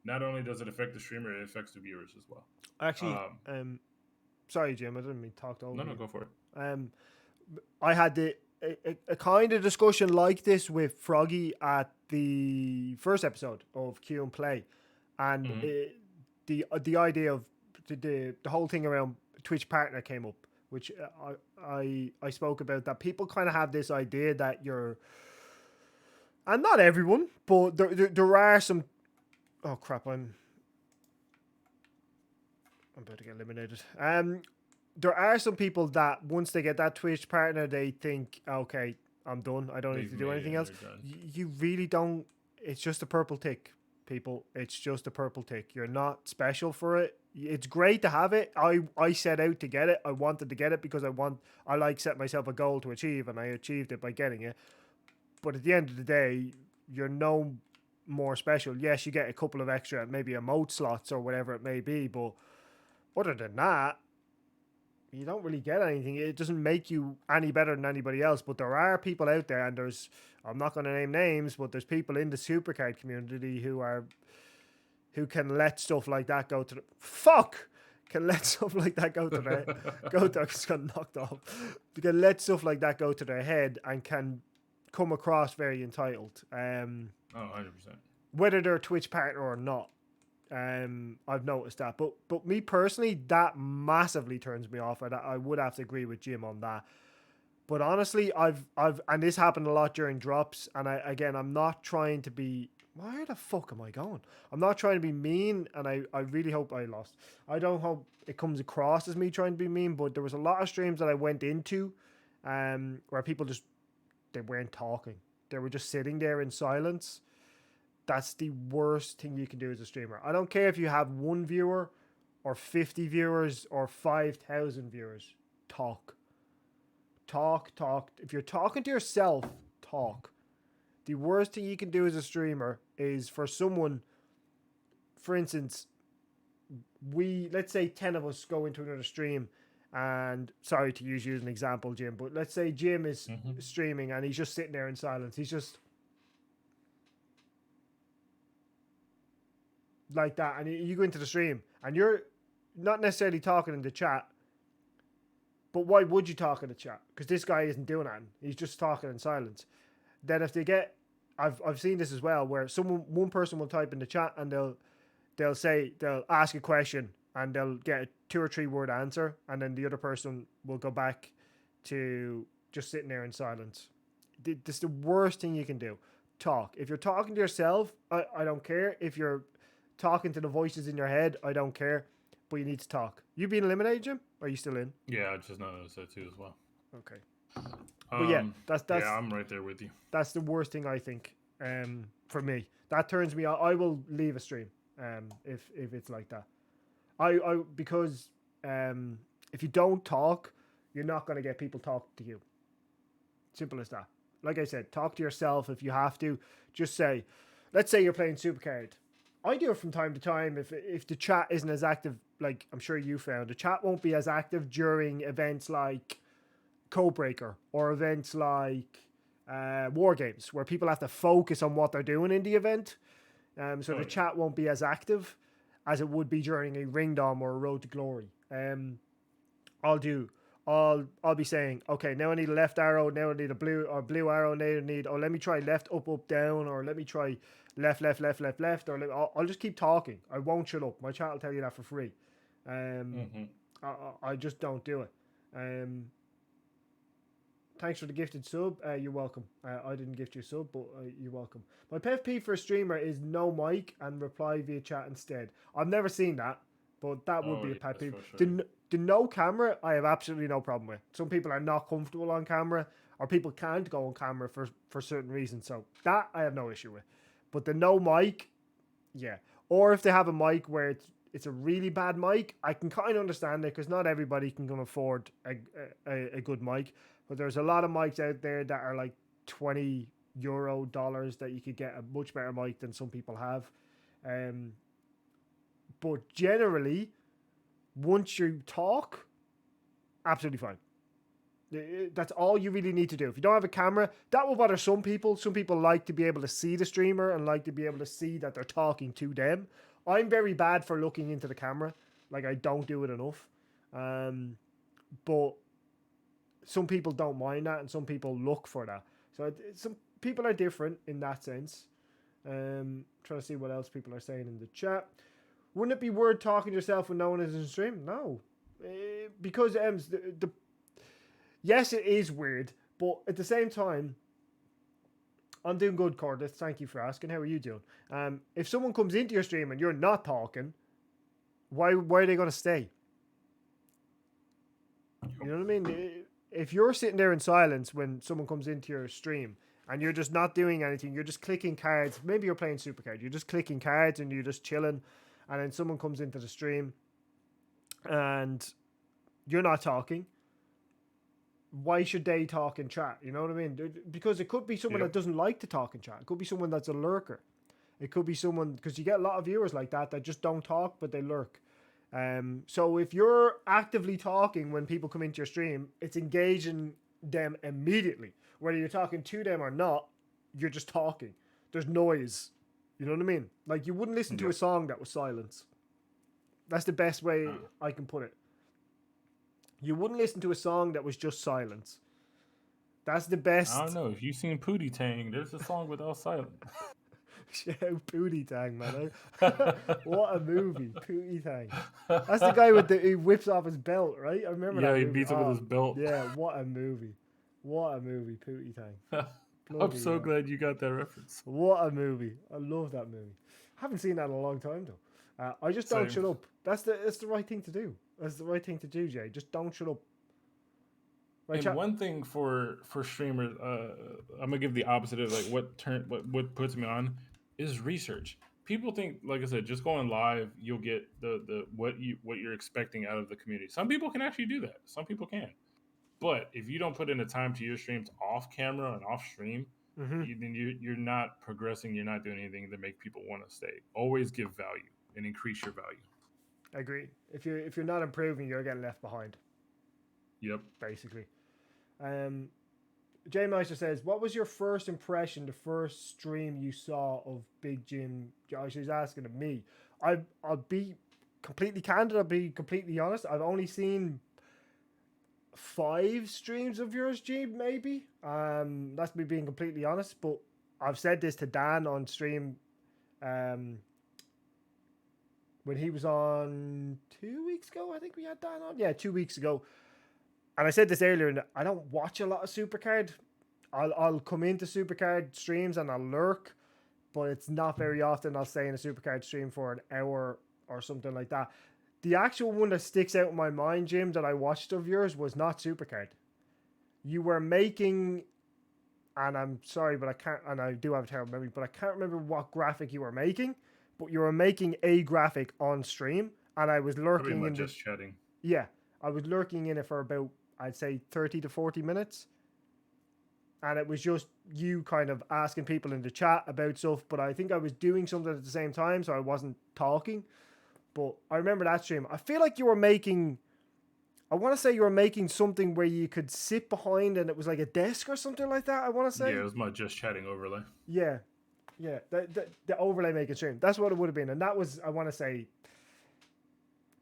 not only does it affect the streamer, it affects the viewers as well. Actually, sorry, Jim, I didn't mean to talk over. No, go for it. I had a kind of discussion like this with Froggy at the first episode of Q and Play, and the idea of the whole thing around Twitch partner came up, which I spoke about, that people kind of have this idea that you're, and not everyone, but there are some. Oh crap! I'm about to get eliminated. There are some people that once they get that Twitch partner, they think, okay, I'm done. I don't need to do anything else. You really don't. It's just a purple tick, people. It's just a purple tick. You're not special for it. It's great to have it. I set out to get it. I wanted to get it because I like set myself a goal to achieve, and I achieved it by getting it. But at the end of the day, you're no more special. Yes, you get a couple of extra, maybe emote slots or whatever it may be, but other than that, you don't really get anything. It doesn't make you any better than anybody else. But there are people out there, and I'm not going to name names, but there's people in the Supercard community who can let stuff like that go to the can let stuff like that go to their just got knocked off. They can let stuff like that go to their head and can come across very entitled. 100%. Whether they're a Twitch partner or not. I've noticed that, but me personally, that massively turns me off. I would have to agree with Jim on that. But honestly, I've and this happened a lot during drops. And I'm not trying to be. Where the fuck am I going? I'm not trying to be mean, and I really hope I lost. I don't hope it comes across as me trying to be mean. But there was a lot of streams that I went into, where people they weren't talking. They were just sitting there in silence. That's the worst thing you can do as a streamer. I don't care if you have 1 viewer or 50 viewers or 5,000 viewers. Talk. If you're talking to yourself, talk. The worst thing you can do as a streamer is for someone, for instance, let's say 10 of us go into another stream And sorry to use you as an example, Jim, but let's say Jim is streaming and he's just sitting there in silence. He's just like that. And you go into the stream and you're not necessarily talking in the chat, but why would you talk in the chat? Because this guy isn't doing that. He's just talking in silence. Then if they get, I've seen this as well, where one person will type in the chat and they'll ask a question and they'll get a 2 or 3 word answer, and then the other person will go back to just sitting there in silence. This is the worst thing you can do. Talk. If you're talking to yourself, I don't care. If you're talking to the voices in your head, I don't care. But you need to talk. You been eliminated, Jim? Or are you still in? Yeah, I just noticed that too as well. Okay. But yeah, that's yeah, I'm right there with you. That's the worst thing, I think, for me. That turns me on. I will leave a stream if it's like that. Because if you don't talk, you're not going to get people talking to you. Simple as that. Like I said, talk to yourself if you have to. Just say, let's say you're playing Supercard. I do it from time to time. If the chat isn't as active, like I'm sure you found, the chat won't be as active during events like Codebreaker or events like War Games, where people have to focus on what they're doing in the event. So the chat won't be as active as it would be during a Ringdom or a Road to Glory. I'll be saying, okay, now I need a left arrow, now I need a blue arrow, now I need, let me try left, up, up, down, or let me try left, left, left, left, left, or I'll just keep talking. I won't shut up. My chat will tell you that for free. I just don't do it. Thanks for the gifted sub. You're welcome. I didn't gift you a sub, but you're welcome. My pet peeve for a streamer is no mic and reply via chat instead. I've never seen that, but that would be a pet peeve. Sure. The no camera, I have absolutely no problem with. Some people are not comfortable on camera, or people can't go on camera for certain reasons. So that I have no issue with. But the no mic, yeah. Or if they have a mic where it's a really bad mic, I can kind of understand it, because not everybody can afford a good mic. But there's a lot of mics out there that are like $20 that you could get a much better mic than some people have. But generally, once you talk, absolutely fine. That's all you really need to do. If you don't have a camera, that will bother some people. Some people like to be able to see the streamer and like to be able to see that they're talking to them. I'm very bad for looking into the camera. Like, I don't do it enough. But some people don't mind that, and some people look for that. So some people are different in that sense. Trying to see what else people are saying in the chat. Wouldn't it be weird talking to yourself when no one is in stream? No. Because yes, it is weird, but at the same time, I'm doing good, Cordis. Thank you for asking. How are you doing? If someone comes into your stream and you're not talking, why are they going to stay? You know what I mean? If you're sitting there in silence when someone comes into your stream and you're just not doing anything, you're just clicking cards. Maybe you're playing Supercard. You're just clicking cards and you're just chilling. And then someone comes into the stream and you're not talking. Why should they talk in chat? You know what I mean? Because it could be someone that doesn't like to talk in chat. It could be someone that's a lurker. It could be someone, because you get a lot of viewers like that just don't talk, but they lurk. So if you're actively talking when people come into your stream, it's engaging them immediately. Whether you're talking to them or not, you're just talking. There's noise. You know what I mean? Like, you wouldn't listen to a song that was silence. That's the best way I can put it. You wouldn't listen to a song that was just silence. That's the best. I don't know. If you've seen Pootie Tang, there's a song without silence. Shout Pootie Tang, man. What a movie, Pootie Tang. That's the guy he whips off his belt, right? I remember that. Yeah, he movie. beats him with his belt. Yeah, what a movie. What a movie, Pootie Tang. I'm so glad you got that reference. What a movie. I love that movie. Haven't seen that in a long time, though. I just don't shut up. That's the right thing to do. That's the right thing to do, Jay. Just don't shut up. Right, and one thing for streamers, I'm gonna give the opposite of like what puts me on is research. People think, like I said, just going live, you'll get the what you're expecting out of the community. Some people can actually do that. Some people can. But if you don't put in the time to your streams off camera and off stream, then you're not progressing. You're not doing anything to make people want to stay. Always give value and increase your value. I agree. If you're not improving, you're getting left behind. Yep. basically. Jay Meister says, "What was your first impression, the first stream you saw of Big Jim?" Josh, he's asking of me. I'll be completely candid. I'll be completely honest. I've only seen 5 streams of yours, Jim. Maybe. That's me being completely honest. But I've said this to Dan on stream. When he was on 2 weeks ago, I think we had Dan on. Yeah, 2 weeks ago. And I said this earlier, and I don't watch a lot of Supercard. I'll come into Supercard streams and I'll lurk, but it's not very often I'll stay in a Supercard stream for an hour or something like that. The actual one that sticks out in my mind, Jim, that I watched of yours was not Supercard. You were making, and I'm sorry, but I can't, and I do have a terrible memory, but I can't remember what graphic you were making, but you were making a graphic on stream, and I was lurking in just chatting. Yeah, I was lurking in it for about, I'd say 30 to 40 minutes. And it was just you kind of asking people in the chat about stuff. But I think I was doing something at the same time, so I wasn't talking. But I remember that stream. I feel like you were making, I want to say you were making something where you could sit behind and it was like a desk or something like that, I want to say. Yeah, it was my just chatting overlay. Yeah. Yeah, the overlay making stream. That's what it would have been. And that was, I want to say,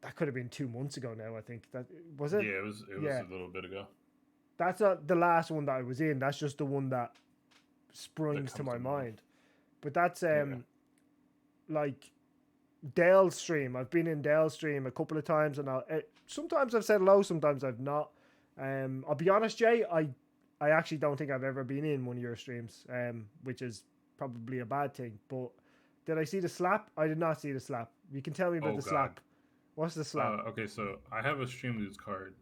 that could have been 2 months ago now, I think. That was it? Yeah, it was a little bit ago. That's not the last one that I was in. That's just the one that springs to my mind. But that's like Dell's stream. I've been in Dell's stream a couple of times, and sometimes I've said hello, sometimes I've not. I'll be honest, Jay, I actually don't think I've ever been in one of your streams, which is probably a bad thing. But did I see the slap? I did not see the slap. You can tell me about the slap. What's the slap? Okay, so I have a Streamloots card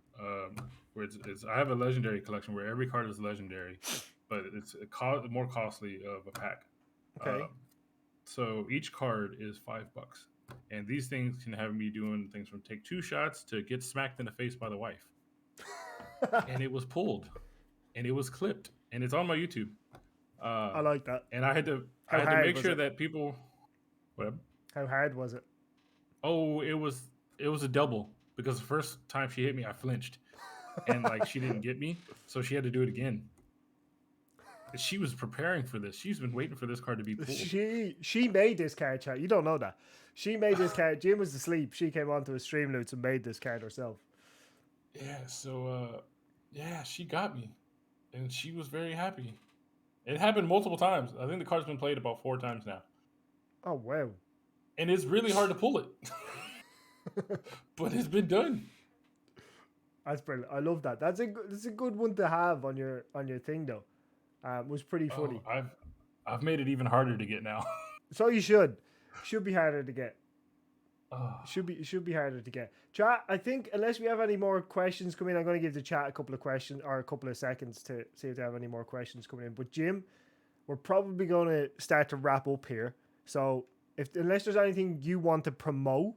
where it's I have a legendary collection where every card is legendary, but it's more costly of a pack. Okay. So each card is $5, and these things can have me doing things from take 2 shots to get smacked in the face by the wife. And it was pulled, and it was clipped, and it's on my YouTube. I like that. And I had to make sure that people. What? How hard was it? Oh, it was a double, because the first time she hit me, I flinched, and like she didn't get me, so she had to do it again. She was preparing for this. She's been waiting for this card to be pulled. She made this card, chat. You don't know that. She made this card. Jim was asleep. She came onto a Streamloots and made this card herself. Yeah. So she got me, and she was very happy. It happened multiple times. I think the card's been played about 4 times now. Oh wow! And it's really hard to pull it. But it's been done. That's brilliant. I love that. That's a good one to have on your thing though. It was pretty funny. I've made it even harder to get now. So you should be harder to get. Should be harder to get. Chat, I think unless we have any more questions coming, I'm going to give the chat a couple of questions or a couple of seconds to see if they have any more questions coming in. But Jim, we're probably going to start to wrap up here. So unless there's anything you want to promote,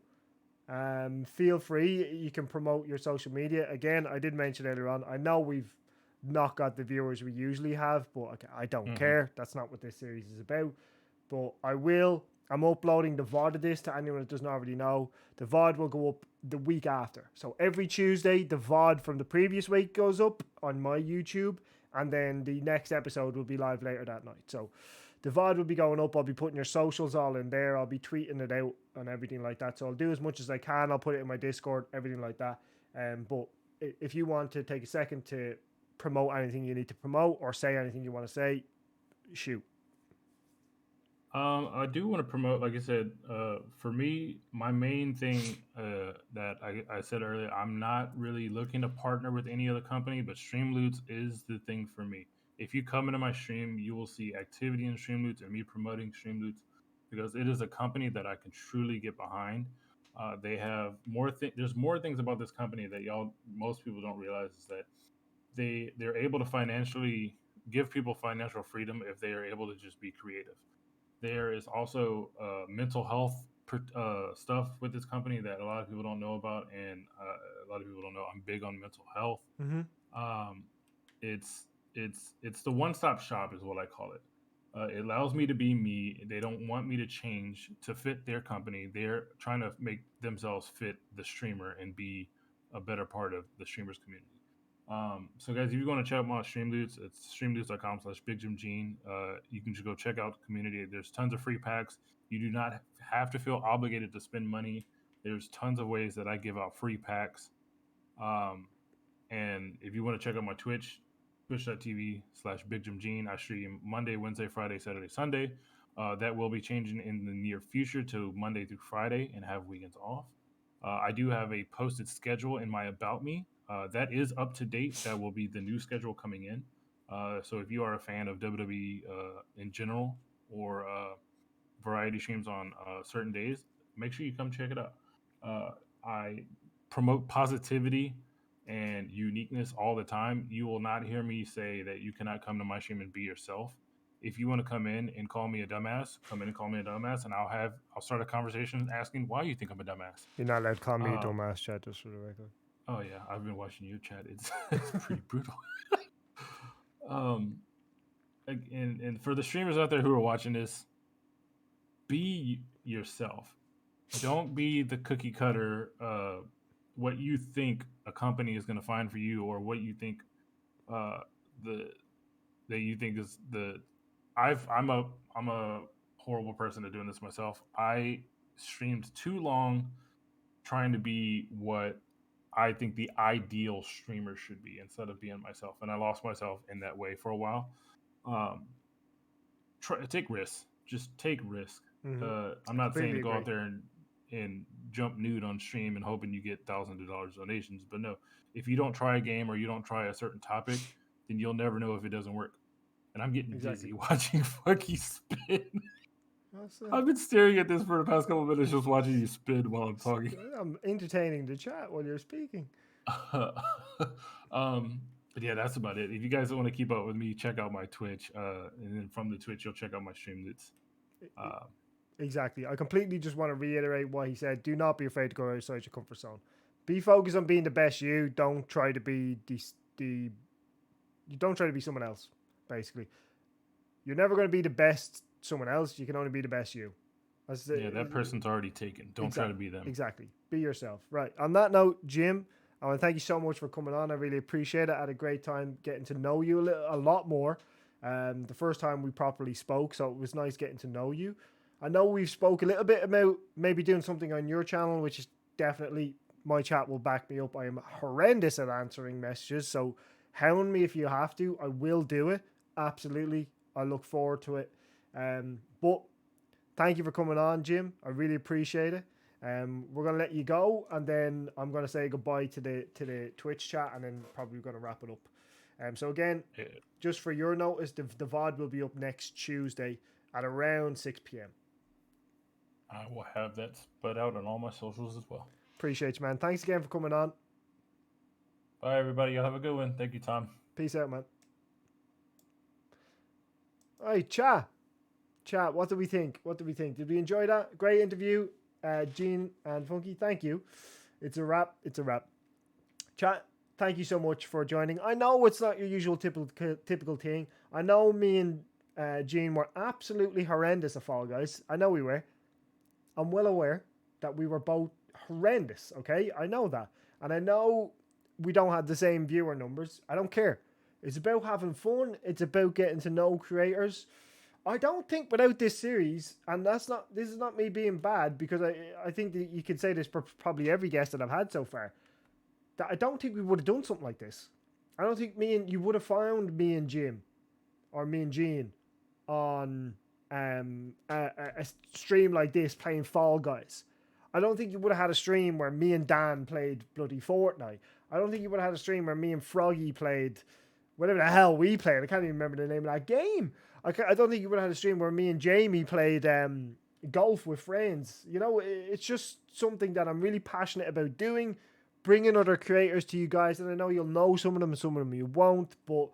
feel free. You can promote your social media. Again, I did mention earlier on, I know we've not got the viewers we usually have, but I don't care. That's not what this series is about. But I'm uploading the VOD of this to anyone that doesn't already know. The VOD will go up the week after. So every Tuesday, the VOD from the previous week goes up on my YouTube, and then the next episode will be live later that night. So the VOD will be going up. I'll be putting your socials all in there. I'll be tweeting it out and everything like that. So I'll do as much as I can. I'll put it in my Discord, everything like that. But if you want to take a second to promote anything you need to promote or say anything you want to say, shoot. I do want to promote, like I said, for me, my main thing that I said earlier, I'm not really looking to partner with any other company, but Streamloots is the thing for me. If you come into my stream, you will see activity in Streamloots and me promoting Streamloots, because it is a company that I can truly get behind. They have there's more things about this company that most people don't realize, is that they're able to financially give people financial freedom if they are able to just be creative. There is also mental health stuff with this company that a lot of people don't know about, and a lot of people don't know I'm big on mental health. Mm-hmm. It's the one-stop shop is what I call it. It allows me to be me. They don't want me to change to fit their company. They're trying to make themselves fit the streamer and be a better part of the streamers community. So guys, if you want to check out my Streamloots, it's streamloots.com/BigJimGene. You can just go check out the community. There's tons of free packs. You do not have to feel obligated to spend money. There's tons of ways that I give out free packs. And if you want to check out my Twitch, twitch.tv/BigJimGene, I stream Monday, Wednesday, Friday, Saturday, Sunday. That will be changing in the near future to Monday through Friday and have weekends off. I do have a posted schedule in my About Me. That is up to date. That will be the new schedule coming in. So if you are a fan of WWE in general or variety streams on certain days, make sure you come check it out. I promote positivity and uniqueness all the time. You will not hear me say that you cannot come to my stream and be yourself. If you want to come in and call me a dumbass, come in and call me a dumbass, and I'll start a conversation asking why you think I'm a dumbass. You're not allowed to call me a dumbass, chat, just for the record. Oh yeah, I've been watching your chat. It's pretty brutal. And for the streamers out there who are watching this, be yourself. Don't be the cookie cutter. What you think a company is going to find for you, or what you think is the. I'm a horrible person at doing this myself. I streamed too long trying to be what I think the ideal streamer should be instead of being myself, and I lost myself in that way for a while. Take risks. Just take risk. I'm not saying to go out there and jump nude on stream and hoping you get thousands of dollars donations, but no, if you don't try a game or you don't try a certain topic, then you'll never know if it doesn't work. And I'm getting dizzy watching Funky spin. I've been staring at this for the past couple of minutes, just watching you spin while I'm talking. I'm entertaining the chat while you're speaking. But yeah, that's about it. If you guys want to keep up with me, check out my Twitch, and then from the Twitch, you'll check out my Streamloots. Exactly. I completely just want to reiterate what he said. Do not be afraid to go outside your comfort zone. Be focused on being the best you. Don't try to be you don't try to be someone else. Basically, you're never going to be the best someone else. You can only be the best you. That person's already taken. Don't try to be them. Exactly. Be yourself. Right. On that note, Jim, I want to thank you so much for coming on. I really appreciate it. I had a great time getting to know you a lot more. The first time we properly spoke, so it was nice getting to know you. I know we've spoke a little bit about maybe doing something on your channel, which is definitely, my chat will back me up. I am horrendous at answering messages, so hound me if you have to. I will do it. Absolutely. I look forward to it. But thank you for coming on, Jim. I really appreciate it. We're going to let you go, and then I'm going to say goodbye to the Twitch chat, and then probably going to wrap it up. So again, just for your notice, the VOD will be up next Tuesday at around 6 p.m. I will have that spread out on all my socials as well. Appreciate you, man. Thanks again for coming on. Bye, everybody. Y'all have a good one. Thank you, Tom. Peace out, man. All right, chat, what do we think? Did we enjoy that? Great interview, Gene and Funky. Thank you. It's a wrap. Chat, thank you so much for joining. I know it's not your usual typical thing. I know me and Gene were absolutely horrendous at Fall Guys. I know we were. I'm well aware that we were both horrendous, okay? I know that. And I know we don't have the same viewer numbers. I don't care. It's about having fun. It's about getting to know creators. I don't think without this series, and this is not me being bad, because I think that you could say this for probably every guest that I've had so far, that I don't think we would have done something like this. I don't think you would have found me and Jim or me and Gene on a stream like this playing Fall Guys. I don't think you would have had a stream where me and Dan played bloody Fortnite. I don't think you would have had a stream where me and Froggy played whatever the hell we played. I can't even remember the name of that game. I don't think you would have had a stream where me and Jamie played golf with friends. You know, it's just something that I'm really passionate about doing, bringing other creators to you guys. And I know you'll know some of them and some of them you won't, but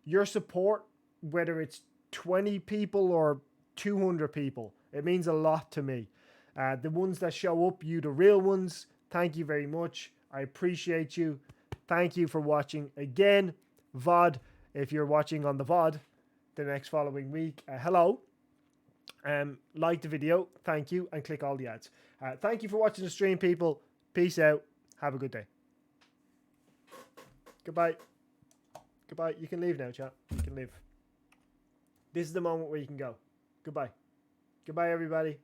your support, whether it's 20 people or 200 people, it means a lot to me. The ones that show up, you the real ones, thank you very much. I appreciate you. Thank you for watching. Again, VOD, if you're watching on the VOD the next following week, hello. Like the video, thank you, and click all the ads. Thank you for watching the stream, people. Peace out. Have a good day. Goodbye. Goodbye. You can leave now, chat. You can leave. This is the moment where you can go. Goodbye. Goodbye, everybody.